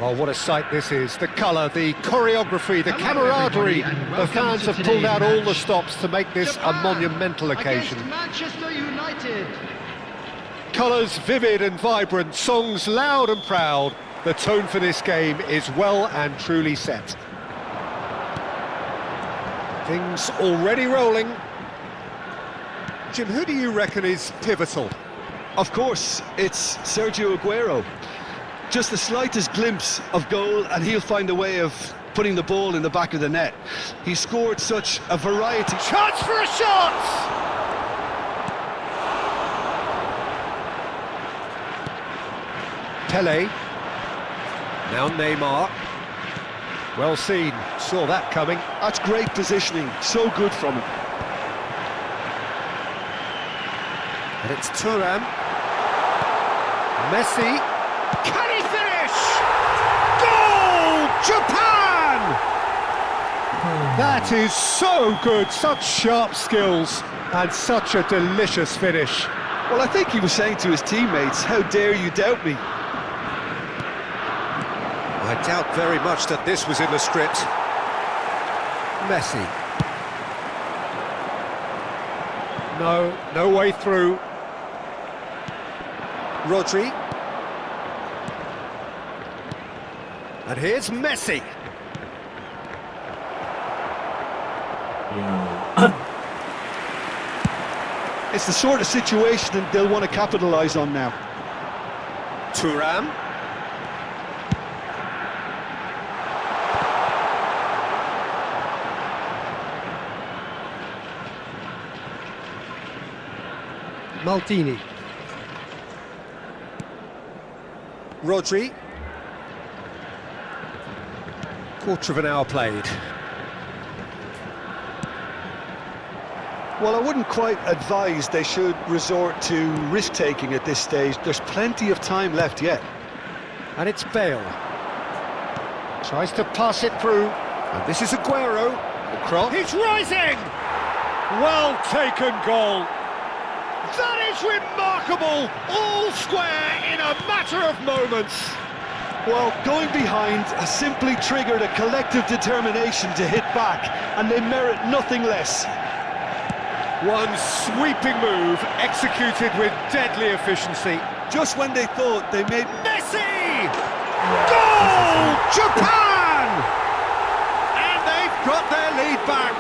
Well, what a sight this is. The colour, the choreography, the Hello, camaraderie. everybody, and The welcome fans to have pulled today's out all the match. stops to make this a monumental occasion. Against Manchester United. Colours vivid and vibrant, songs loud and proud. The tone for this game is well and truly set. Things already rolling. Jim, who do you reckon is pivotal? Of course, it's Sergio Aguero. Just the slightest glimpse of goal and he'll find a way of putting the ball in the back of the net. He scored such a variety. Chance for a shot! Pele. Now Neymar. Well seen, saw that coming. That's great positioning, so good from him. And it's Thuram. Messi. Can he finish? Goal! Japan! That is so good, such sharp skills and such a delicious finish. Well, I think he was saying to his teammates, how dare you doubt me? I doubt very much that this was in the script. Messi. No way through. Rodri. And here's Messi. It's the sort of situation that they'll want to capitalise on now. Thuram. Maldini. Rodri. Quarter of an hour played. Well, I wouldn't quite advise they should resort to risk-taking at this stage. There's plenty of time left yet. And it's Bale. Tries to pass it through. And this is Aguero. The cross. He's rising! Well taken goal. That is remarkable! All square in a matter of moments. Well, going behind has simply triggered a collective determination to hit back, and they merit nothing less. One sweeping move, executed with deadly efficiency. Just when they thought they made... Messi! Goal! Japan! And they've got their lead back.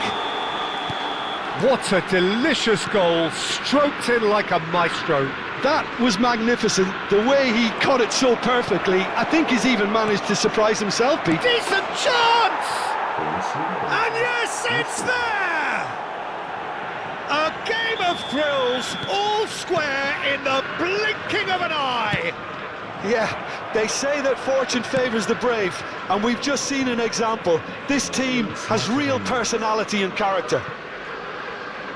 What a delicious goal, stroked in like a maestro. That was magnificent. The way he caught it so perfectly, I think he's even managed to surprise himself, Pete. Decent chance! And yes, it's there! A game of thrills, all square in the blinking of an eye. Yeah, they say that fortune favours the brave, and we've just seen an example. This team has real personality and character.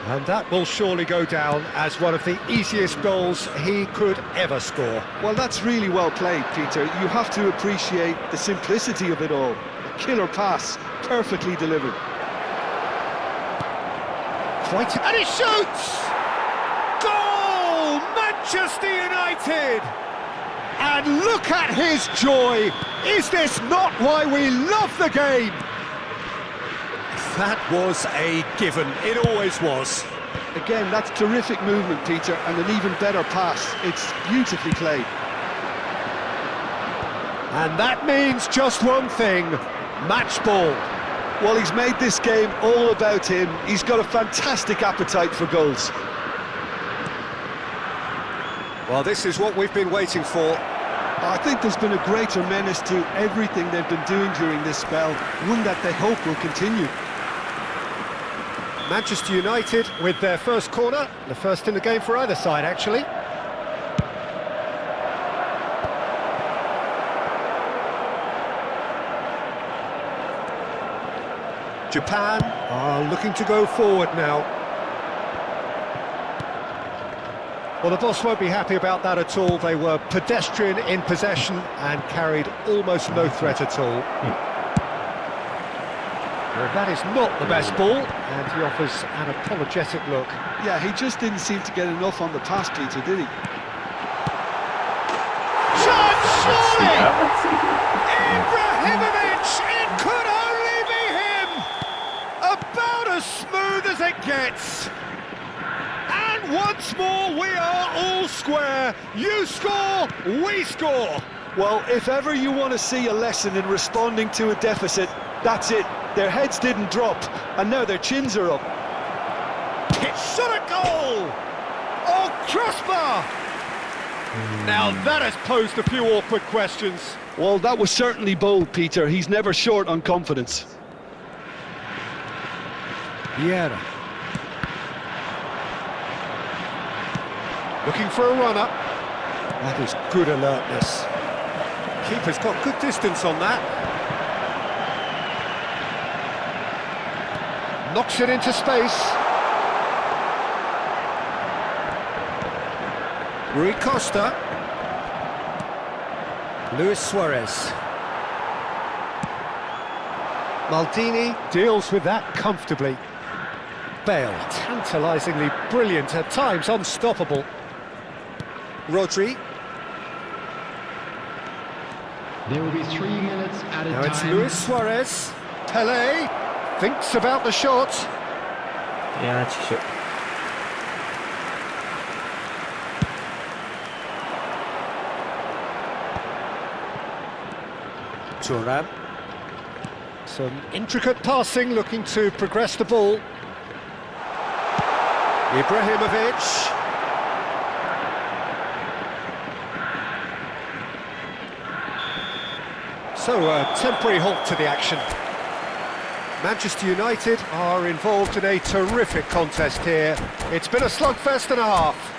And that will surely go down as one of the easiest goals he could ever score. Well, that's really well played, Peter. You have to appreciate the simplicity of it all. A killer pass, perfectly delivered. And he shoots! Goal! Manchester United! And look at his joy! Is this not why we love the game? That was a given. It always was. Again, that's terrific movement, Peter, and an even better pass. It's beautifully played. And that means just one thing, match ball. Well, he's made this game all about him. He's got a fantastic appetite for goals. Well, this is what we've been waiting for. I think there's been a greater menace to everything they've been doing during this spell, one that they hope will continue. Manchester United with their first corner, the first in the game for either side, actually. Japan are looking to go forward now. Well, the boss won't be happy about that at all. They were pedestrian in possession and carried almost no threat at all. Well, that is not the best ball, and he offers an apologetic look. Yeah, he just didn't seem to get enough on the pass, Peter, did he? Chance, surely! Ibrahimovic! It could only be him! About as smooth as it gets. And once more, we are all square. You score, we score. Well, if ever you want to see a lesson in responding to a deficit, that's it. Their heads didn't drop, and now their chins are up. Shot a goal! Oh, crossbar! Now that has posed a few awkward questions. Well, that was certainly bold, Peter. He's never short on confidence. Vieira. Looking for a runner. That is good alertness. Keeper's got good distance on that. Knocks it into space. Rui Costa. Luis Suarez. Maldini deals with that comfortably. Bale, tantalisingly brilliant, at times unstoppable. Rodri. There will be 3 minutes added Now it's time. Luis Suarez. Pelé thinks about the shot. Yeah, it's sure. Thuram. Some intricate passing, looking to progress the ball. Ibrahimovic. So a temporary halt to the action. Manchester United are involved in a terrific contest here. It's been a slugfest and a half.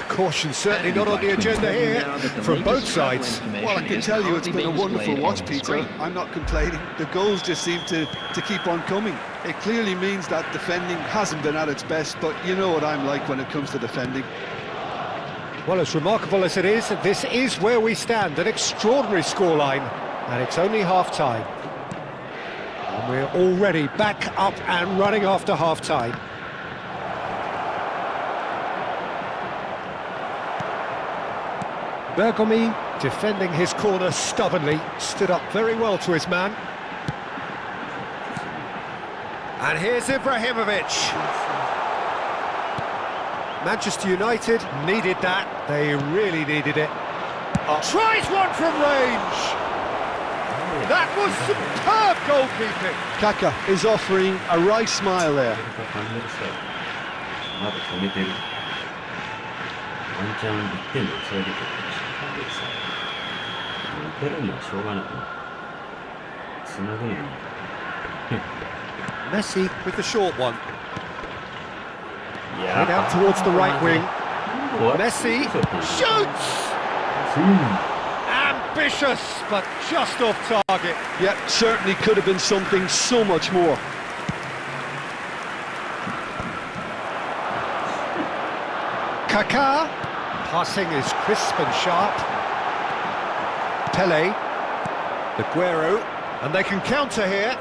Caution certainly not on the agenda here from both sides. Well, I can tell you it's been a wonderful watch, Peter. I'm not complaining. The goals just seem to keep on coming. It clearly means that defending hasn't been at its best, but you know what I'm like when it comes to defending. Well, as remarkable as it is, this is where we stand, an extraordinary scoreline, and it's only half-time. And we're already back up and running after half-time. Bergomi, defending his corner stubbornly, stood up very well to his man. And here's Ibrahimovic. Manchester United needed that. They really needed it. Tries one from range. That was superb goalkeeping. Kaka is offering a right smile there. まだ止めてる。ワンチャン1点で抑えてくるかもしれないです。打てるのはしょうがない。つなぐのに。Messi with the short one. Yeah. Played out towards the right wing. Messi shoots! Ambitious, but just off target. Yeah, certainly could have been something so much more. Kaká. Passing is crisp and sharp. Pelé. Aguero. And they can counter here.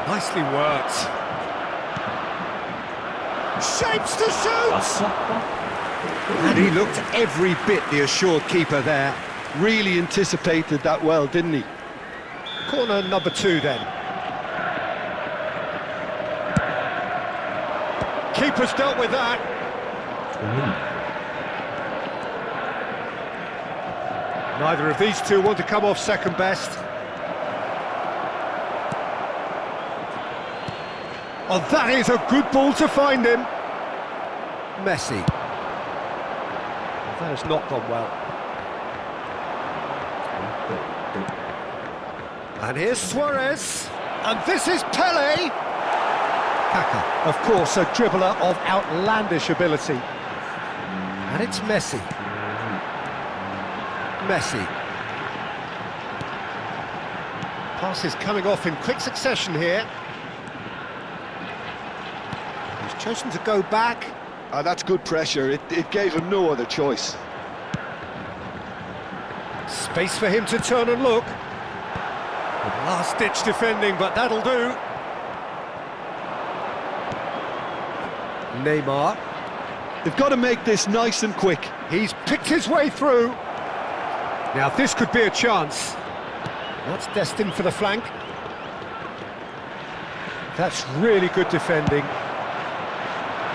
Nicely worked. Shapes to shoot! And he looked every bit the assured keeper there. Really anticipated that well, didn't he? Corner number 2 then. Keeper's dealt with that. Neither of these two want to come off second best. Oh, that is a good ball to find him. Messi. That has not gone well. And here's Suarez. And this is Pelé. Kaká, of course, a dribbler of outlandish ability. And it's Messi. Messi. Passes coming off in quick succession here. He's chosen to go back. That's good pressure. It gave him no other choice. Space for him to turn and look. Last-ditch defending, but that'll do. Neymar. They've got to make this nice and quick. He's picked his way through. Now this could be a chance. That's destined for the flank. That's really good defending.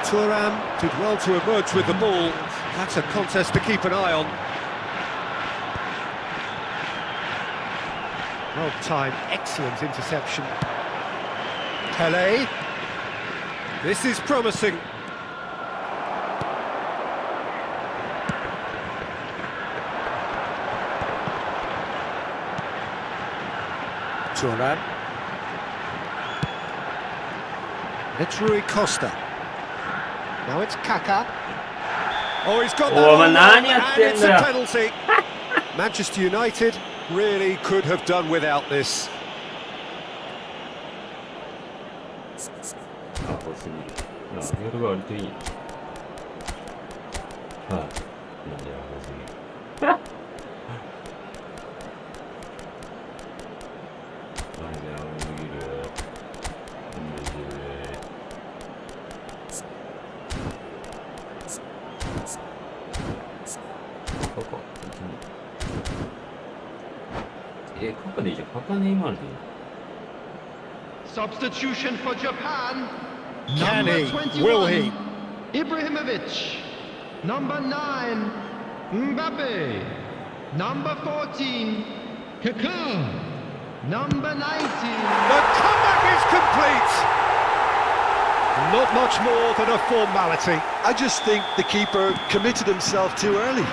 Thuram did well to emerge with the ball. That's a contest to keep an eye on. Well timed, excellent interception. Pele. This is promising. Thuram. It's Rui Costa. Now it's Kaka. Oh, he's got that Oh, on, man, and it's a penalty. Manchester United really could have done without this. アホすぎる。あ、夜が割といい。はい。なんでアホすぎる。なんでアホすぎる。カカ、カカでいいじゃん。カカネイマールでいい。 Substitution for Japan. Can Number he? 21, Will he? Ibrahimovic. Number 9, Mbappe. Number 14, Kaká. Number 19. The comeback is complete. Not much more than a formality. I just think the keeper committed himself too early.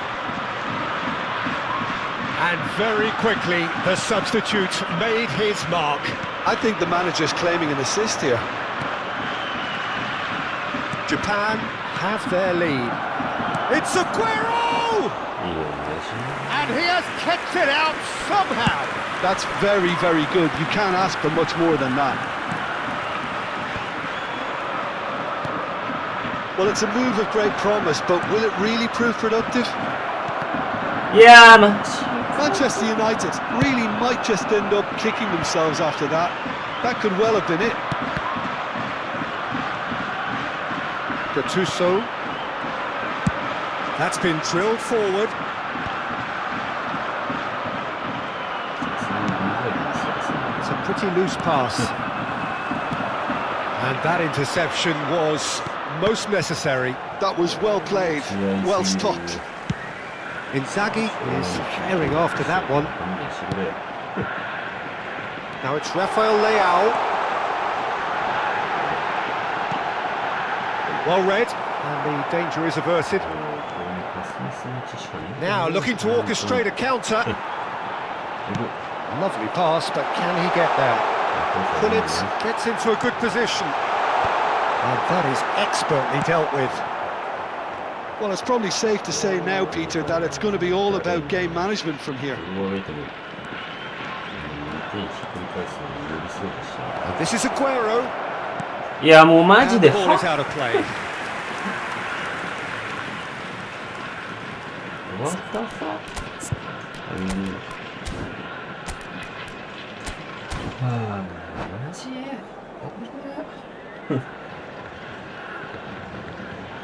And very quickly, the substitute made his mark. I think the manager's claiming an assist here. Japan have their lead. It's Aguero! And he has kept it out somehow. That's very, very good. You can't ask for much more than that. Well, it's a move of great promise, but will it really prove productive? Yeah, man. Manchester United really might just end up kicking themselves after that. That could well have been it. Gattuso. That's been drilled forward. It's a pretty loose pass. And that interception was most necessary. That was well played, well stopped. Inzaghi is herring after that one. Now it's Rafael Leao. Well read, and the danger is averted. Now looking to orchestrate a counter. Lovely pass, but can he get there? Pulitz gets into a good position. And that is expertly dealt with. Well, it's probably safe to say now, Peter, that it's going to be all about game management from here. And this is Aguero. いや、もうマジ And で the ball is out of play. What the fuck? はあ、マジ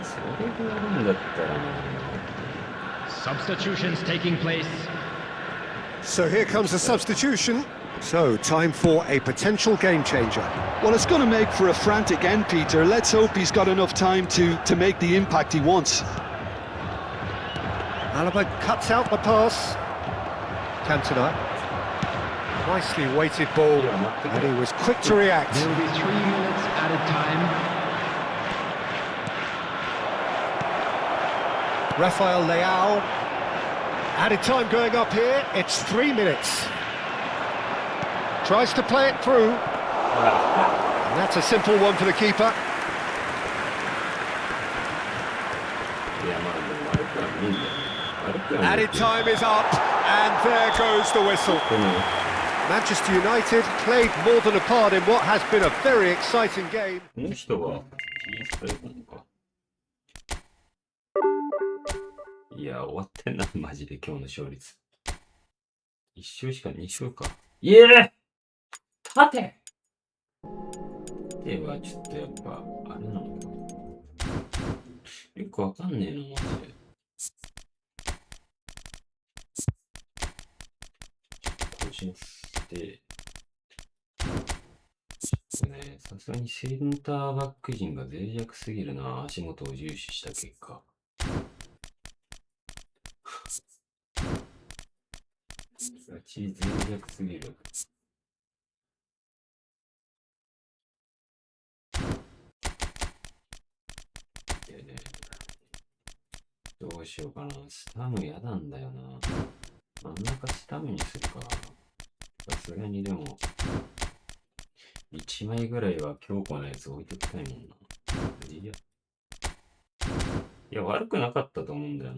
それがあるんだったら Substitutions taking place. So here comes a substitution. So, time for a potential game changer. Well, it's going to make for a frantic end, Peter. Let's hope he's got enough time to make the impact he wants. Alaba cuts out the pass. Cantona. Nicely weighted ball, and he was quick to react. There will be 3 minutes added time. Rafael Leao. Added time going up here. It's 3 minutes. Tries to play it through. And that's a simple one for the keeper. いや、まあ、でも悪くはないんだよ。悪くはない。 Added time is up, and there goes the whistle. でも Manchester United played more than a part in what has been a very exciting game. この人は PS プレイなのか。いや、終わってんな、マジで今日の勝率。1周しか2周か。いえ縦縦はちょっとやっぱ、あれなのか。よくわかんねえな、マジで。更新して、ね、さすがにセンターバック陣が脆弱すぎるな、足元を重視した結果。ガチ脆弱すぎる。でね、どうしようかな。スタム嫌なんだよな。真ん中スタムにするか。さすがにでも、1枚ぐらいは強固なやつ置いときたいもんな。いや、悪くなかったと思うんだよな。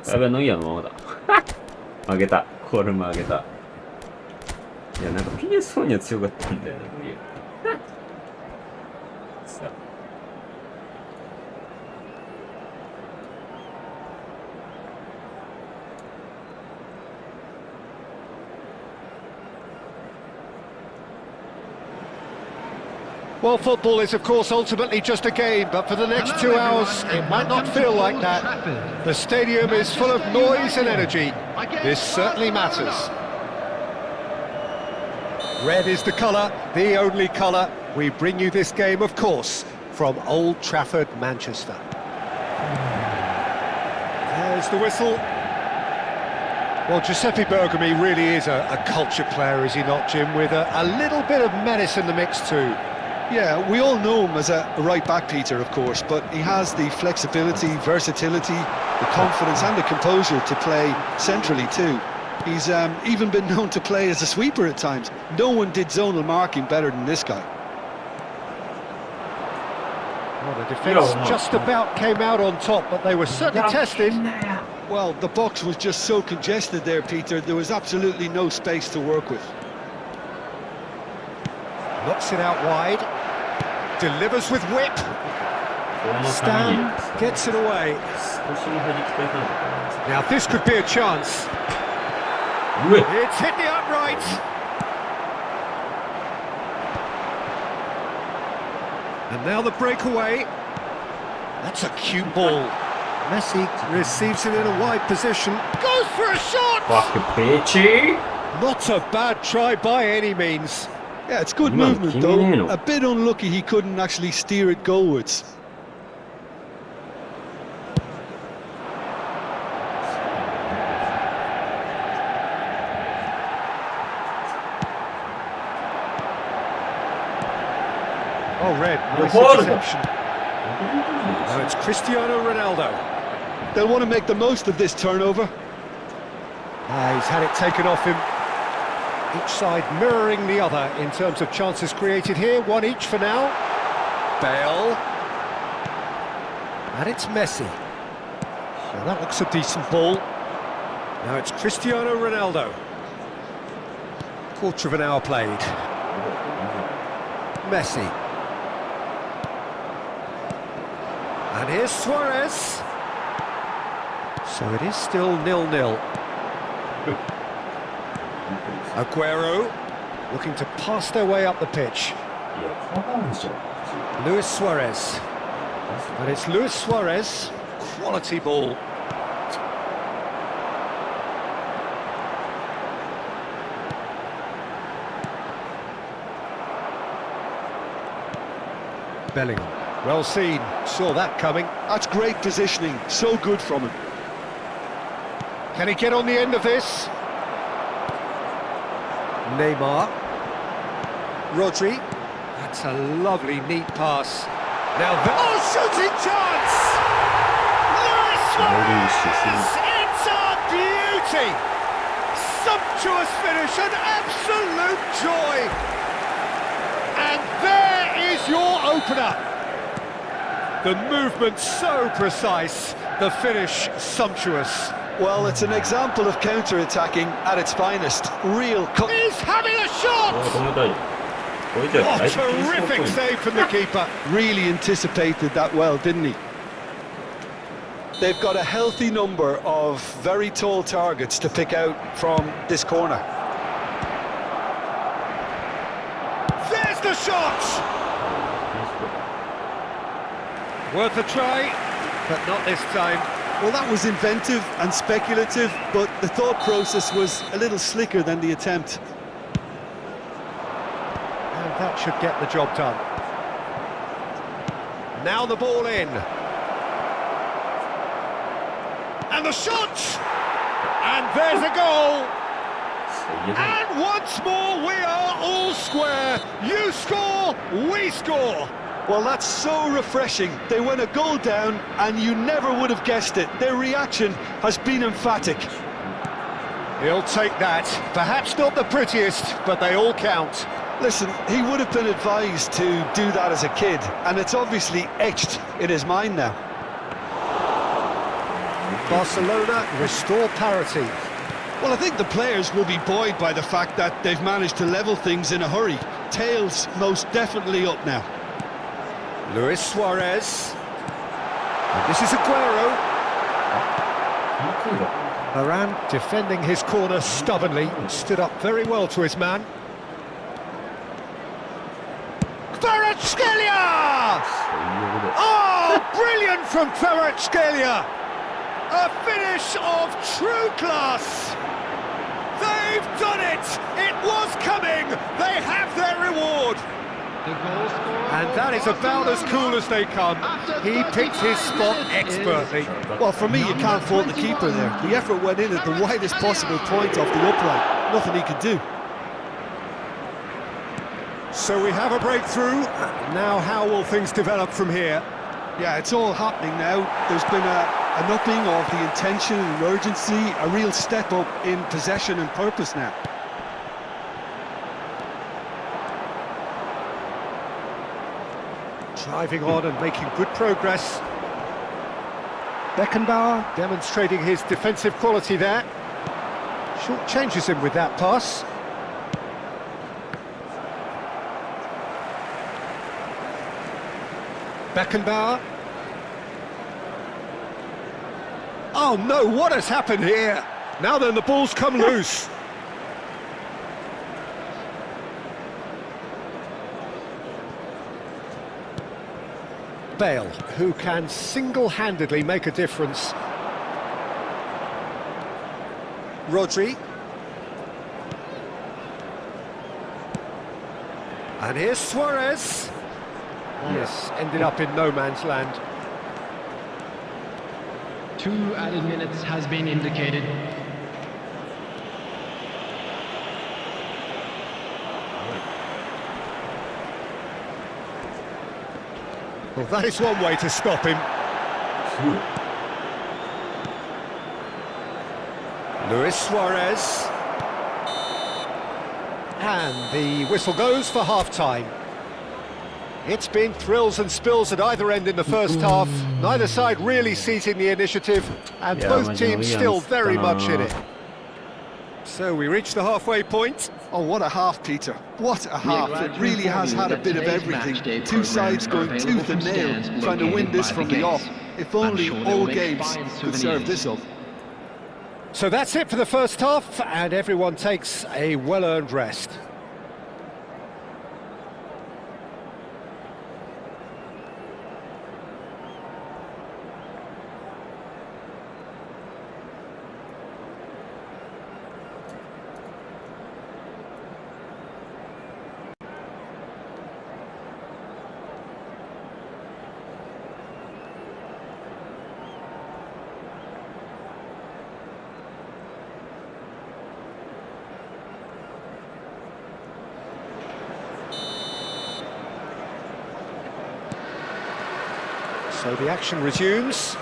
やべ、ノイアーのままだ。負けた。コールも上げた。いや、なんか PS4 には強かったんだよな、ノイアー。さあ。Well, football is, of course, ultimately just a game, but for the next 2 hours, it might not feel like that. The stadium is full of noise and energy. This certainly matters. Red is the colour, the only colour. We bring you this game, of course, from Old Trafford, Manchester. There's the whistle. Well, Giuseppe Bergomi really is a culture player, is he not, Jim, with a little bit of menace in the mix too. Yeah, we all know him as a right-back, Peter, of course, but he has the flexibility, versatility, the confidence and the composure to play centrally too. He's even been known to play as a sweeper at times. No one did zonal marking better than this guy. Well, the defence just about came out on top, but they were certainly tested. Well, the box was just so congested there, Peter, there was absolutely no space to work with. Knocks it out wide. Delivers with whip. Stan gets it away. Now this could be a chance. It's hit the upright. And now the breakaway. That's a cute ball. Messi receives it in a wide position. Goes for a shot! Not a bad try by any means. Yeah, it's good movement though. A bit unlucky he couldn't actually steer it goalwards. Oh, Red, nice interception. Now it's Cristiano Ronaldo. They'll want to make the most of this turnover. He's had it taken off him. Each side mirroring the other in terms of chances created here. One each for now. Bale. And it's Messi. So that looks a decent ball. Now it's Cristiano Ronaldo. Quarter of an hour played. Messi. And here's Suarez. So it is still 0-0. Aguero looking to pass their way up the pitch. Luis Suarez. And it's Luis Suarez. Quality ball. Bellingham. Well seen. Saw that coming. That's great positioning. So good from him. Can he get on the end of this? Neymar. Rodri. That's a lovely, neat pass. Now, oh, shooting chance! Luis Suarez! It's a beauty! Sumptuous finish, an absolute joy! And there is your opener. The movement so precise, the finish sumptuous. Well, it's an example of counter-attacking at its finest. Real... He's having a shot! Oh, terrific save from the keeper. Really anticipated that well, didn't he? They've got a healthy number of very tall targets to pick out from this corner. There's the shot! Worth a try, but not this time. Well, that was inventive and speculative, but the thought process was a little slicker than the attempt. And that should get the job done. Now the ball in. And the shot! And there's a goal! And once more we are all square. You score, we score. Well, that's so refreshing. They went a goal down and you never would have guessed it. Their reaction has been emphatic. He'll take that. Perhaps not the prettiest, but they all count. Listen, he would have been advised to do that as a kid, and it's obviously etched in his mind now. Barcelona restore parity. Well, I think the players will be buoyed by the fact that they've managed to level things in a hurry. Tails most definitely up now. Luis Suarez. And this is Aguero. Varane defending his corner stubbornly, stood up very well to his man. Kvaratskhelia! Oh, brilliant from Kvaratskhelia! A finish of true class! They've done it! It was coming! They have their reward! And that is about as cool as they come. He picked his spot expertly. Well, for me, you can't fault the keeper there. The effort went in at the widest possible point off the upright. Nothing he could do. So we have a breakthrough. Now how will things develop from here? Yeah, it's all happening now. There's been an upping of the intention and urgency, a real step up in possession and purpose now. Driving on and making good progress. Beckenbauer demonstrating his defensive quality there. Short changes him with that pass. Beckenbauer. Oh no, what has happened here? Now then, the ball's come loose. Bale, who can single-handedly make a difference. Rodri. And here's Suarez. Yes, ended up in no man's land. 2 added minutes has been indicated. Well, that is one way to stop him. Luis Suarez. And the whistle goes for half-time. It's been thrills and spills at either end in the first half. Neither side really seizing the initiative, and both teams still very much in it. So we reach the halfway point. Oh, what a half, Peter. What a half. It really has had a bit of everything. Two sides going tooth and nail, trying to win this from the off. If only all games could serve this up. So that's it for the first half, and everyone takes a well-earned rest. So the action resumes.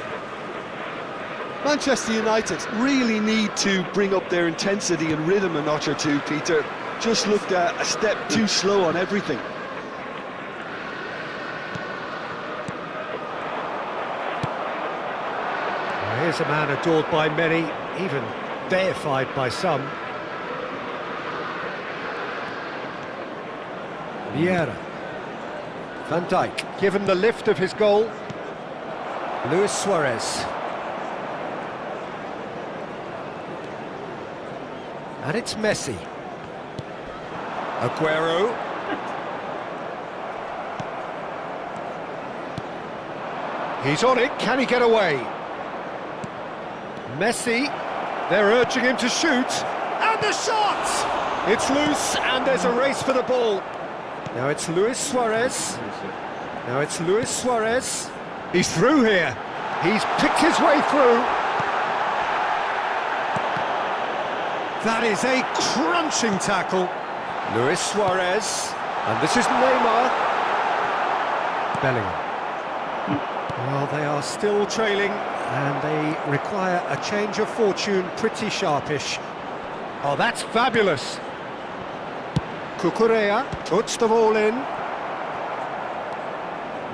Manchester United really need to bring up their intensity and rhythm a notch or two, Peter. Just looked a step too slow on everything. Well, here's a man adored by many, even deified by some. Vieira. Van Dijk, given the lift of his goal. Luis Suarez. And it's Messi. Aguero. He's on it, can he get away? Messi, they're urging him to shoot. And the shot! It's loose and there's a race for the ball. Now it's Luis Suarez. Now it's Luis Suarez. He's through here. He's picked his way through. That is a crunching tackle. Luis Suarez. And this is Neymar. Bellingham. Well, they are still trailing and they require a change of fortune pretty sharpish. Oh, that's fabulous. Cucurella puts the ball in.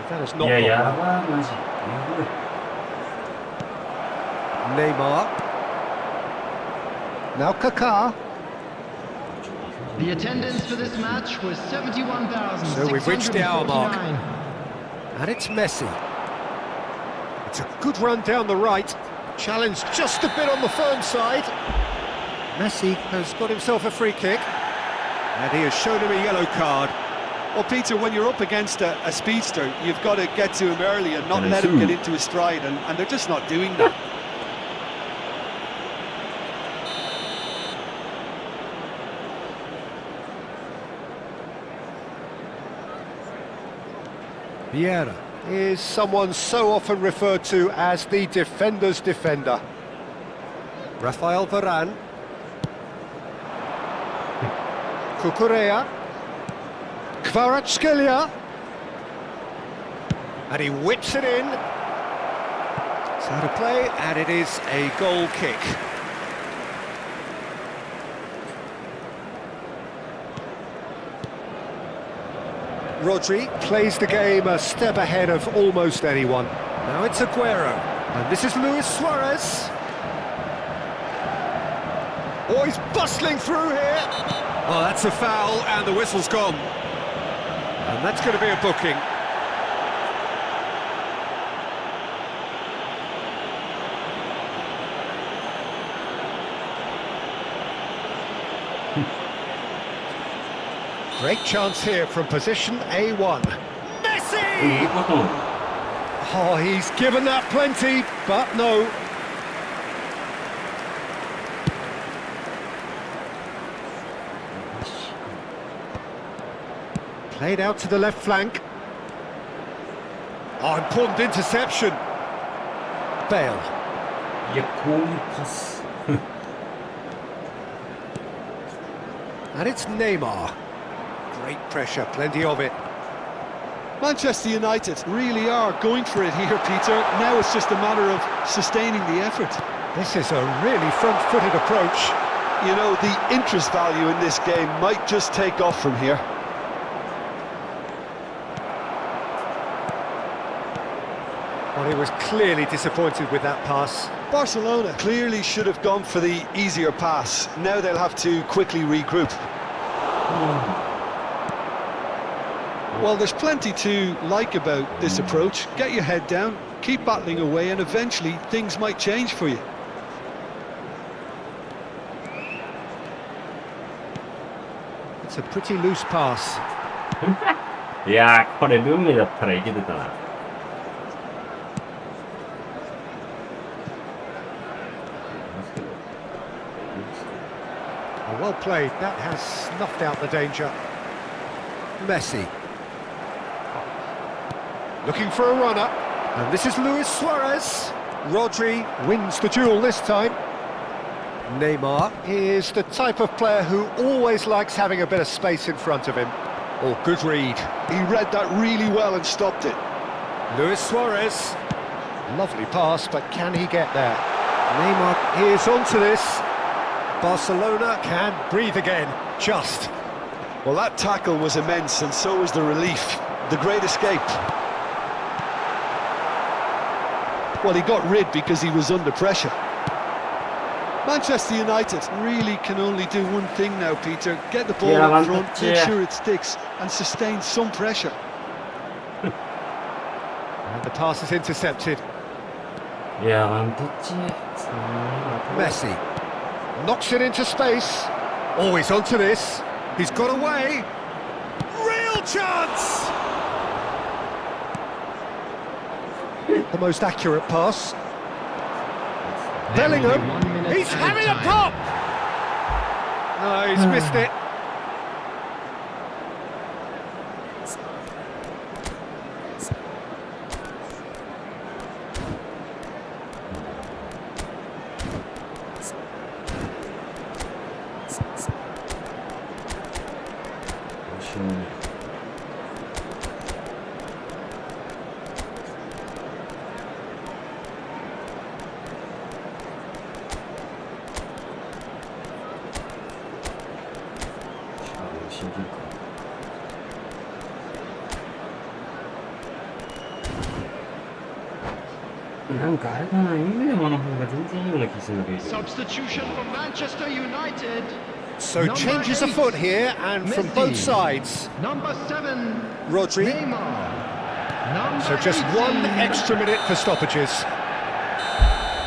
That is not 야, gone 야, well. 와, 맛이. Neymar. Now Kaká. The attendance for this match was 71,649. So we've reached the hour mark. And it's Messi. It's a good run down the right. Challenge just a bit on the firm side. Messi has got himself a free kick. And he has shown him a yellow card. Well, Peter, when you're up against a speedster, you've got to get to him early and not let him get into his stride, and they're just not doing that. Vieira is someone so often referred to as the defender's defender. Rafael Varane. Cucurella. Kvaratskhelia. And he whips it in. It's out of play, and it is a goal kick. Rodri plays the game a step ahead of almost anyone. Now it's Aguero, and this is Luis Suarez. Oh, he's bustling through here. Oh, that's a foul, and the whistle's gone. And that's going to be a booking. Great chance here from position A1. Messi! Oh, he's given that plenty, but no. Played out to the left flank. Oh, important interception. Bale. 이게 공 파스. And it's Neymar. Great pressure, plenty of it. Manchester United really are going for it here, Peter. Now it's just a matter of sustaining the effort. This is a really front-footed approach. You know, the interest value in this game might just take off from here. Well, he was clearly disappointed with that pass. Barcelona clearly should have gone for the easier pass. Now they'll have to quickly regroup. Well, there's plenty to like about this approach. Get your head down, keep battling away, and eventually things might change for you. It's a pretty loose pass. 야, 컬에 눈이 잡혀라 이게 됐잖아. Well played, that has snuffed out the danger. Messi. Looking for a runner. And this is Luis Suarez. Rodri wins the duel this time. Neymar is the type of player who always likes having a bit of space in front of him. Oh, good read. He read that really well and stopped it. Luis Suarez. Lovely pass, but can he get there? Neymar is onto this. Barcelona can breathe again, just. Well, that tackle was immense, and so was the relief. The great escape. Well, he got rid because he was under pressure. Manchester United really can only do one thing now, Peter. Get the ball Yeah, up front, but, make yeah. sure it sticks, and sustain some pressure. And the pass is intercepted. Yeah, one touch. Messi knocks it into space. Always onto this. He's got away. Real chance! The most accurate pass. There will be 1 Bellingham, minute he's added having a time. pop! No, he's missed it. 신기할 なんかあれだな、イングラムの方が全然いいような気するんだけど。 Substitution for Manchester United. So Number changes 8, afoot here, and from both Messi. sides. Number 7, Rodri. Neymar. Number So just 18, one extra minute for stoppages.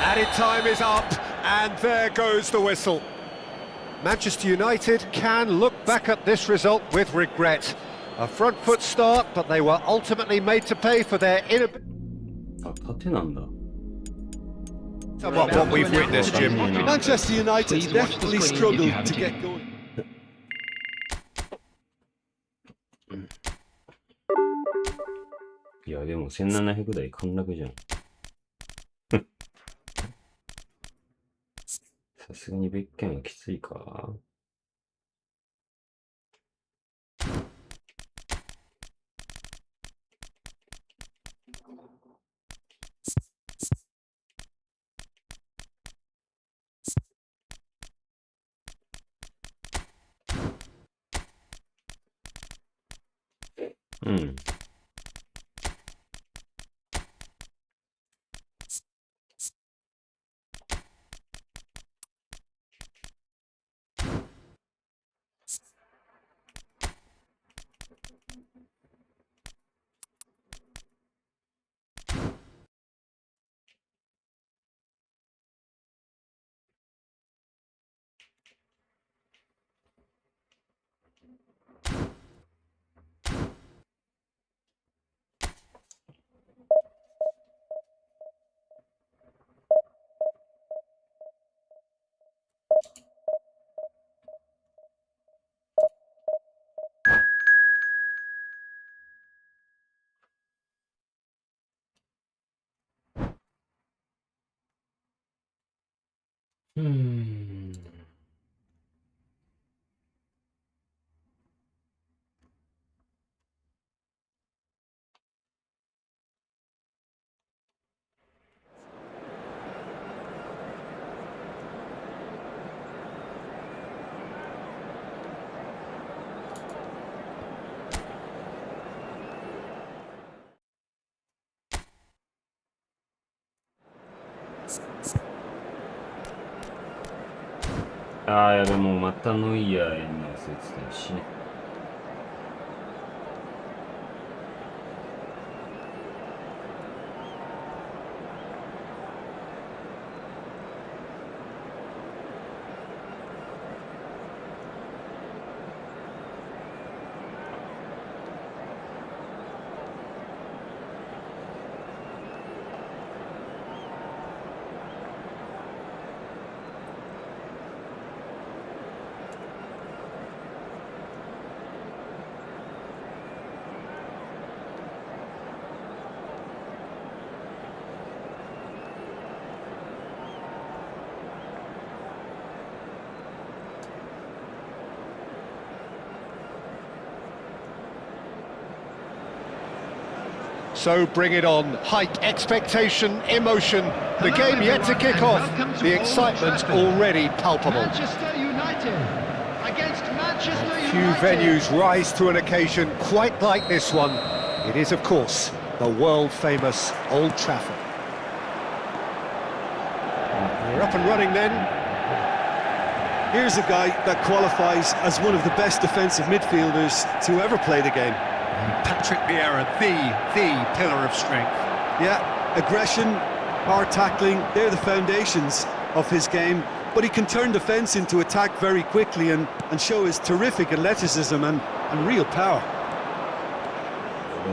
Added time is up, and there goes the whistle. Manchester United can look back at this result with regret. A front foot start, but they were ultimately made to pay for their inability. あ、縦なんだ。 What we've witnessed, Jim. Manchester United Please watch the definitely screen if you struggled have to to. get going. いや、でも1700台陥落じゃん。さすがに別件はきついか。うん。ああ、いやでもまたノイヤーやんの忘れてたしね。So bring it on. Hype, expectation, emotion. The Hello, game yet to everyone, kick and off. welcome to The Old excitement Trafford. already palpable. Manchester United against Manchester Few United. venues rise to an occasion quite like this one. It is, of course, the world-famous Old Trafford. We're up and running then. Here's a guy that qualifies as one of the best defensive midfielders to ever play the game. Patrick Vieira, the pillar of strength. Yeah, aggression, hard tackling, they're the foundations of his game. But he can turn defence into attack very quickly and show his terrific athleticism and real power.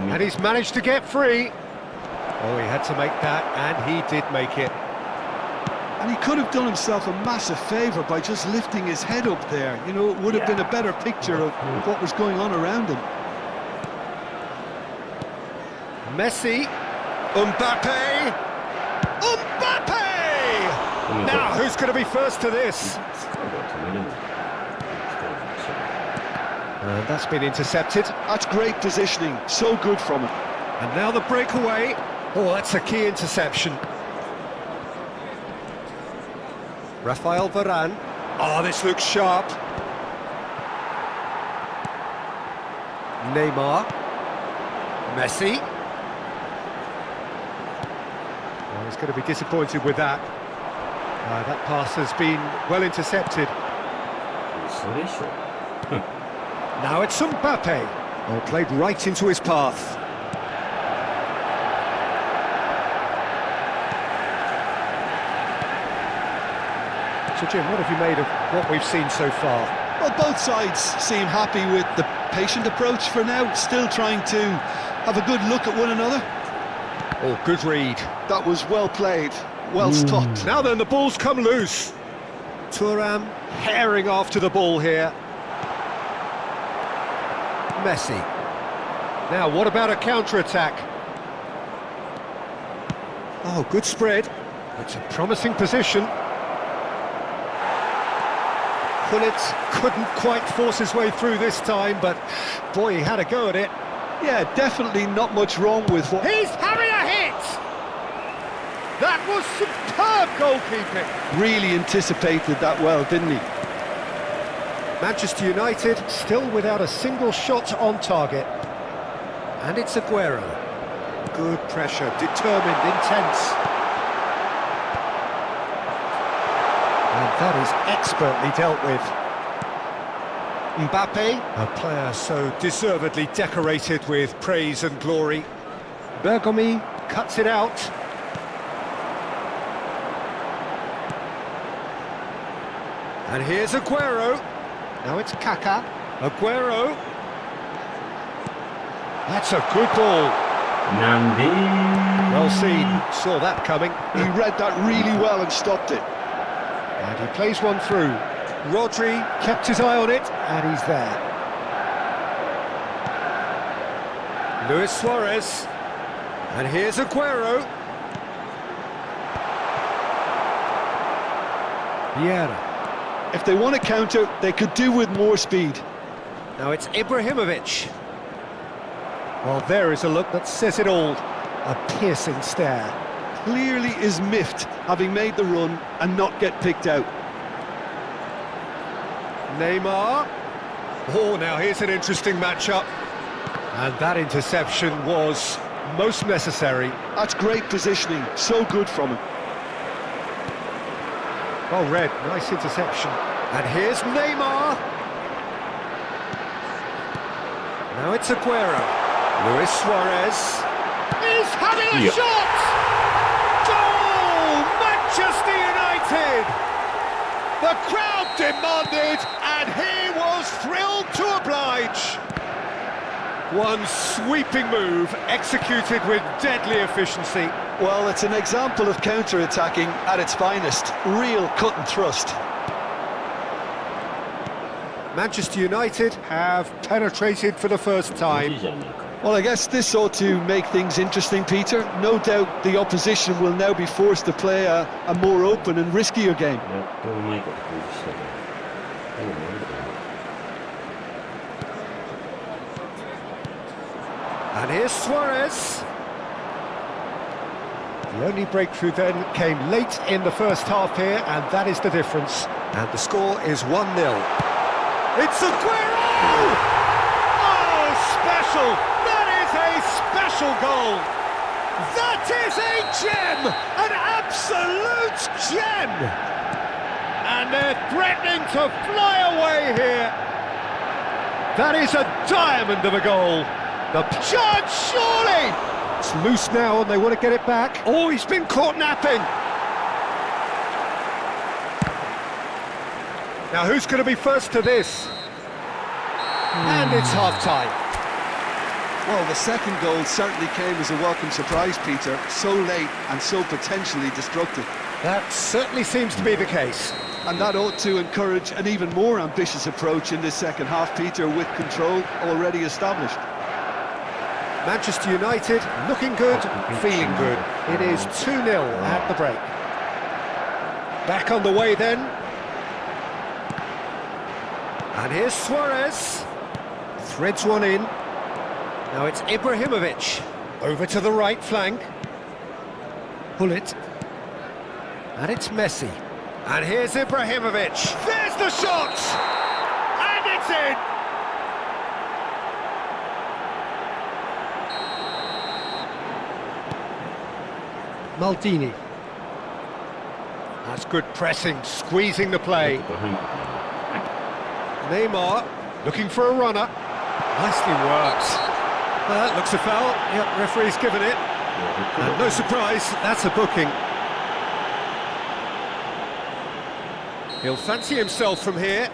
And he's managed to get free. Oh, he had to make that, and he did make it. And he could have done himself a massive favour by just lifting his head up there. You know, it would have been a better picture of what was going on around him. Messi, Mbappe, Mbappe! Now, who's going to be first to this? And that's been intercepted. That's great positioning, so good from him. And now the breakaway. Oh, that's a key interception. Rafael Varane. Oh, this looks sharp. Neymar. Messi. Oh, he's going to be disappointed with that. That pass has been well intercepted. Now it's Mbappe. Oh, played right into his path. So Jim, what have you made of what we've seen so far? Well, both sides seem happy with the patient approach for now, still trying to have a good look at one another. Oh, good read. That was well played, well stopped. Now then, the ball's come loose. Thuram herring after the ball here. Messi. Now, what about a counter-attack? Oh, good spread. It's a promising position. Gullit couldn't quite force his way through this time, but boy, he had a go at it. Yeah, definitely not much wrong with what... He's having a hit! That was superb goalkeeping. Really anticipated that well, didn't he? Manchester United still without a single shot on target. And it's Aguero. Good pressure, determined, intense. And that is expertly dealt with. Mbappe, a player so deservedly decorated with praise and glory. Bergomi cuts it out. And here's Aguero. Now it's Kaka. Aguero. That's a good ball. Nandi. Well seen. Saw that coming. He read that really well and stopped it. And he plays one through. Rodri kept his eye on it, and he's there. Luis Suarez. And here's Aguero. Vieira. If they want to counter, they could do with more speed. Now it's Ibrahimovic. Well, there is a look that says it all. A piercing stare. Clearly is miffed, having made the run and not get picked out. Neymar. Oh, now here's an interesting matchup. And that interception was most necessary. That's great positioning, so good from him. Well read, nice interception. And here's Neymar. Now it's Aguero. Luis Suarez. He's having a shot! Goal! Manchester United! The crowd demanded, and he was thrilled to oblige. One sweeping move, executed with deadly efficiency. Well, it's an example of counter-attacking at its finest. Real cut and thrust. Manchester United have penetrated for the first time. Well, I guess this ought to make things interesting, Peter. No doubt the opposition will now be forced to play a more open and riskier game. And here's Suarez. The only breakthrough then came late in the first half here, and that is the difference. And the score is 1-0. It's Aguero! Oh, special! That is a special goal! That is a gem! An absolute gem! And they're threatening to fly away here. That is a diamond of a goal. The chance, surely! It's loose now and they want to get it back. Oh, he's been caught napping. Now who's going to be first to this? And it's half-time. Well, the second goal certainly came as a welcome surprise, Peter. So late and so potentially destructive. That certainly seems to be the case. And that ought to encourage an even more ambitious approach in this second half, Peter, with control already established. Manchester United looking good, feeling good. It is 2-0 at the break. Back on the way then. And here's Suarez. Threads one in. Now it's Ibrahimovic. Over to the right flank. Pull it. And it's Messi. And here's Ibrahimovic. There's the shot! And it's in! Maldini. That's good pressing, squeezing the play. Neymar, looking for a runner. Nicely worked. Well, that looks a foul. Yep, referee's given it. And no surprise, that's a booking. He'll fancy himself from here.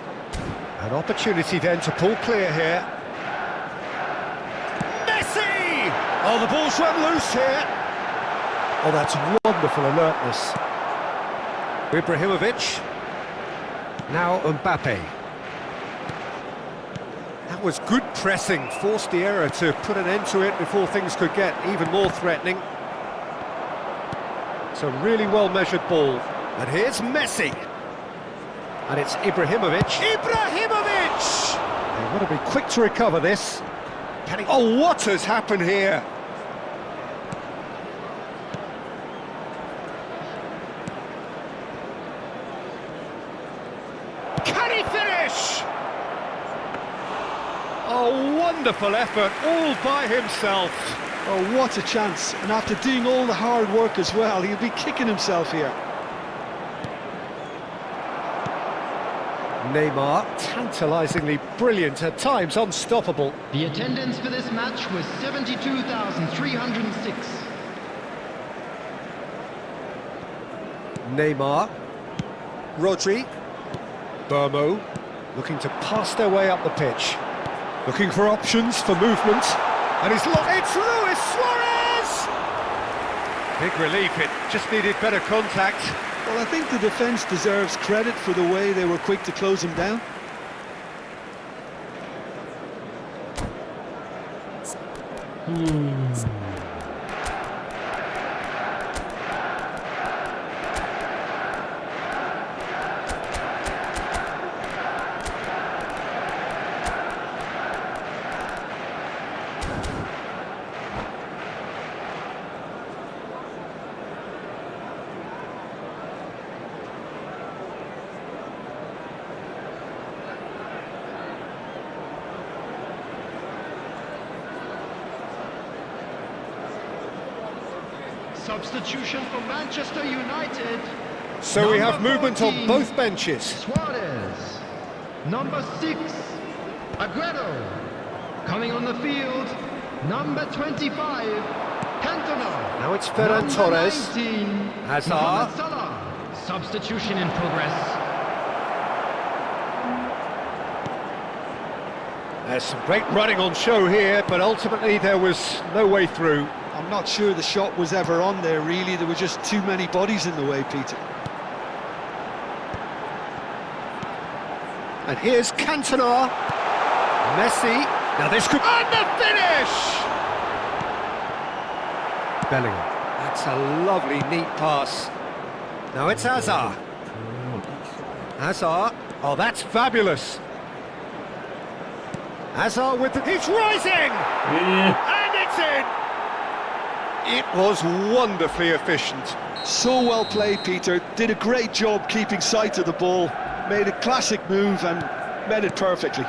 An opportunity then to pull clear here. Messi! Oh, the ball's run loose here. Oh, that's wonderful alertness. Ibrahimovic. Now Mbappe. That was good pressing, forced the error to put an end to it before things could get even more threatening. It's a really well-measured ball. And here's Messi. And it's Ibrahimovic. Ibrahimovic! They want to be quick to recover this. Oh, what has happened here? Can he finish? Oh, wonderful effort, all by himself. Oh, what a chance. And after doing all the hard work as well, he'll be kicking himself here. Neymar, tantalisingly brilliant, at times unstoppable. The attendance for this match was 72,306. Neymar. Rodri. Burmo, looking to pass their way up the pitch. Looking for options for movement. And it's Luis Suarez! Big relief, it just needed better contact. Well, I think the defence deserves credit for the way they were quick to close him down. Substitution for Manchester United. So we have Number movement 14, on both benches. Suarez. Number 6, Aguero. Coming on the field, number 25, Cantona. Now it's Ferran Number Torres. 19, Hazard. Mohamed Salah. Substitution in progress. There's some great running on show here, but ultimately there was no way through. I'm not sure the shot was ever on there, really. There were just too many bodies in the way, Peter. And here's Cantona. Messi. Now this could... And the finish! Bellingham. That's a lovely, neat pass. Now it's Hazard. Hazard. Oh, that's fabulous. Hazard with the... He's rising! And it's in! It was wonderfully efficient. So well played, Peter. Did a great job keeping sight of the ball. Made a classic move and met it perfectly.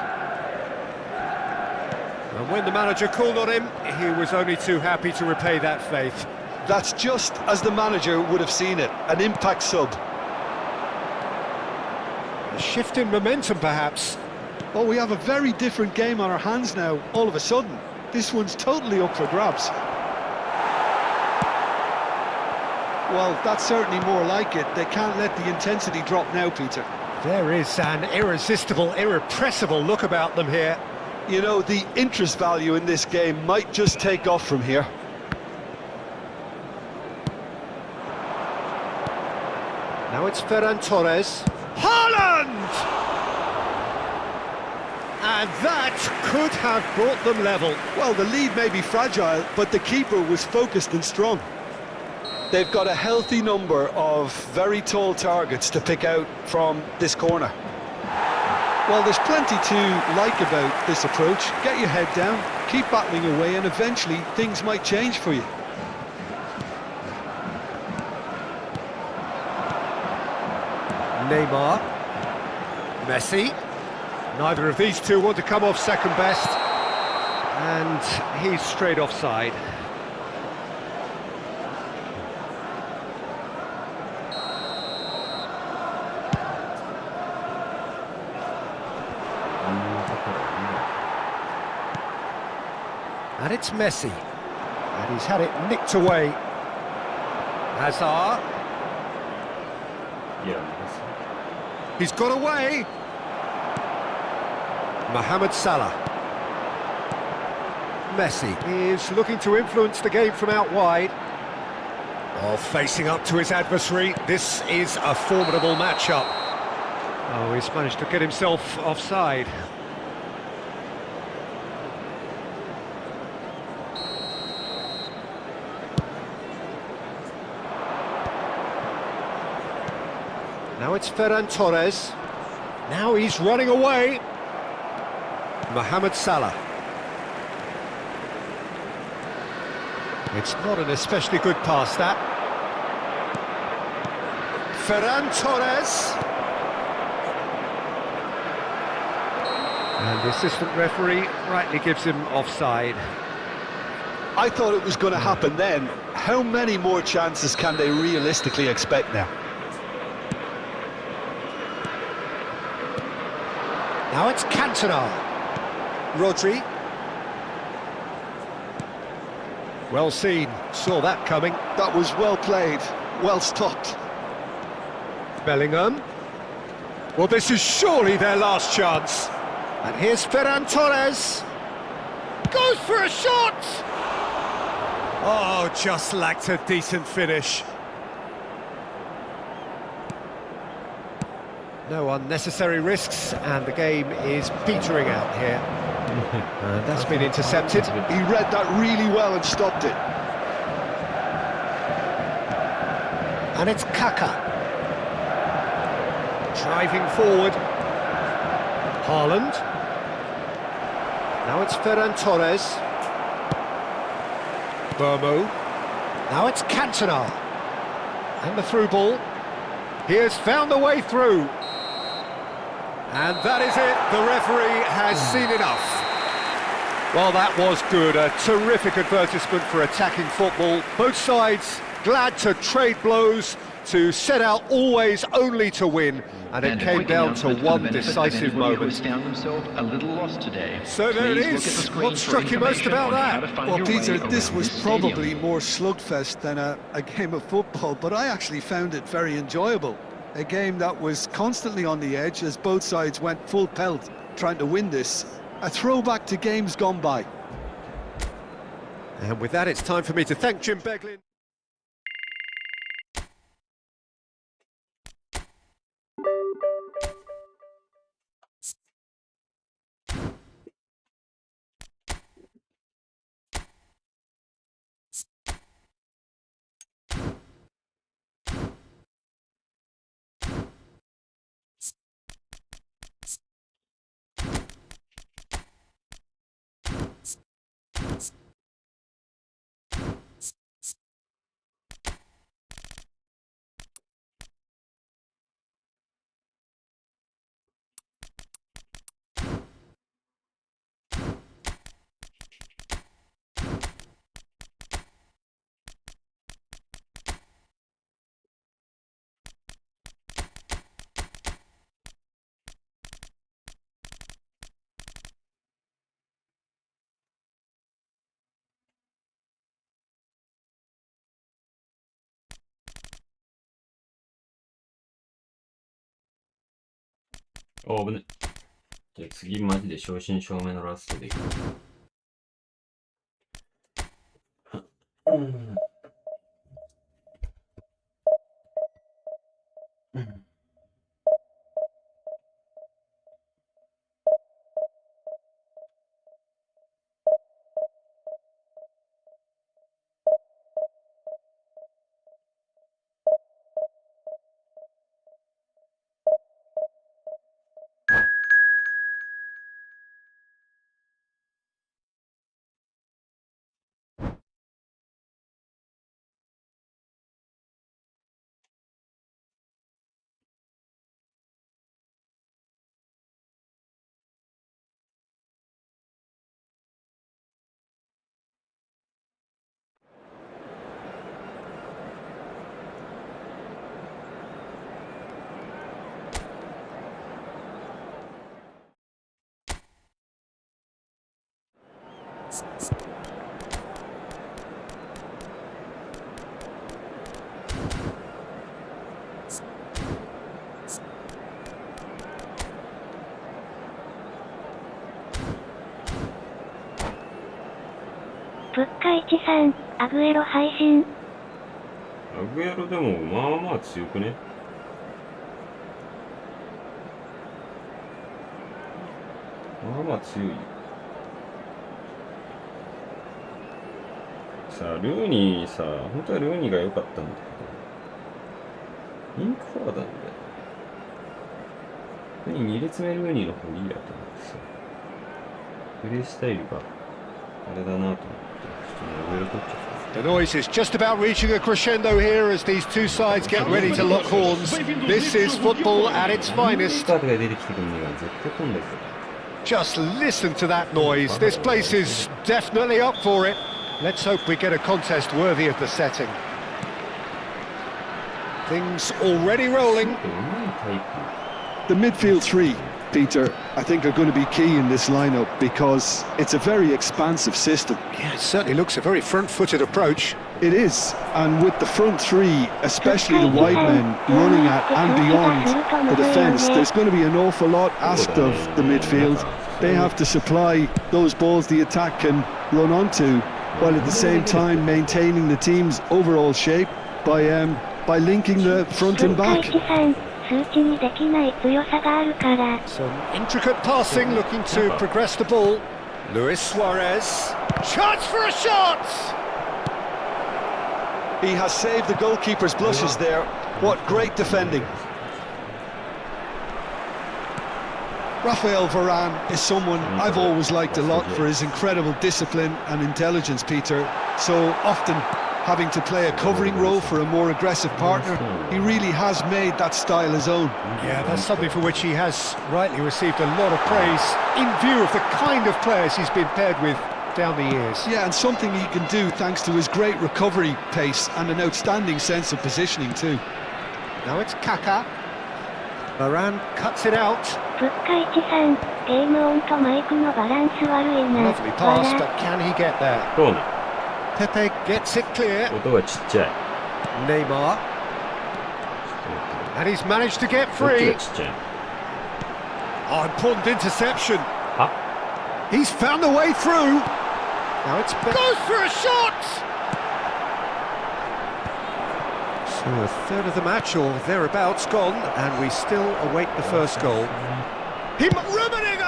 And when the manager called on him, he was only too happy to repay that faith. That's just as the manager would have seen it. An impact sub. A shift in momentum, perhaps. Oh, we have a very different game on our hands now, all of a sudden. This one's totally up for grabs. Well, that's certainly more like it. They can't let the intensity drop now, Peter. There is an irresistible, irrepressible look about them here. You know, the interest value in this game might just take off from here. Now it's Ferran Torres. Haaland! And that could have brought them level. Well, the lead may be fragile, but the keeper was focused and strong. They've got a healthy number of very tall targets to pick out from this corner. Well, there's plenty to like about this approach. Get your head down, keep battling away, and eventually things might change for you. Neymar. Messi. Neither of these two want to come off second best. And he's straight offside. And it's Messi. And he's had it nicked away. Hazard. Yeah. He's got away. Mohamed Salah. Messi is looking to influence the game from out wide. Oh, facing up to his adversary. This is a formidable matchup. Oh, he's managed to get himself offside. Now it's Ferran Torres. Now he's running away. Mohamed Salah. It's not an especially good pass, that. Ferran Torres. And the assistant referee rightly gives him offside. I thought it was going to happen then. How many more chances can they realistically expect now? Now it's Cantona. Rodri. Well seen, saw that coming. That was well played, well stopped. Bellingham. Well, this is surely their last chance. And here's Ferran Torres. Goes for a shot! Oh, just lacked a decent finish. No unnecessary risks, and the game is petering out here. And that's been intercepted. He read that really well and stopped it. And it's Kaka. Driving forward. Haaland. Now it's Ferran Torres. Burmo. Now it's Cantona. And the through ball. He has found the way through. And that is it. The referee has seen enough. Well, that was good. A terrific advertisement for attacking football. Both sides glad to trade blows, to set out always only to win. And it came down to one decisive moment. Found himself a little lost today. So there it is. What struck you most about that? Well, Peter, this was probably more slugfest than a game of football, but I actually found it very enjoyable. A game that was constantly on the edge as both sides went full pelt trying to win this. A throwback to games gone by. And with that, it's time for me to thank Jim Beglin. お危ね。じゃあ次マジで正真正銘のラストでいく。プッカ13、アグエロ配信。アグエロでもまあまあ強くね。まあまあ強いよ。さあ、ルーニーさ、本当はルーニーが良かったんだけど、インクフォワードなんだよ。2列目ルーニーの方がいいやと思ってさ、プレースタイルがあれだなと思って、ちょっと上を取っちゃった。The noise is just about reaching a crescendo here as these two sides get ready to lock horns. This is football at its finest. スタートが出てきてくるのが絶対飛んだけど。 Just listen to that noise. This place is definitely up for it. Let's hope we get a contest worthy of the setting. Things already rolling. The midfield three, Peter, I think are going to be key in this lineup because it's a very expansive system. Yeah, it certainly looks a very front-footed approach. It is, and with the front three, especially the wide men running at and beyond the defence, there's going to be an awful lot asked of the midfield. They have to supply those balls the attack can run onto, while at the same time maintaining the team's overall shape by linking the front and back. Some intricate passing, looking to progress the ball. Luis Suarez. Chance for a shot! He has saved the goalkeeper's blushes there. What great defending. Rafael Varane is someone I've always liked a lot for his incredible discipline and intelligence, Peter. So often having to play a covering role for a more aggressive partner, he really has made that style his own. Yeah, that's something for which he has rightly received a lot of praise in view of the kind of players he's been paired with down the years. Yeah, and something he can do thanks to his great recovery pace and an outstanding sense of positioning too. Now it's Kaká. Varane cuts it out. Lovely pass, but can he get there? そうね。 Pepe gets it clear. 音がちっちゃい。 Neymar. And he's managed to get どっち free. がちっちゃい。 Oh, important interception. は He's found the way through. Now it's goes for a shot. So a third of the match or thereabouts gone, and we still await the first goal. Rummenigge!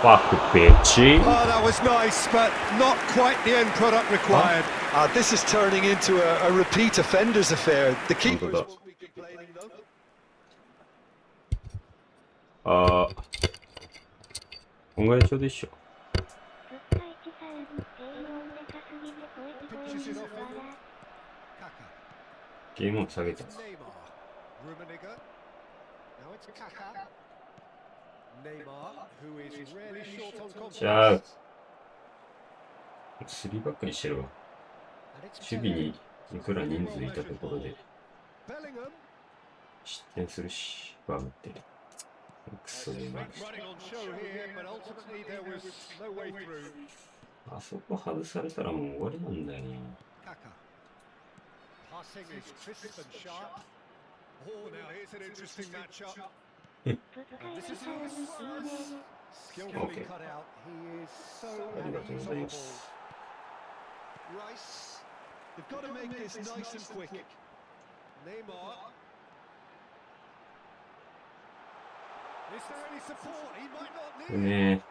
ファックベンチ Oh, that was nice, but not quite the end product required. This is turning into a repeat offenders affair. The keepers won't be complaining though. あー。こんぐらいちょうどいいっしょ。ゲームを下げてます。 Rummenigge. Now it's Kaká. Neymar, who is really short on じゃあ confidence. 3バックにしてるわ。 And it's 守備にいくら人数いたところで Bellingham. 失点するし、バグってる。クソゲームあるし。 Running on show here, but ultimately there was no way through. あそこ外されたらもう終わりなんだよな。 Kaká. Passing is crisp and sharp. Oh, now here's an interesting matchup. And this is Luis Suarez. Skillfully cut out. He is so at ease on the ball. Rice. They've got to make this nice and quick. Neymar. Is there any support? He might not need it. ね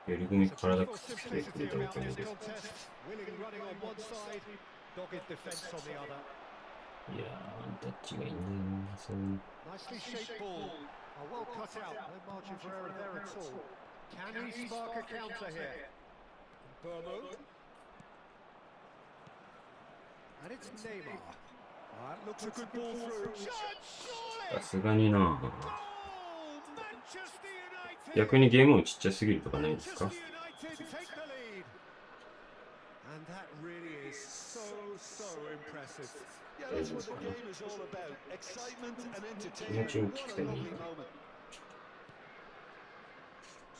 え、より組み There's a 体 beautiful くっつけて simplicity くれ around たおかげ this で。い contest. Willing running on one side, dogged defence on the other. やー、タッチがいいんだよな。そういう。 Nicely shaped ball. Well cut out. No margin for error there at all. Can he spark a counter here? Burmo. And it's Neymar. That looks a good ball through. Shot, さ surely! すがにな。 Goal! Manchester United! 逆にゲームもちっちゃすぎるとかないんですか？ Manchester United take the lead. And that really is so impressive. Yeah, that's what the game is all about. Excitement and 気持ち entertainment. を聞 What く a ために lovely moment.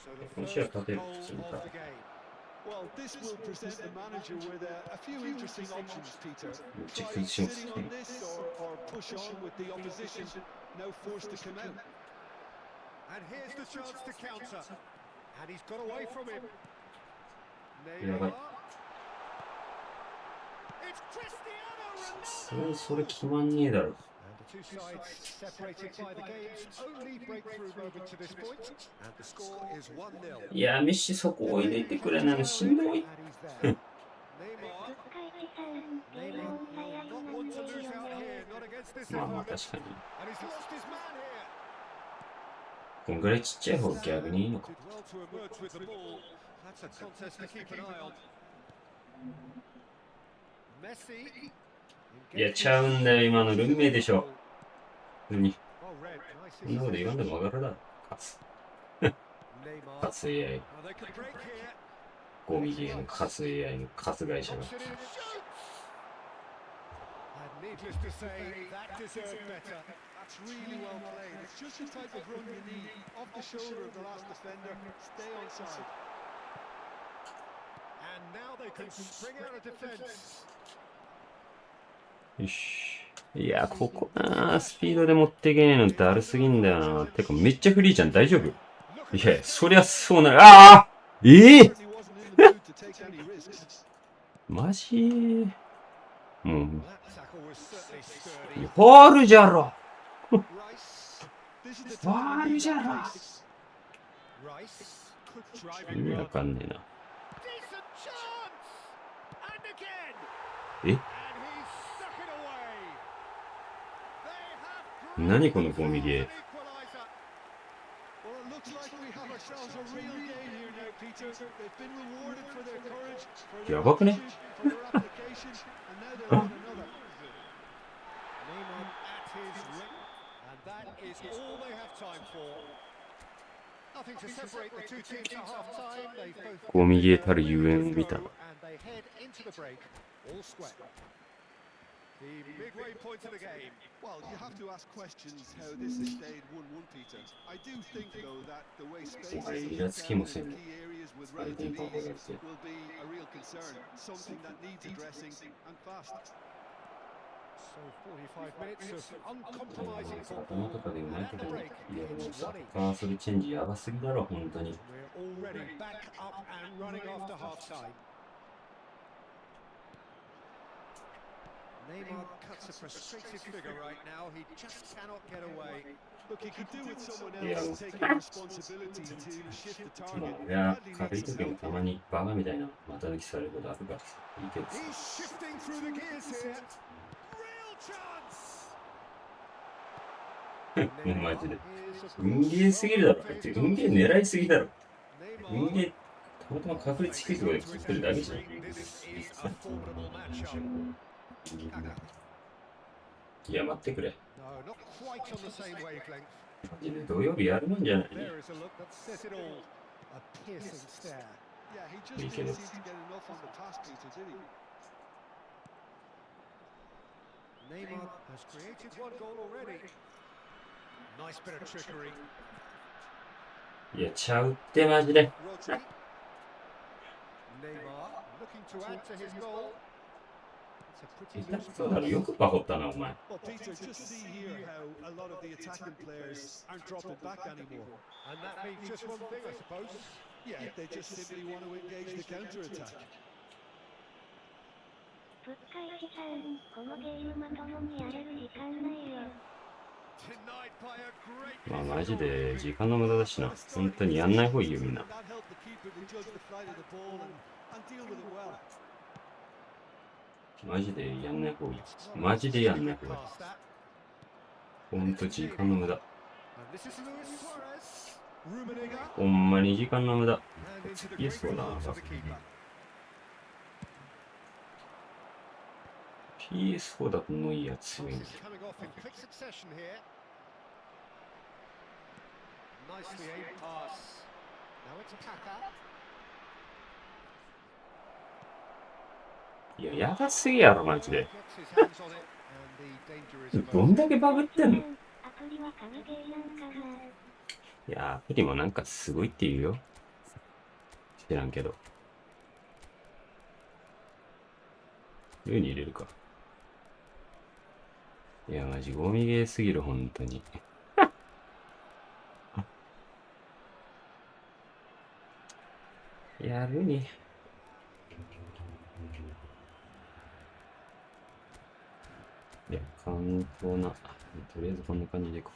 So the この試合 first 勝てる goal 普通に of か。 the game. Well, this will present the manager with a few interesting options, Peter. Try Different shots. sitting on this or push on with the opposition, now forced to come out. And here's the chance to counter. And he's got away from him. Yeah, Neymar. but- It's Cristiano さすが Ronaldo. にそれ決まんねえだろ。 And the two sides separated by the game's only breakthrough moment to this point. And the score is 1-0. いや、メッシそこを入れてくれなのしんどい。 And he's there. Neymar. 戸塚一さん、ゲー Neymar ム早い will な not ん want で to す lose よ out ね。 here, not against this まあまあ opponent. 確かに。 And he's lost his man here. こんぐらいちっちゃい方が逆にいいのか。 Did well to emerge with the ball. That's a contest to keep an eye on. Messi. いや、ちゃうんだよ、今の運命でしょ。普通に。 Oh, red. そんなこと言わんでも分かるだろ。勝つ。 Neymar. 勝つ AI。 Oh, they can break here. ゴミゲーの勝つ AI の勝つ会社が。 Pops it in and shoots. And needless to say, that deserved better. That's really well played. It's just the type of run you need. Off the shoulder of the last defender. Stay on side. And now they can spring out of defence. よし。いや、ここなスピードで持っていけねえのだるすぎんだよな。てか、めっちゃフリーじゃん。大丈夫？いや、そりゃそうなる。ああええ Certainly wasn't in the mood to take any risks. マジもう、 That tackle was certainly sturdy. ファールじゃろ Rice. This is the ファ time ー to ル use じゃ that ろ Rice. pace. Good 意 driving 味わ run. かんねえな。 Decent chance. And again. え And he stuck it away. They have 何このゴミゲー an equaliser. Well, it looks like we have ourselves a real game here now, Peter. They've been rewarded for their courage, for their やばくね attitude, for their application, and now they're on another. Neymar at his ring. And that is all they have time for. Nothing to separate the two teams at half time. They both ゴミゲーたるゆえん見た。 and they head into the break. All square. The midway point of the game. Well, you have to ask questions how this has stayed 1-1, Peter. I do think, though, that the way space Why, is that's down in Kimmelsen. key areas with I think relative I'll ease get it. will be a real concern, something that needs addressing and fast. So 45 minutes of uncompromising 頭 football. とかでうまい And け at ど、 the い break, やでも it's さ、 1 each. カーソルチェンジやばすぎだろ、本当に。 We're already back up and running after half time. Neymar cuts a frustrated figure right now. He just cannot get away. Look, he could do with someone Yeah. else taking responsibility to shift the まあ target. 俺は Badly 軽い needs 時 some も help たま here. にバカみたいな股抜きされることあるからさ、いいけどさ。 He's shifting through the gears here. Real chance. もうマジで。 Is, of 運 course, ゲーすぎるだろ。 well って運ゲー狙いすぎだろ。運 Neymar. ゲー、たまたま確率低いところで食ってるだけじゃん。 This is a formidable matchup. Kaka. いや、待ってくれ。 No, not quite on the same wavelength. マジで土曜日やるもんじゃないね。 There is a look that says it all. A piercing stare. Yeah, he just We didn't get it. seem to get enough on the pass, Peter, did he? Neymar has created one goal already. Nice bit of trickery. いや、ちゃうってマジで。 Rodri. Neymar looking to add to his goal. 下手くそだろ。よくパホったな、お前。Well, Peter, just see here how a lot of the attacking players aren't dropping back anymore. And that means just one thing, I suppose. Yeah, they just simply want to engage the counter-attack. ぶっかいちさん、このゲームまともにやれる時間ないよ。Denied by a great まあマジで時間の無駄だしな。本当にやんない方がいいよ、みんな。 That helped the keeper to judge the flight of the ball and deal with it well. マジでやんない方がいい。マジでやんない方がいい。 past that. ほんと時間の無駄。 And this is Luis Suarez. Rummenigge. ほんまに時間の無駄。 And into the いや、 great そうだな。 arms of the keeper. PS4 だとノイヤー強いんだ This is coming off in quick succession here. Nicely aimed pass. Now it's Kaka. いや、やばすぎやろ、マジで。 Gets his hands on it, and the danger is どんだけバグってんの？いアプリは神ゲーなんかな。や、アプリもなんかすごいって言うよ。知らんけど。ルーに入れるか。いや、マジゴミゲーすぎる、ほんとに。やるに。いや、簡単な。とりあえずこんな感じでいこ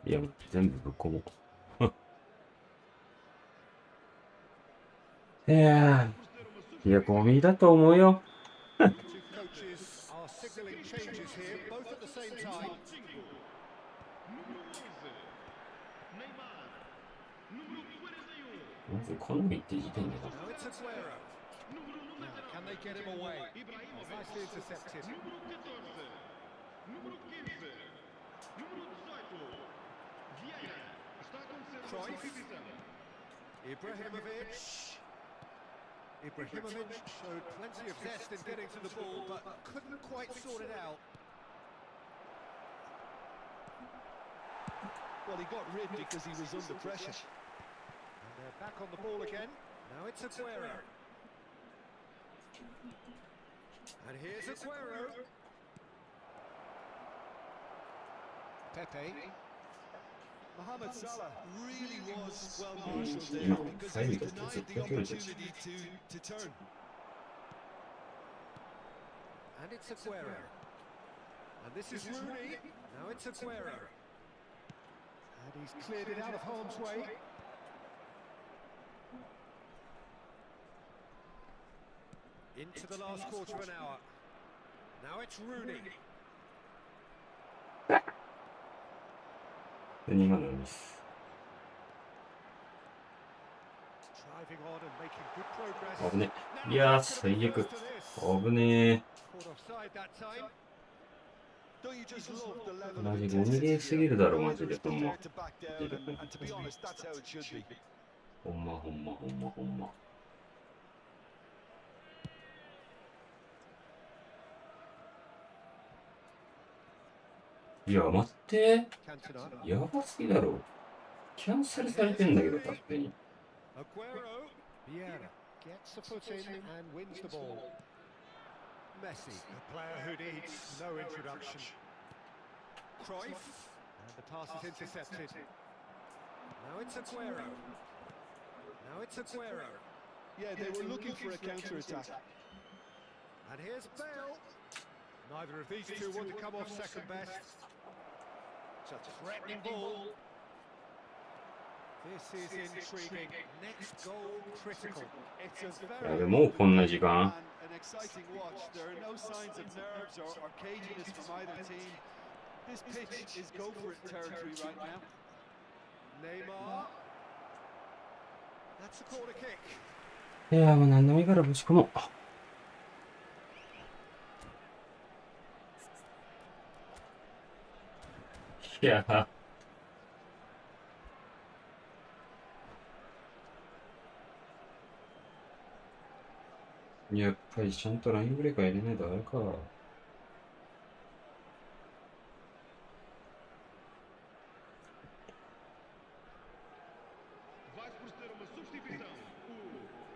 う。いや、全部ぶっ込もう。いや、ゴミだと思うよ。 two coaches are signalling changes here, both at the same time. まず好みって時点でだ。 Now it's Aguero. Now, can they get him away? Nicely intercepted. Cruyff. Ibrahimovic. Ibrahimovic showed plenty of zest in getting to the ball, but couldn't quite sort it out. Well, he got rid because he was under pressure. And they're back on the ball again. Now it's Aguero. And here's Aguero. Pepe. Mohamed Salah really was well marshaled Yeah. there because he was Yeah. denied the Yeah. opportunity to turn. And it's Aguero. And this is Rooney. Now it's Aguero. And he's cleared it out of harm's way. Into the last quarter of an hour. Now it's Rooney. 今のミス。 Driving on and making good progress. 危ね。いやー、最悪。危ね Caught offside that time. Don't you just love the level ー。マ of ジゴミゲー intensity すぎるだろ、マ here? ジで。 Just ほんま prepared。to back down, and to be honest, that's how it should be. ほんまほんまほんまほんま。いや、待って。 Cantona. やばすぎだろ。キャンセルされてんだけど、勝手に。 Aguero. Vieira gets a foot in and wins the ball. Messi, a player who needs no introduction. Cruyff. And the pass is intercepted. Now it's Aguero. Now it's Aguero. Yeah, they were looking for a counter-attack. And here's Bale. Neither of these two want to come off second best. It's a threatening ball. This is intriguing. Next goal critical. It's a やべ、 very もうこんな時間。 And an exciting watch. There are no signs of nerves or caginess from either team. This pitch is go-for-it territory right now. Neymar. That's a corner kick. いや、もう何でもいいからぶち込もう。いや、やっぱりちゃんとラインブレーカー入れないとあれか。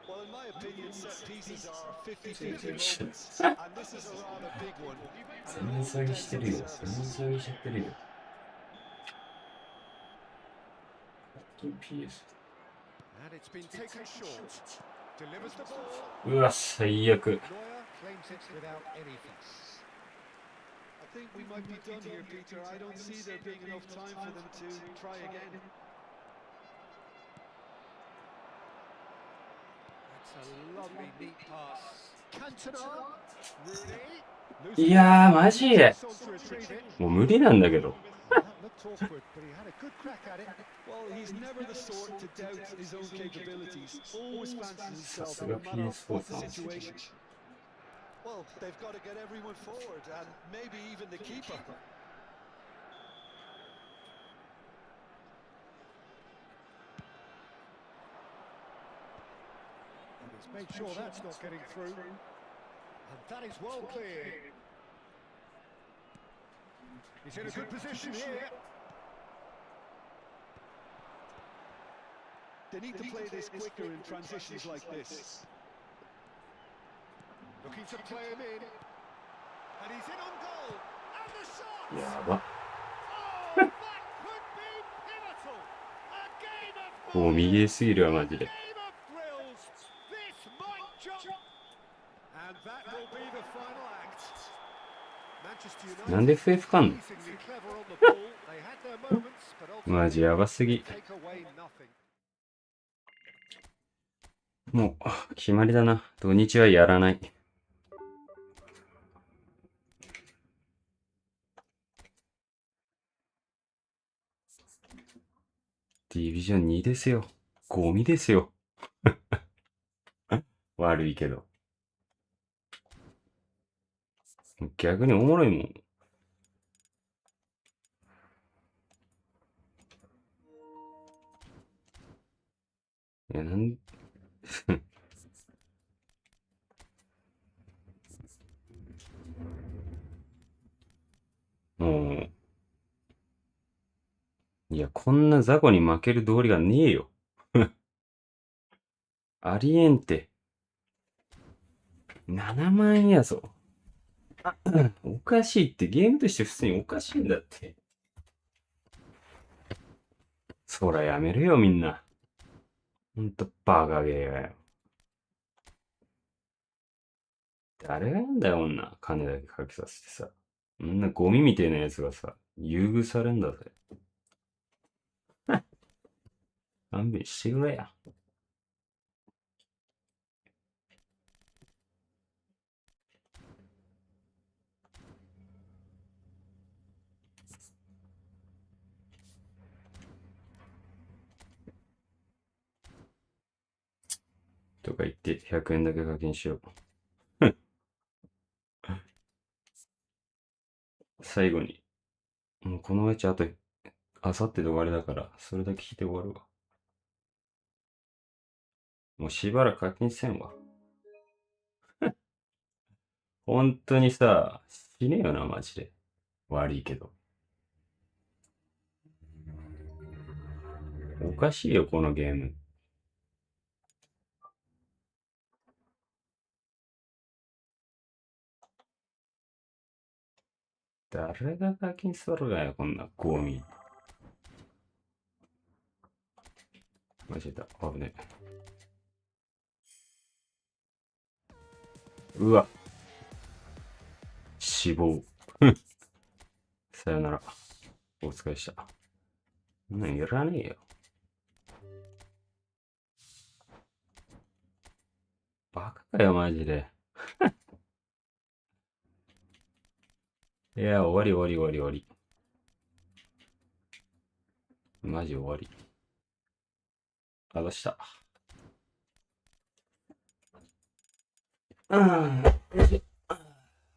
Well, in my opinion, set pieces are 50-50 moments, and this is a rather big one. 全下げしてるよ。全下げしちゃってるよ。PS。And it's been taken short. Delivers the ball. うわ、最悪。 Neuer claims it without any fuss. I think we might be done here, Peter. I don't see there being enough time for them to try again. That's a lovely neat pass. Cantona. Rooney. いやー、マジで。もう無理なんだけど。 That looked awkward, but he had a good crack at it. Well, he's never the sort to doubt his own capabilities. Always fancies さ himself, す no が matter PS4 what the さん。 situation. Well, they've got to get everyone forward, and maybe even the keeper. And he's made sure that's not getting through. And that is well cleared. He's in a good position here. They need to play this quicker in transitions like this. Looking to play him in. And he's in on goal. And the shot! やば。 Oh, that could be pivotal. A game of もう右へすぎるわ、マジで。 game of thrills. This might just... And that will be the final act. Manchester United なんで FF かんの amazingly clever on the ball. They had their moments, but マジやばすぎ。 take away nothing. もう、決まりだな。土日はやらない。ディビジョン2ですよ。ゴミですよ。悪いけど。逆におもろいもん。いや、もう、いや、こんな雑魚に負ける道理がねえよ。ありえんて。7万円やぞ。おかしいって、ゲームとして普通におかしいんだって。そらやめるよ、みんな。ほんと、バカゲーがよ。誰がやんだよ、女。金だけかけさせてさ。こんなゴミみてえなやつがさ、優遇されんだぜ。勘弁してくれや。とか言って100円だけ課金しよう。最後に、もうこのうちあと、あさってで終わりだから、それだけ聞いて終わるわ。もうしばらく課金せんわ。本当にさ、死ねよな、マジで。悪いけど。おかしいよ、このゲーム。誰が課金するがよ、こんなゴミ。間違えた。危ねえ。うわ。死亡。さよなら。お疲れでした。そんなんいらねえよ。バカかよ、マジで。いや、終わり終わり終わり終わり。マジ終わり。あざした。うん。